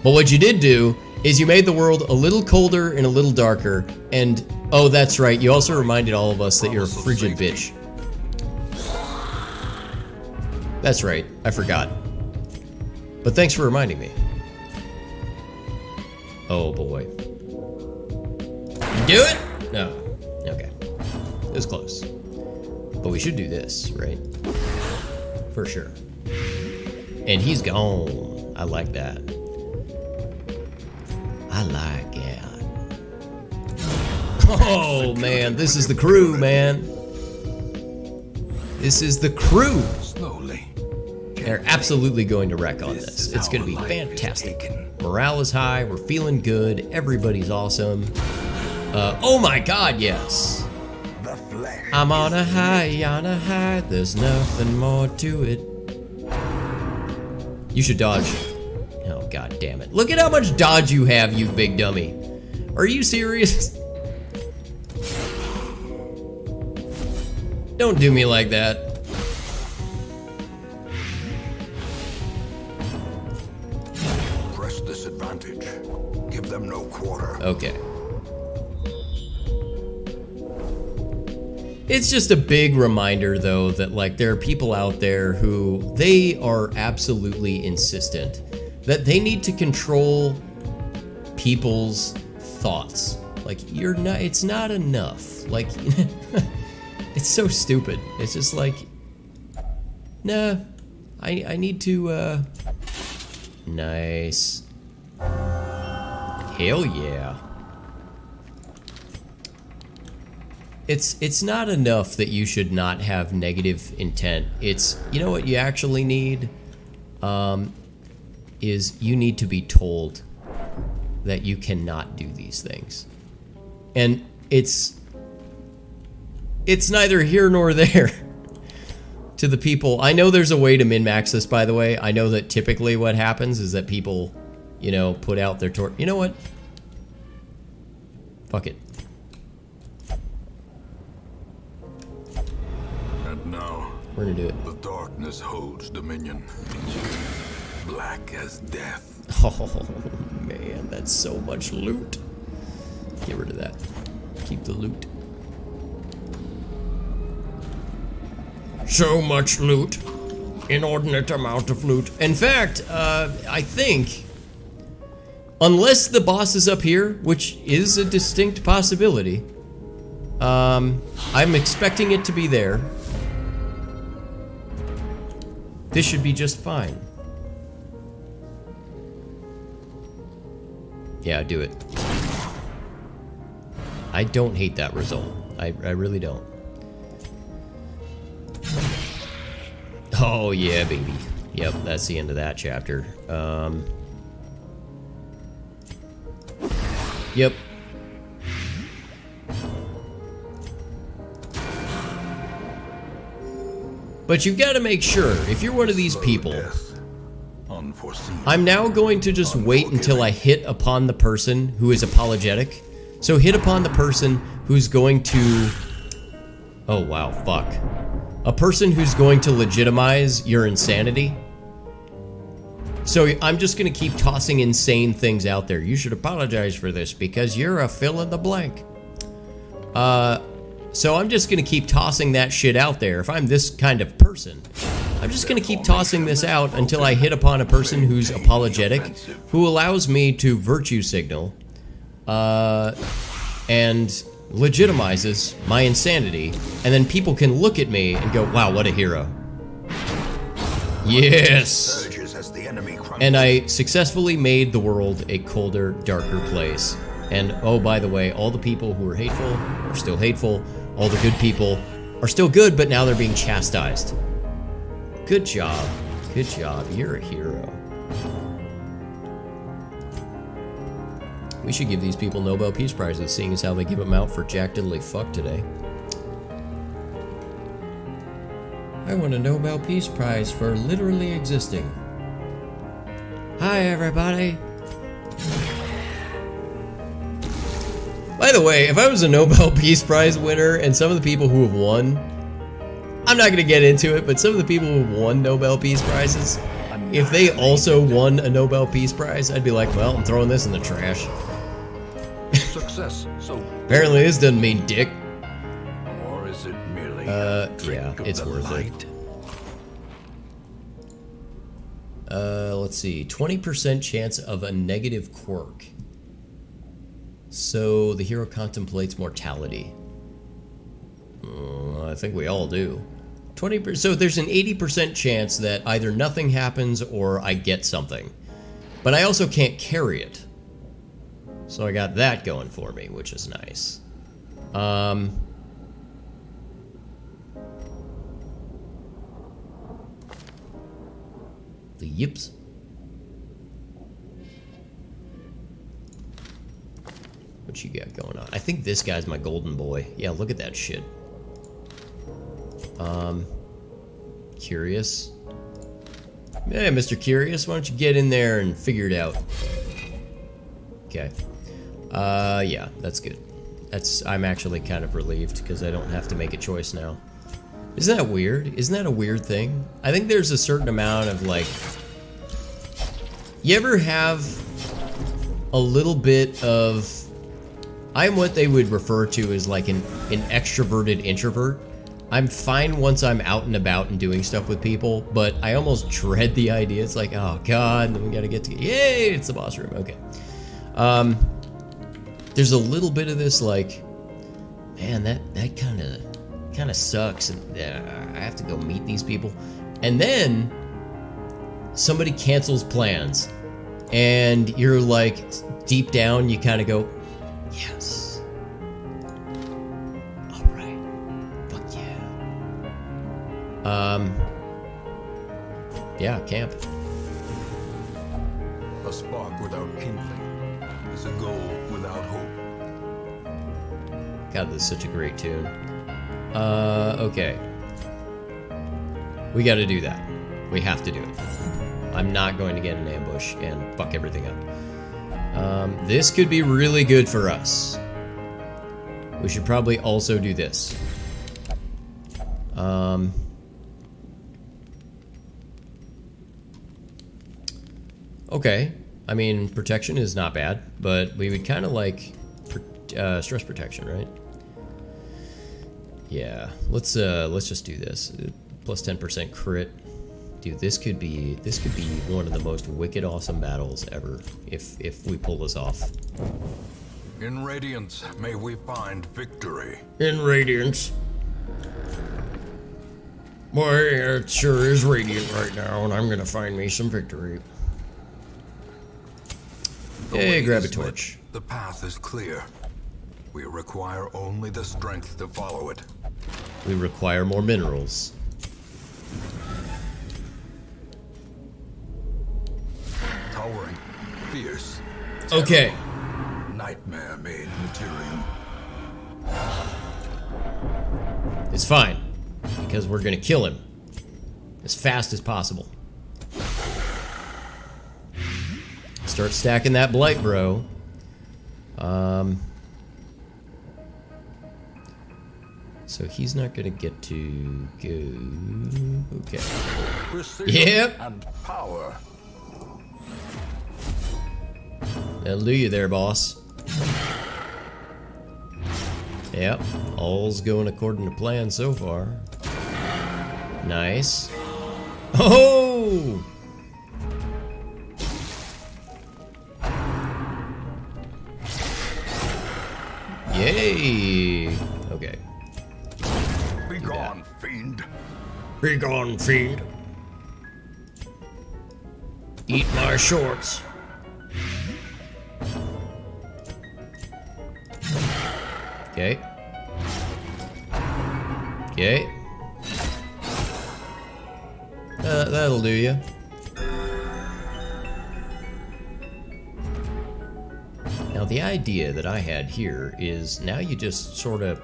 But what you did do is you made the world a little colder and a little darker, and oh, that's right, you also reminded all of us that you're a frigid bitch. That's right, I forgot. But thanks for reminding me. Oh boy. You do it? No. Okay. It was close. But we should do this, right? For sure. And he's gone. I like that. I like it. Oh, man. This is the crew, man. This is the crew. Slowly. They're absolutely going to wreck on this. It's going to be fantastic. Morale is high. We're feeling good. Everybody's awesome. Oh my god, yes. The flesh. I'm on a high. There's nothing more to it. You should dodge. Oh, god damn it. Look at how much dodge you have, you big dummy. Are you serious? Don't do me like that. Press this advantage. Give them no quarter. Okay. It's just a big reminder, though, that like there are people out there who they are absolutely insistent that they need to control people's thoughts. Like you're not. It's not enough. Like it's so stupid. It's just like, nah. I need to. Nice. Hell yeah. It's not enough that you should not have negative intent. It's, you know what you actually need? Is you need to be told that you cannot do these things. And it's neither here nor there to the people. I know there's a way to min-max this, by the way. I know that typically what happens is that people, you know, put out their you know what? Fuck it. And now, We're gonna do it. the darkness holds dominion. Black as death. Oh, man, that's so much loot. Get rid of that. Keep the loot. So much loot. Inordinate amount of loot. In fact, I think, unless the boss is up here, which is a distinct possibility, I'm expecting it to be there. This should be just fine. Yeah, do it. I don't hate that result. I really don't. Oh yeah, baby. Yep, that's the end of that chapter. Yep. But you've got to make sure, if you're one of these people, Unforeseen. I'm now going to just wait until I hit upon the person who is apologetic. So hit upon the person who's going to... Oh wow, fuck. A person who's going to legitimize your insanity. So I'm just going to keep tossing insane things out there. You should apologize for this because you're a fill in the blank. So I'm just going to keep tossing that shit out there. If I'm this kind of person, I'm just going to keep tossing this out until I hit upon a person who's apologetic, who allows me to virtue signal, and legitimizes my insanity, and then people can look at me and go, wow, what a hero. Yes! And I successfully made the world a colder, darker place. And oh, by the way, all the people who are hateful are still hateful. All the good people are still good, but now they're being chastised. Good job. Good job. You're a hero. We should give these people Nobel Peace Prizes, seeing as how they give them out for Jack Diddley Fuck today. I won a Nobel Peace Prize for literally existing. Hi, everybody. By the way, if I was a Nobel Peace Prize winner and some of the people who have won, I'm not going to get into it, but some of the people who have won Nobel Peace Prizes, if they also won a Nobel Peace Prize, I'd be like, well, I'm throwing this in the trash. Success. So Apparently this doesn't mean dick. or is it merely Yeah, it's worth it. Let's see, 20% chance of a negative quirk. So the hero contemplates mortality. I think we all do. 20%. So there's an 80% chance that either nothing happens or I get something. But I also can't carry it. So I got that going for me, which is nice. The yips. What you got going on? I think this guy's my golden boy. Yeah, look at that shit. Curious. Hey, Mr. Curious, why don't you get in there and figure it out? Okay. Yeah, that's good. I'm actually kind of relieved because I don't have to make a choice now. Isn't that weird? Isn't that a weird thing? I think there's a certain amount of like... You ever have a little bit of... I'm what they would refer to as like an extroverted introvert. I'm fine once I'm out and about and doing stuff with people, but I almost dread the idea. It's like, oh god, we gotta get to... Yay, it's the boss room. Okay. There's a little bit of this like, man, that kind of sucks, and I have to go meet these people, and then somebody cancels plans, and you're like, deep down, you kind of go, yes, all right, fuck yeah. Yeah, camp. A spark without kindling is a goal without hope. God, this is such a great tune. Okay. We gotta do that. We have to do it. I'm not going to get an ambush and fuck everything up. This could be really good for us. We should probably also do this. Okay. I mean, protection is not bad, but we would kind of like stress protection, right? Yeah, let's just do this. Plus 10% crit. Dude, this could be one of the most wicked awesome battles ever if we pull this off. In Radiance, may we find victory. In Radiance. Boy, it sure is radiant right now, and I'm gonna find me some victory. Hey, grab a torch. The path is clear. We require only the strength to follow it. We require more minerals. Towering, fierce. Okay. Nightmare-made material. It's fine, because we're gonna kill him as fast as possible. Start stacking that blight, bro. So he's not gonna get to go. Okay. Precision Yep. and power. That'll do you there, boss. Yep. All's going according to plan so far. Nice. Oh! Yay! Okay. Be gone, fiend. Be gone, fiend. Eat my shorts. Okay. Okay. That'll do you. Now the idea that I had here is now you just sort of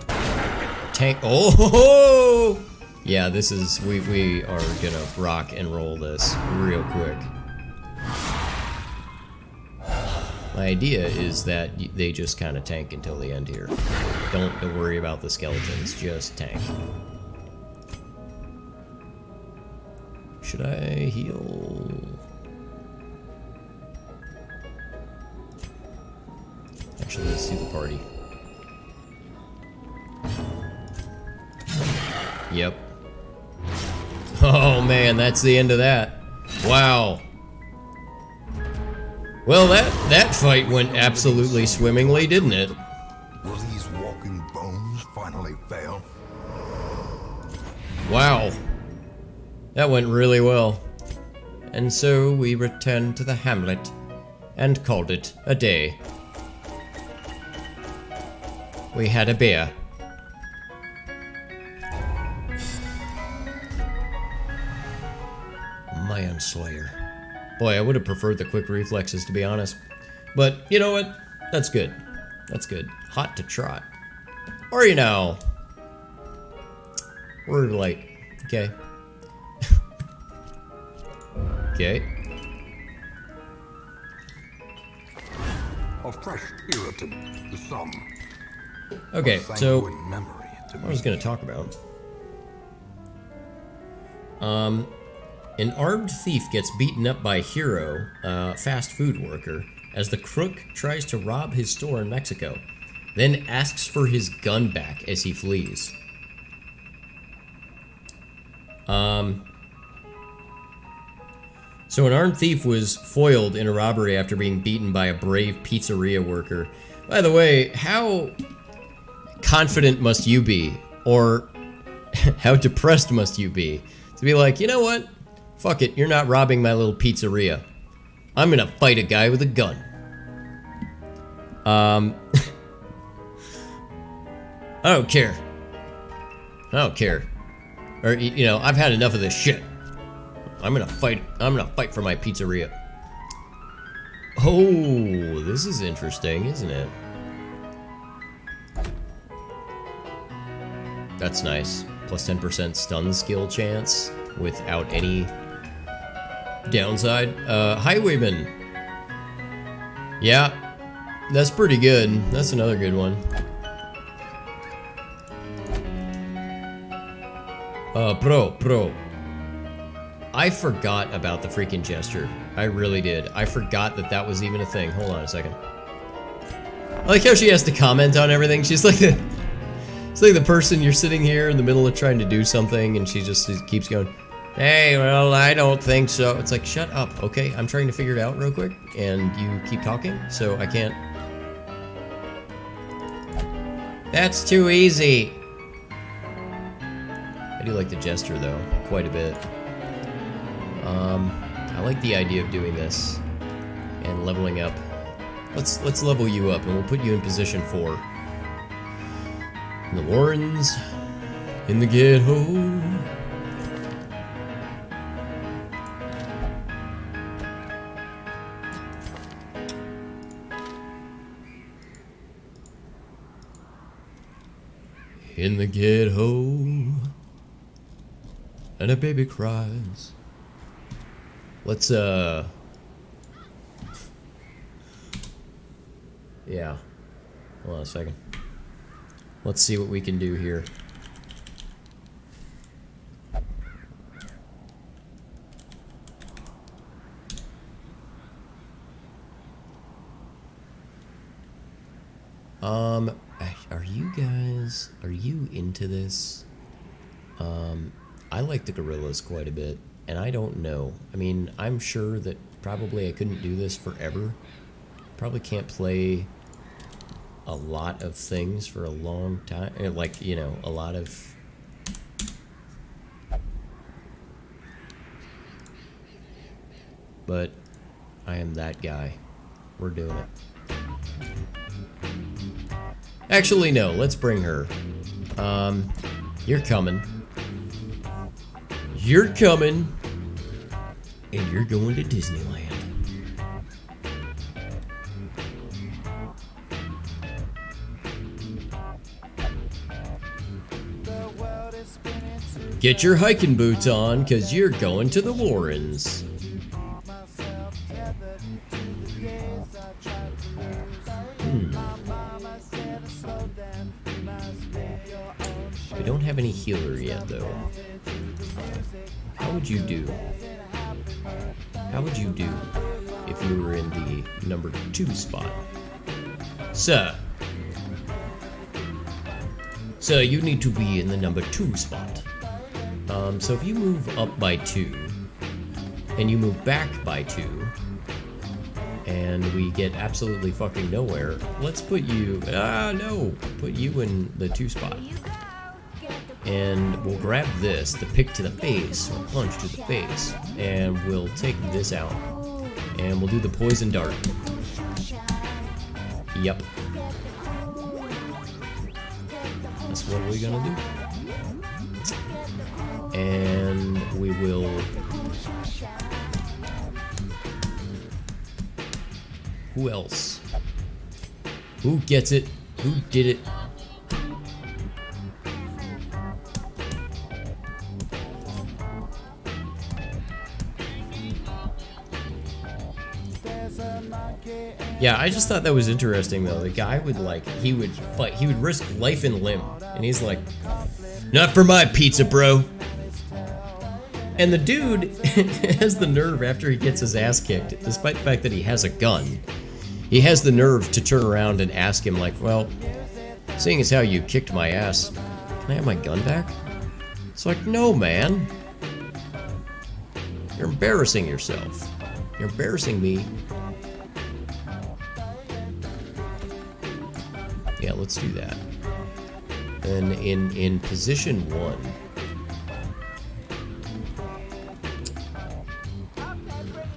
tank. Oh, yeah. This is we are gonna rock and roll this real quick. My idea is that they just kind of tank until the end here. Don't worry about the skeletons, just tank. Should I heal? Actually, let's do the party. Yep. Oh man, that's the end of that. Wow. Well, that fight went absolutely swimmingly, didn't it? Will these walking bones finally fail? Wow. That went really well. And so we returned to the hamlet and called it a day. We had a beer. Manslayer. Boy, I would have preferred the quick reflexes, to be honest. But you know what? That's good. That's good. Hot to trot. Or, you know, we're light. Okay. Okay. A fresh irritant to some. Okay, A so sanguine memory to what I was me. going to talk about. An armed thief gets beaten up by Hero, a fast food worker, as the crook tries to rob his store in Mexico, then asks for his gun back as he flees. So an armed thief was foiled in a robbery after being beaten by a brave pizzeria worker. By the way, how confident must you be, or how depressed must you be, to be like, you know what? Fuck it, you're not robbing my little pizzeria. I'm gonna fight a guy with a gun. I don't care. I don't care. Or, you know, I've had enough of this shit. I'm gonna fight for my pizzeria. Oh, this is interesting, isn't it? That's nice. Plus 10% stun skill chance without any downside. Highwayman. Yeah, that's pretty good. That's another good one. Pro. I forgot about the freaking gesture. I really did. I forgot that that was even a thing. Hold on a second. I like how she has to comment on everything. She's like it's like the person you're sitting here in the middle of trying to do something and she just keeps going, hey, well, I don't think so. It's like, shut up, okay? I'm trying to figure it out real quick and you keep talking, so I can't. That's too easy. I do like the gesture though, quite a bit. I like the idea of doing this and leveling up. Let's level you up and we'll put you in position 4. In the Warrens, in the ghetto. In the ghetto, and a baby cries. Let's, yeah. Hold on a second. Let's see what we can do here. Are you into this? I like the gorillas quite a bit, and I don't know. I mean, I'm sure that probably I couldn't do this forever. Probably can't play a lot of things for a long time. Like, you know, a lot of... But I am that guy. We're doing it. Actually, no. Let's bring her. You're coming. You're coming. And you're going to Disneyland. Get your hiking boots on, because you're going to the Warrens. We don't have any healer yet, though. How would you do? How would you do if you were in the number 2 spot? Sir, you need to be in the number 2 spot. So if you move up by 2, and you move back by 2, and we get absolutely fucking nowhere, let's put you, no, put you in the 2 spot. And we'll grab this, the pick to the face, or punch to the face, and we'll take this out. And we'll do the poison dart. Yep. That's what we're gonna do. And we will... Who else? Who gets it? Who did it? Yeah, I just thought that was interesting though. The guy would like, he would fight, he would risk life and limb. And he's like, not for my pizza, bro. And the dude has the nerve after he gets his ass kicked, despite the fact that he has a gun. He has the nerve to turn around and ask him like, well, seeing as how you kicked my ass, can I have my gun back? It's like, no, man. You're embarrassing yourself. You're embarrassing me. Yeah, let's do that. Then in position 1.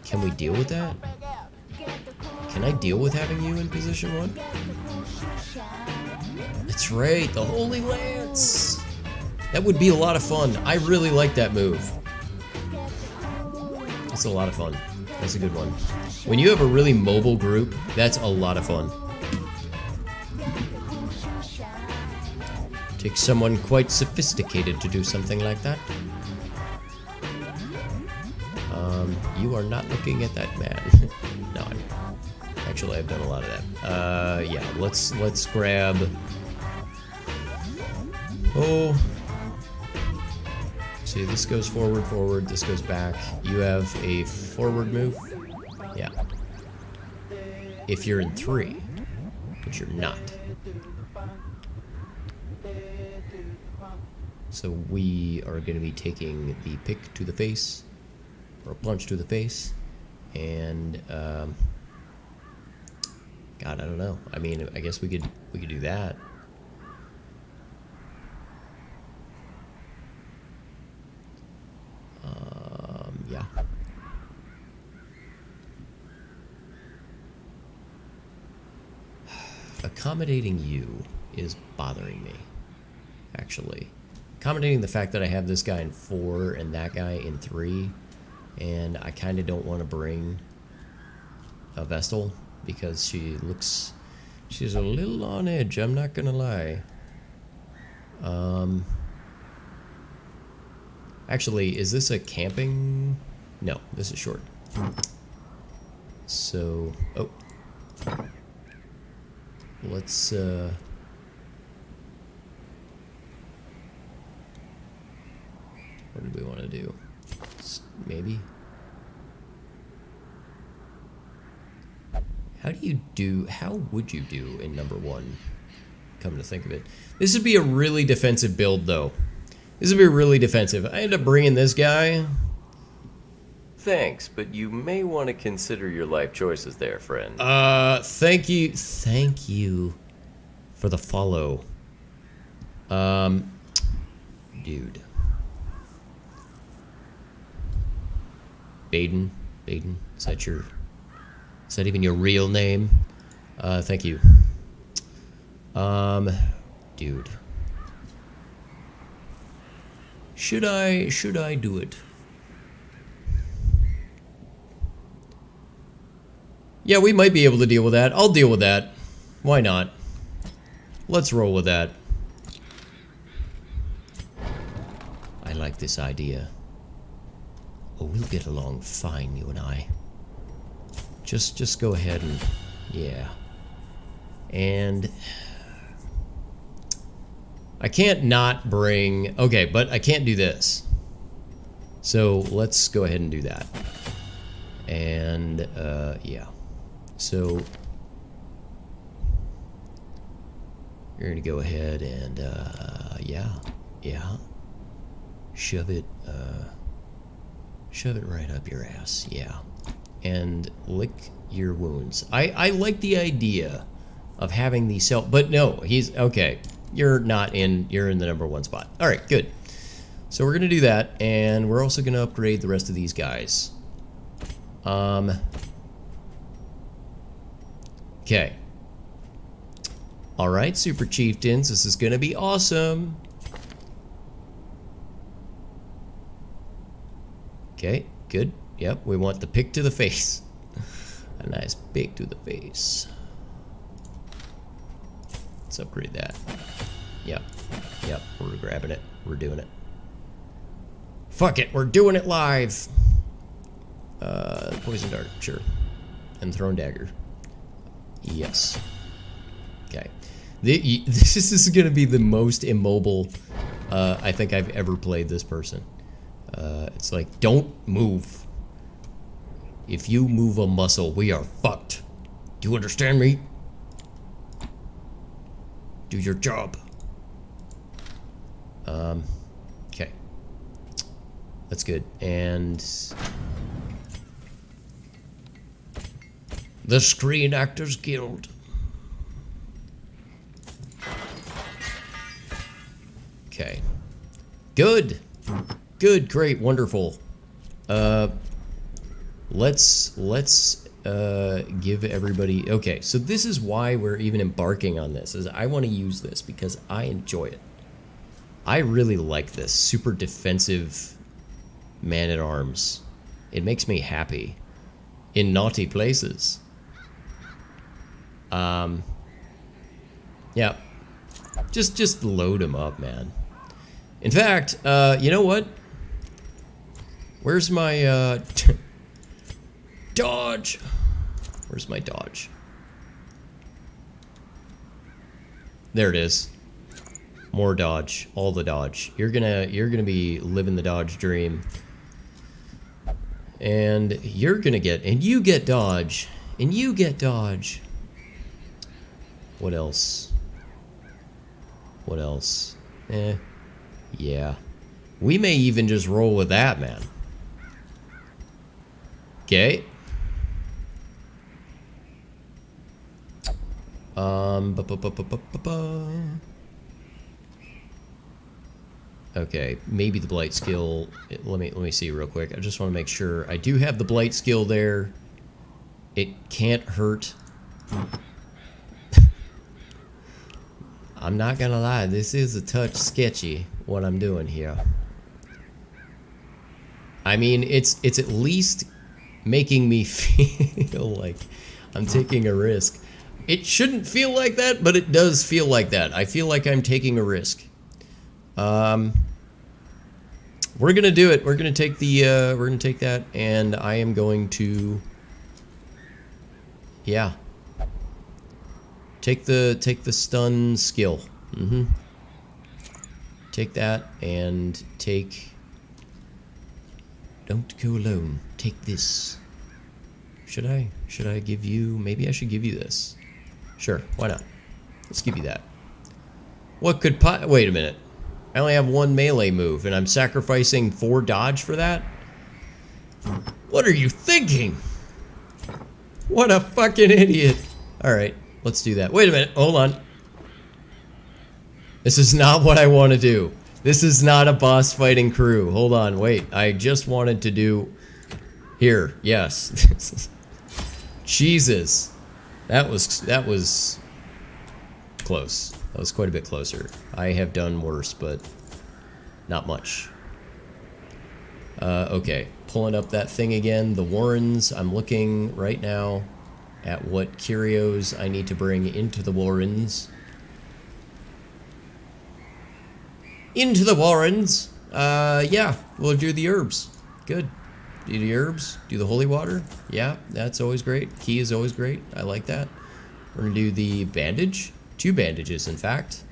Can we deal with that? Can I deal with having you in position 1? That's right, the Holy Lance! That would be a lot of fun. I really like that move. It's a lot of fun. That's a good one. When you have a really mobile group, that's a lot of fun. Takes someone quite sophisticated to do something like that. You are not looking at that man. No, actually I've done a lot of that. Yeah, let's grab. Oh, see, this goes forward. This goes back. You have a forward move. Yeah. If you're in 3, but you're not. So we are going to be taking the pick to the face, or a punch to the face, and God, I don't know. I mean, I guess we could do that. Yeah. Accommodating you is bothering me, actually. Accommodating the fact that I have this guy in 4 and that guy in 3, and I kind of don't want to bring a Vestal because she's a little on edge, I'm not gonna lie. Actually, is this a camping? No, this is short. So, oh. Let's, what do we want to do? Maybe? How would you do in number 1? Come to think of it. This would be a really defensive build, though. This would be really defensive. I end up bringing this guy. Thanks, but you may want to consider your life choices there, friend. Thank you for the follow. Dude. Baden, is that even your real name? Thank you. Dude. Should I do it? Yeah, we might be able to deal with that. I'll deal with that. Why not? Let's roll with that. I like this idea. Oh, we'll get along fine, you and I. Just go ahead and... yeah. And... I can't not bring... okay, but I can't do this. So, let's go ahead and do that. And, yeah. So... you're gonna go ahead and, yeah. Shove it right up your ass, yeah. And lick your wounds. I like the idea of having the self, but no, he's, okay. you're in the number 1 spot. All right, good. So we're gonna do that, and we're also gonna upgrade the rest of these guys. Okay. All right, Super Chieftains, this is gonna be awesome. Okay, good. Yep, we want the pick to the face. A nice pick to the face. Let's upgrade that. Yep, we're grabbing it. We're doing it. Fuck it, we're doing it live. Poison dart, sure. And thrown dagger. Yes. Okay. This is gonna be the most immobile I think I've ever played this person. It's like, don't move. If you move a muscle, we are fucked. Do you understand me? Do your job. Okay. That's good. And the Screen Actors Guild. Okay. Good. Good, great, wonderful. Let's give everybody, okay, so this is why we're even embarking on this, is I want to use this because I enjoy it. I really like this super defensive man-at-arms. It makes me happy in naughty places. Yeah, just load them up, man. In fact, you know what? Where's my dodge? Where's my dodge? There it is. More dodge, all the dodge. You're gonna be living the dodge dream. And you're gonna get, and you get dodge, and you get dodge. What else? What else? Yeah. We may even just roll with that, man. Okay. Okay, maybe the blight skill. Let me see real quick. I just want to make sure I do have the blight skill there. It can't hurt. I'm not gonna lie, this is a touch sketchy what I'm doing here. I mean, it's at least making me feel like I'm taking a risk. It shouldn't feel like that, but it does feel like that. I feel like I'm taking a risk. We're gonna do it. We're gonna take the we're gonna take that, and I am going to, yeah, take the stun skill. Take that and take. Don't go alone. Take this. Should I give you? Maybe I should give you this. Sure, why not? Let's give you that. What could wait a minute. I only have 1 melee move and I'm sacrificing 4 dodge for that? What are you thinking? What a fucking idiot. Alright, let's do that. Wait a minute, hold on. This is not what I want to do. This is not a boss fighting crew. Hold on, wait. I just wanted to do... Here, yes. Jesus. That was close. That was quite a bit closer. I have done worse, but not much. Okay, pulling up that thing again. The Warrens. I'm looking right now at what curios I need to bring into the Warrens. Into the Warrens. Yeah, we'll do the herbs. Good. Do the herbs, do the holy water. Yeah, that's always great. Key is always great. I like that. We're gonna do the bandage. 2 bandages, in fact.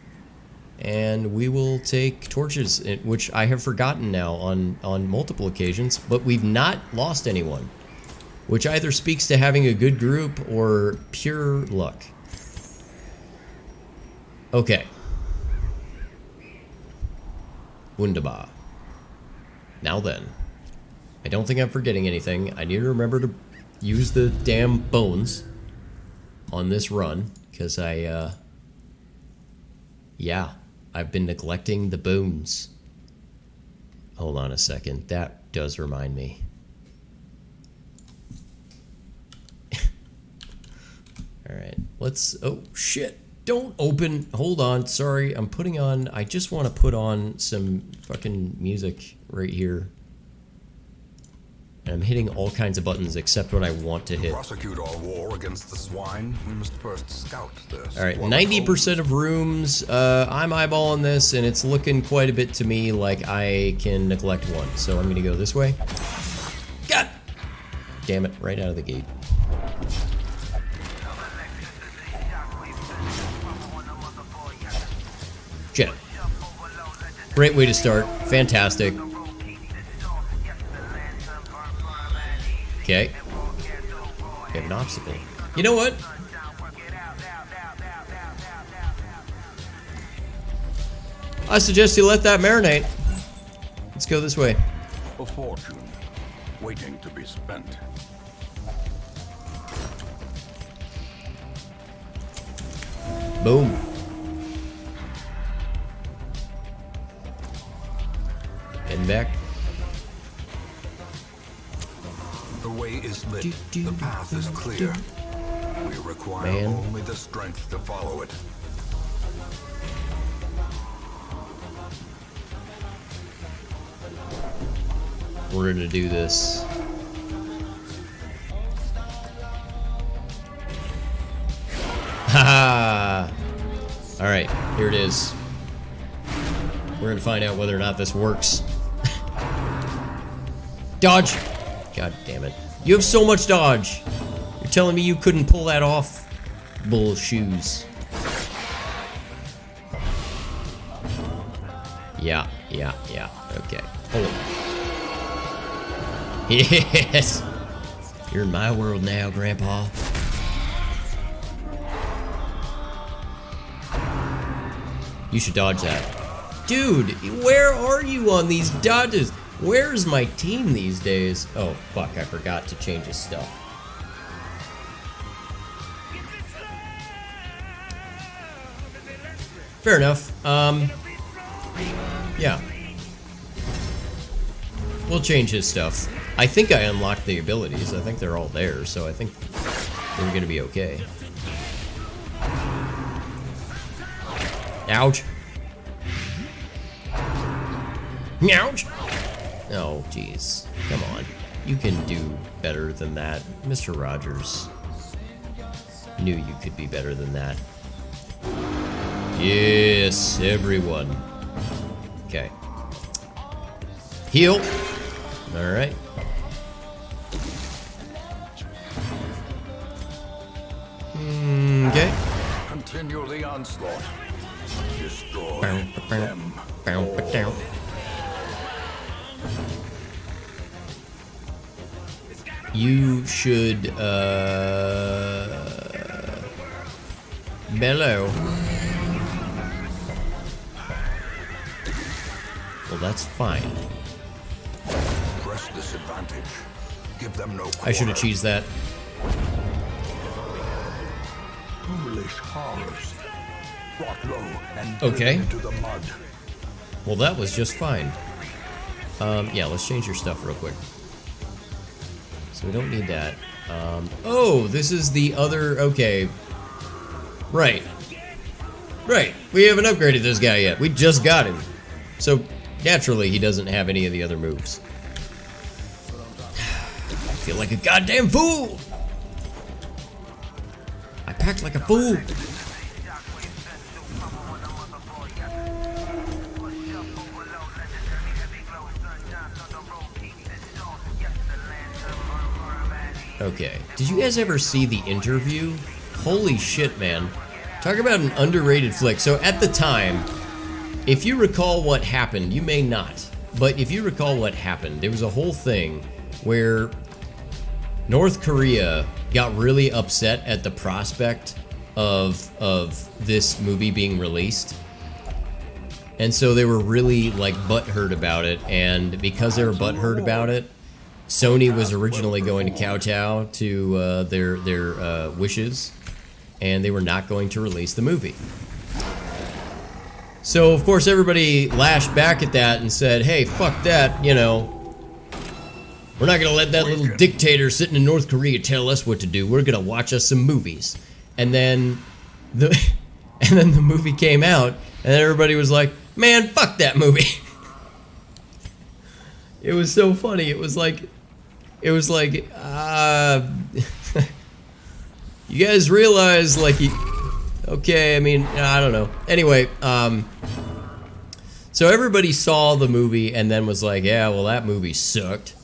And we will take torches, which I have forgotten now on multiple occasions, but we've not lost anyone, which either speaks to having a good group or pure luck. Okay. Wunderbar. Now then. I don't think I'm forgetting anything. I need to remember to use the damn bones on this run, because I Yeah, I've been neglecting the boons. Hold on a second. That does remind me. Alright, let's... Oh, shit. Don't open... Hold on, sorry. I'm putting on... I just want to put on some fucking music right here. And I'm hitting all kinds of buttons except what I want to hit. Prosecute our war against the swine. We must first scout this. Alright, 90% of rooms, I'm eyeballing this, and it's looking quite a bit to me like I can neglect one. So I'm gonna go this way. God! Damn it, right out of the gate. Shit. Great way to start. Fantastic. Okay. We have an obstacle. You know what? I suggest you let that marinate. Let's go this way. A fortune waiting to be spent. Boom. Heading back. The way is lit. The path is clear. We require only the strength to follow it. We're gonna do this. Haha! Alright, here it is. We're gonna find out whether or not this works. Dodge! God damn it. You have so much dodge! You're telling me you couldn't pull that off? Bull shoes. Yeah. Okay. Hold on. Yes! You're in my world now, Grandpa. You should dodge that. Dude, where are you on these dodges? Where's my team these days? Oh, fuck, I forgot to change his stuff. Fair enough. Yeah. We'll change his stuff. I think I unlocked the abilities. I think they're all there, so I think we're gonna be okay. Ouch. Ouch. Oh, jeez. Come on. You can do better than that. Mr. Rogers. Knew you could be better than that. Yes, everyone. Okay. Heal. Alright. Okay. Continue the onslaught. Destroy Bow, them. bow. You should, bellow. Well, that's fine. Press this advantage. Give them no I should have cheesed that. Foolish horrors. Brought low and Okay. into the mud. Well, that was just fine. Yeah, let's change your stuff real quick. So we don't need that. Oh, this is the other, okay. Right. Right, we haven't upgraded this guy yet. We just got him. So, naturally, he doesn't have any of the other moves. I feel like a goddamn fool! I packed like a fool! Okay, did you guys ever see The Interview? Holy shit, man. Talk about an underrated flick. So at the time, if you recall what happened, you may not, but if you recall what happened, there was a whole thing where North Korea got really upset at the prospect of this movie being released. And so they were really like butthurt about it, and because they were butthurt about it, Sony was originally going to kowtow to their wishes, and they were not going to release the movie. So, of course, everybody lashed back at that and said, hey, fuck that, you know. We're not going to let that little dictator sitting in North Korea tell us what to do. We're going to watch us some movies. And then the movie came out, and everybody was like, man, fuck that movie. It was so funny. It was like, you guys realize, like, okay, I mean, I don't know. Anyway, so everybody saw the movie and then was like, yeah, well, that movie sucked.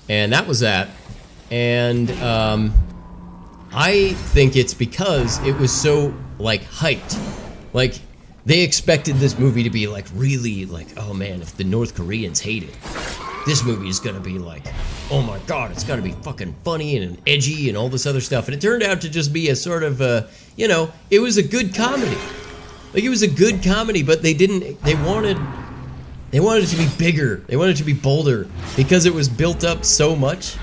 And that was that. And I think it's because it was so, like, hyped. Like, they expected this movie to be, like, really, like, oh, man, if the North Koreans hate it, this movie is gonna be like, oh my god, it's gotta be fucking funny and edgy and all this other stuff. And it turned out to just be a sort of, you know, it was a good comedy. Like, it was a good comedy, but they wanted it to be bigger. They wanted it to be bolder because it was built up so much.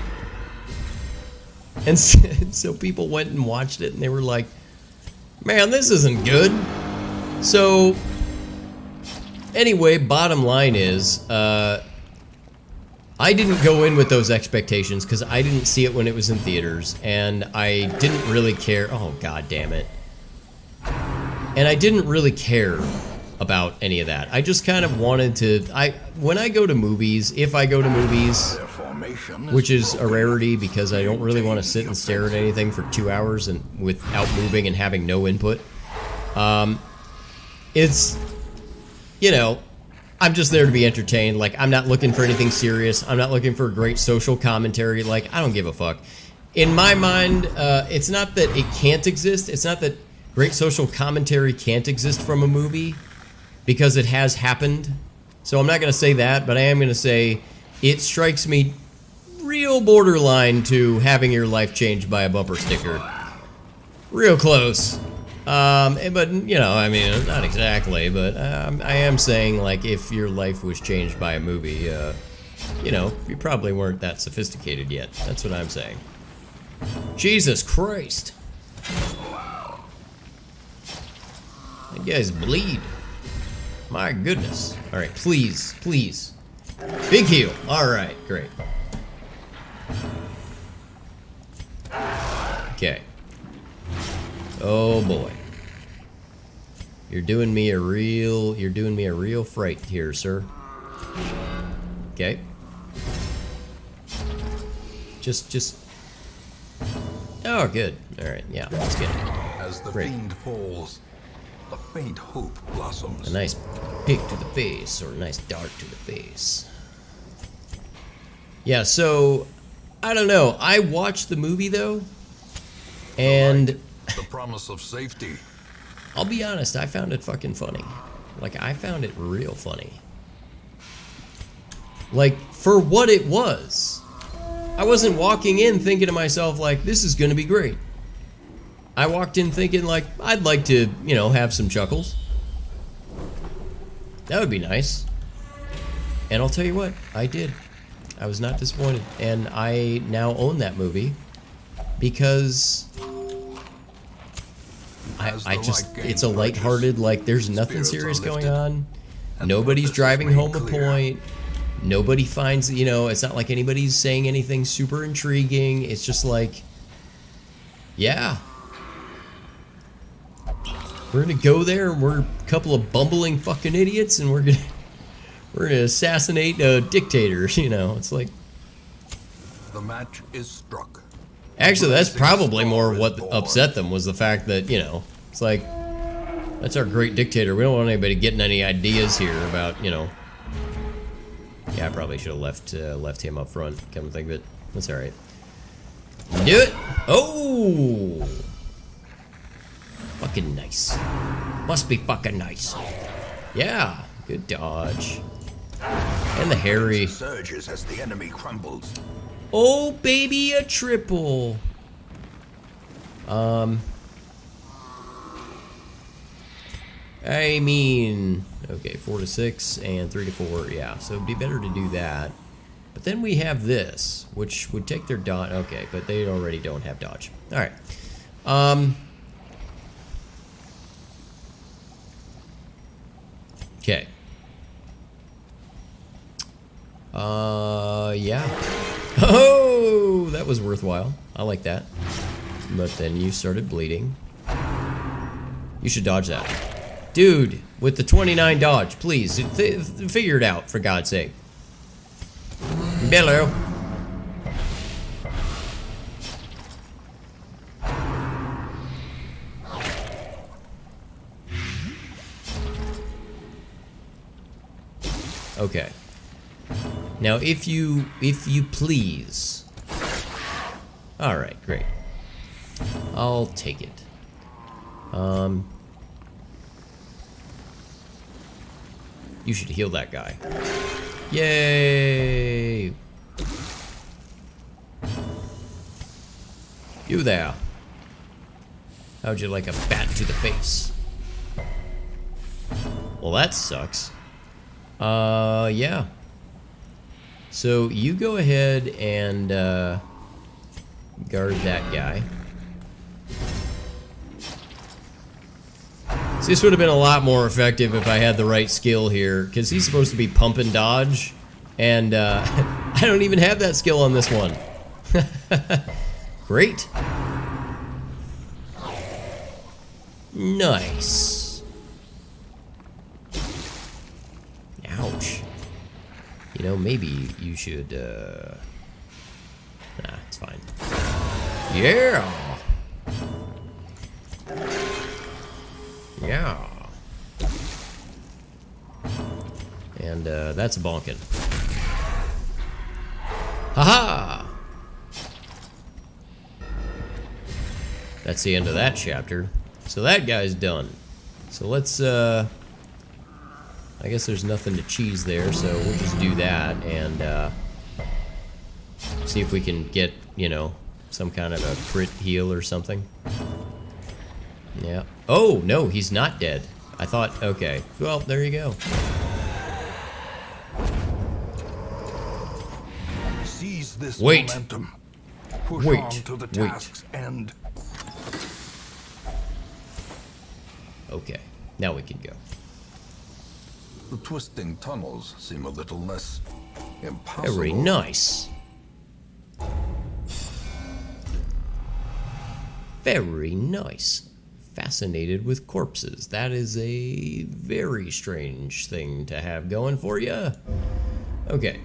And so people went and watched it and they were like, man, this isn't good. So, anyway, bottom line is, I didn't go in with those expectations because I didn't see it when it was in theaters, and I didn't really care. Oh, god damn it. And I didn't really care about any of that. I just kind of wanted to, when I go to movies, if I go to movies, which is a rarity because I don't really want to sit and stare at anything for 2 hours and without moving and having no input, it's, you know, I'm just there to be entertained. Like, I'm not looking for anything serious. I'm not looking for a great social commentary. Like, I don't give a fuck. In my mind, it's not that it can't exist. It's not that great social commentary can't exist from a movie, because it has happened. So I'm not going to say that, but I am going to say it strikes me real borderline to having your life changed by a bumper sticker. Real close. But, you know, I mean, not exactly, but I am saying, like, if your life was changed by a movie, you know, you probably weren't that sophisticated yet. That's what I'm saying. Jesus Christ. You guys bleed. My goodness. Alright, please, please. Big heal. Alright, great. Okay. Oh boy. You're doing me a real fright here, sir. Okay. Just oh, good. Alright, yeah, let's get it. As the Great. fiend falls, a faint hope blossoms. A nice pick to the face, or a nice dart to the face. Yeah, so I don't know. I watched the movie though, and The promise of safety. I'll be honest, I found it fucking funny. Like, I found it real funny. Like, for what it was. I wasn't walking in thinking to myself, like, this is gonna be great. I walked in thinking, like, I'd like to, you know, have some chuckles. That would be nice. And I'll tell you what, I did. I was not disappointed. And I now own that movie because I just, it's a lighthearted, like, there's nothing serious going on. Nobody's driving home a point. Nobody finds, you know, it's not like anybody's saying anything super intriguing. It's just like, yeah. We're gonna go there and we're a couple of bumbling fucking idiots and we're gonna assassinate a dictator, you know. It's like, The match is struck. actually, that's probably more of what upset them, was the fact that, you know, it's like, that's our great dictator. We don't want anybody getting any ideas here about, you know. Yeah, I probably should have left him up front. Come to think of it, that's all right. Do it. Oh, fucking nice. Must be fucking nice. Yeah, good dodge. And the Harry. Surges as the enemy crumbles. Oh, baby, a triple. I mean, okay, 4 to 6 and 3 to 4, yeah, so it'd be better to do that. But then we have this, which would take their dodge. Okay, but they already don't have dodge. All right. Okay. Yeah. Oh, that was worthwhile. I like that. But then you started bleeding. You should dodge that. Dude, with the 29 dodge, please, figure it out, for God's sake. Bello. Okay. Now, if you please. All right, great. I'll take it. You should heal that guy. Yay! You there. How'd you like a bat to the face? Well, that sucks. Yeah. So you go ahead and guard that guy. See, this would have been a lot more effective if I had the right skill here, because he's supposed to be pump and dodge, and I don't even have that skill on this one. Great. Nice. Ouch. You know, maybe you should, nah, it's fine. Yeah! Yeah. And, that's a bonkin. Haha! That's the end of that chapter. So that guy's done. So let's, I guess there's nothing to cheese there, so we'll just do that and see if we can get, you know, some kind of a crit heal or something. Yeah. Oh, no, he's not dead. I thought, okay. Well, there you go. Seize this Wait. momentum. Push Wait. on to the Wait. task's end. Okay, now we can go. The twisting tunnels seem a little less impossible. Very nice. Very nice. Fascinated with corpses. That is a very strange thing to have going for you. Okay.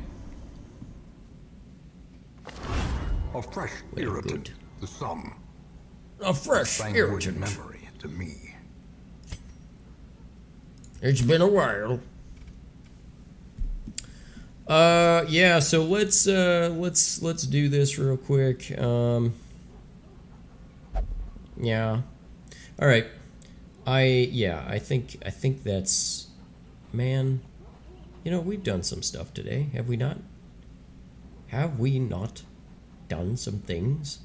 A fresh Very irritant. good. The some. A fresh Sanguine irritant. memory to me. It's been a while. Yeah, so let's do this real quick. Yeah. All right. I think that's, man, you know, we've done some stuff today, have we not? Have we not done some things?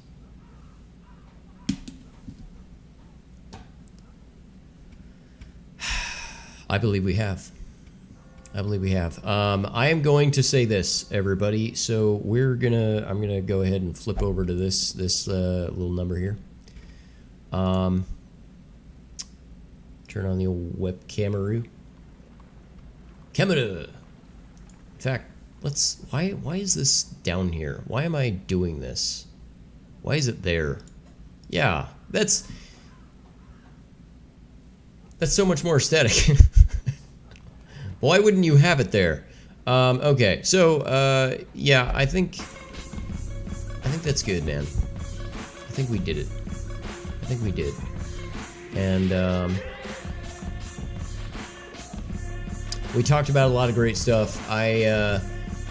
I believe we have. I believe we have. I am going to say this, everybody. So I'm gonna go ahead and flip over to this little number here. Turn on the old webcamaroo. Camera. In fact, let's. Why is this down here? Why am I doing this? Why is it there? Yeah, that's so much more aesthetic. Why wouldn't you have it there? Okay, so yeah, I think that's good, man. I think we did it. I think we did. And we talked about a lot of great stuff. I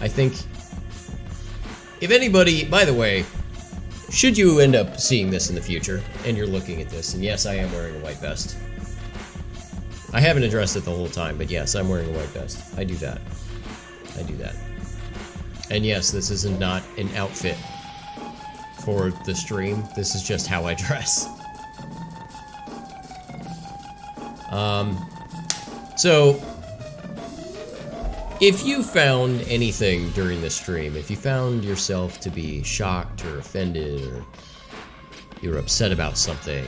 think if anybody, by the way, should you end up seeing this in the future and you're looking at this, and yes, I am wearing a white vest. I haven't addressed it the whole time, but yes, I'm wearing a white vest. I do that. I do that. And yes, this is not an outfit for the stream. This is just how I dress. So, if you found anything during the stream, if you found yourself to be shocked or offended or you're upset about something,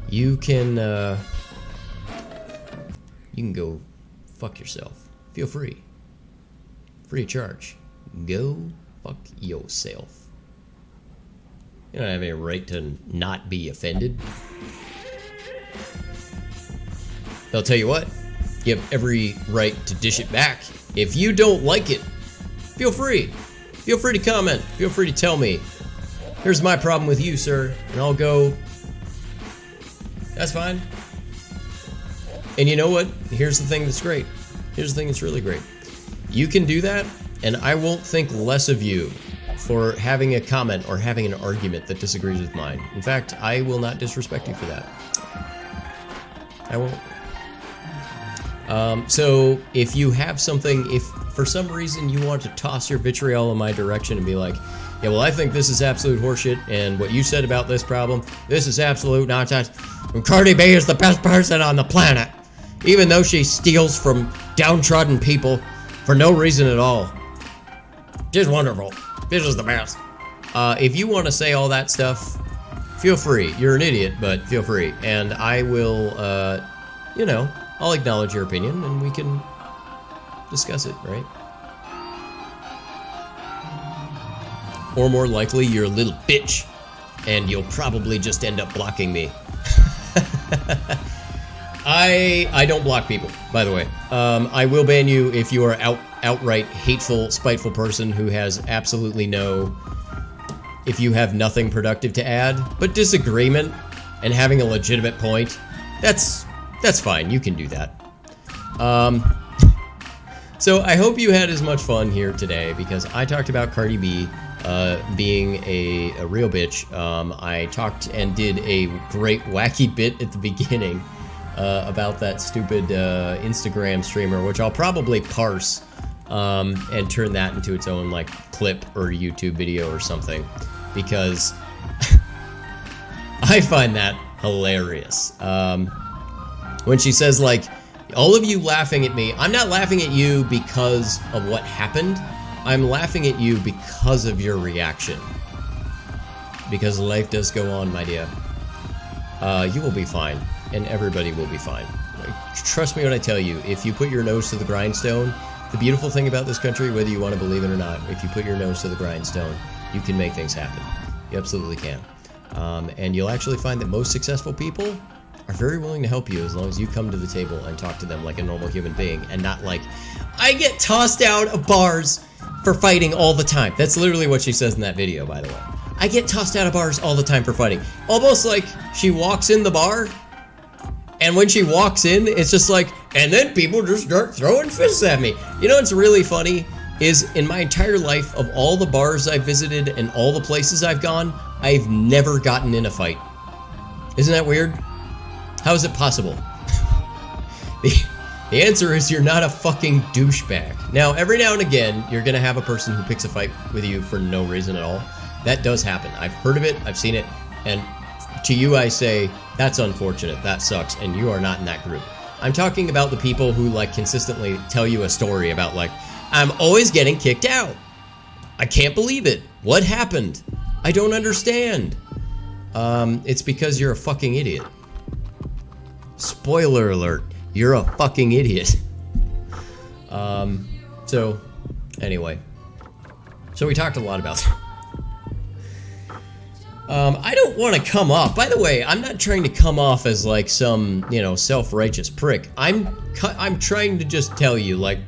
you can you can go fuck yourself. Feel free. Free of charge. Go fuck yourself. You don't have any right to not be offended. I'll tell you what, you have every right to dish it back. If you don't like it, feel free. Feel free to comment. Feel free to tell me, here's my problem with you, sir. And I'll go, that's fine. And you know what? Here's the thing that's great. Here's the thing that's really great. You can do that, and I won't think less of you for having a comment or having an argument that disagrees with mine. In fact, I will not disrespect you for that. I won't. So if you have something, if for some reason you want to toss your vitriol in my direction and be like, yeah, well, I think this is absolute horseshit, and what you said about this problem, this is absolute nonsense. Cardi B is the best person on the planet, even though she steals from downtrodden people for no reason at all. Just wonderful. This is the best. If you want to say all that stuff, feel free. You're an idiot, but feel free. And I will, you know, I'll acknowledge your opinion and we can discuss it, right? Or more likely, you're a little bitch and you'll probably just end up blocking me. I don't block people, by the way. I will ban you if you are outright hateful, spiteful person who has absolutely if you have nothing productive to add, but disagreement and having a legitimate point, that's fine. You can do that. So I hope you had as much fun here today because I talked about Cardi B being a real bitch. I talked and did a great wacky bit at the beginning about that stupid Instagram streamer, which I'll probably parse and turn that into its own like clip or YouTube video or something, because I find that hilarious. When she says like, all of you laughing at me, I'm not laughing at you because of what happened. I'm laughing at you because of your reaction. Because life does go on, my dear. You will be fine, and everybody will be fine. Trust me when I tell you, if you put your nose to the grindstone, the beautiful thing about this country, whether you want to believe it or not, if you put your nose to the grindstone, you can make things happen. You absolutely can. And you'll actually find that most successful people are very willing to help you as long as you come to the table and talk to them like a normal human being and not like, I get tossed out of bars for fighting all the time. That's literally what she says in that video, by the way. I get tossed out of bars all the time for fighting. Almost like she walks in the bar, and when she walks in, it's just like, and then people just start throwing fists at me. You know what's really funny is in my entire life, of all the bars I've visited and all the places I've gone, I've never gotten in a fight. Isn't that weird? How is it possible? The answer is you're not a fucking douchebag. Now, every now and again, you're gonna have a person who picks a fight with you for no reason at all. That does happen. I've heard of it, I've seen it, and to you I say, that's unfortunate, that sucks, and you are not in that group. I'm talking about the people who like consistently tell you a story about like, I'm always getting kicked out. I can't believe it. What happened? I don't understand. It's because you're a fucking idiot. Spoiler alert, you're a fucking idiot. So, anyway. So we talked a lot about that. I don't want to come off, by the way, I'm not trying to come off as like some, you know, self-righteous prick. I'm trying to just tell you, like,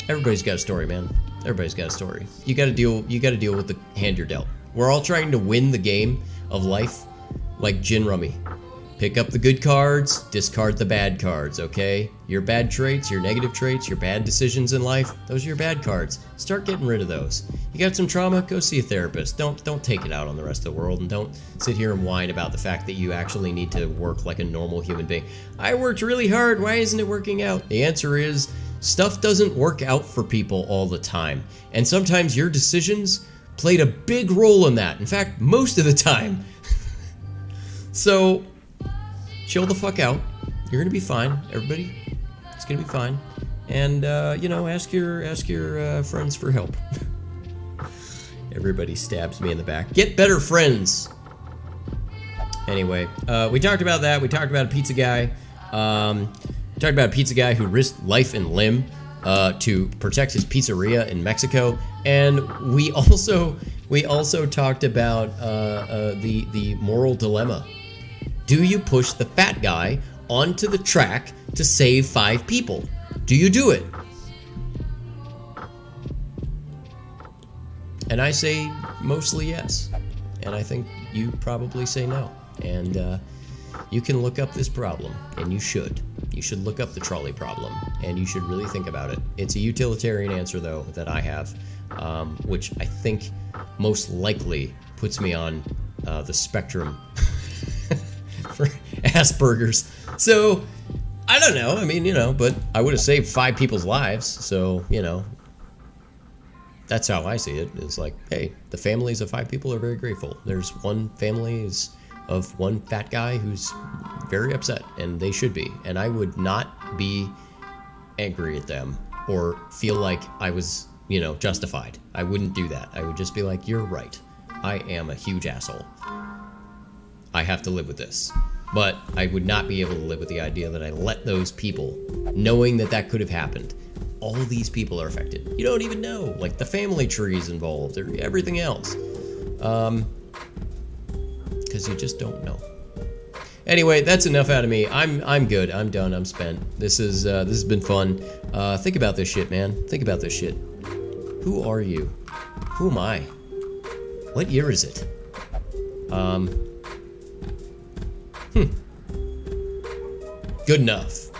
everybody's got a story, man. Everybody's got a story. You gotta deal with the hand you're dealt. We're all trying to win the game of life like gin rummy. Pick up the good cards, discard the bad cards, okay? Your bad traits, your negative traits, your bad decisions in life, those are your bad cards. Start getting rid of those. You got some trauma? Go see a therapist. Don't take it out on the rest of the world, and don't sit here and whine about the fact that you actually need to work like a normal human being. I worked really hard, why isn't it working out? The answer is, stuff doesn't work out for people all the time. And sometimes your decisions played a big role in that. In fact, most of the time. So, chill the fuck out. You're gonna be fine, everybody. It's gonna be fine. And you know, ask your friends for help. Everybody stabs me in the back. Get better friends. Anyway, we talked about that. We talked about a pizza guy. Talked about a pizza guy who risked life and limb to protect his pizzeria in Mexico, and we also talked about the moral dilemma. Do you push the fat guy onto the track to save 5 people? Do you do it? And I say mostly yes. And I think you probably say no. And you can look up this problem, and you should. You should look up the trolley problem, and you should really think about it. It's a utilitarian answer, though, that I have, which I think most likely puts me on the spectrum for Asperger's. So, I don't know. I mean, but I would have saved 5 people's lives, so, that's how I see it. It's like, hey, the families of 5 people are very grateful. There's one family of one fat guy who's very upset, and they should be. And I would not be angry at them or feel like I was, justified. I wouldn't do that. I would just be like, you're right. I am a huge asshole. I have to live with this. But I would not be able to live with the idea that I let those people, knowing that could have happened, all these people are affected. You don't even know, like the family trees involved or everything else. Because you just don't know. Anyway, that's enough out of me. I'm good. I'm done. I'm spent. This has been fun. Think about this shit, man. Think about this shit. Who are you? Who am I? What year is it? Good enough.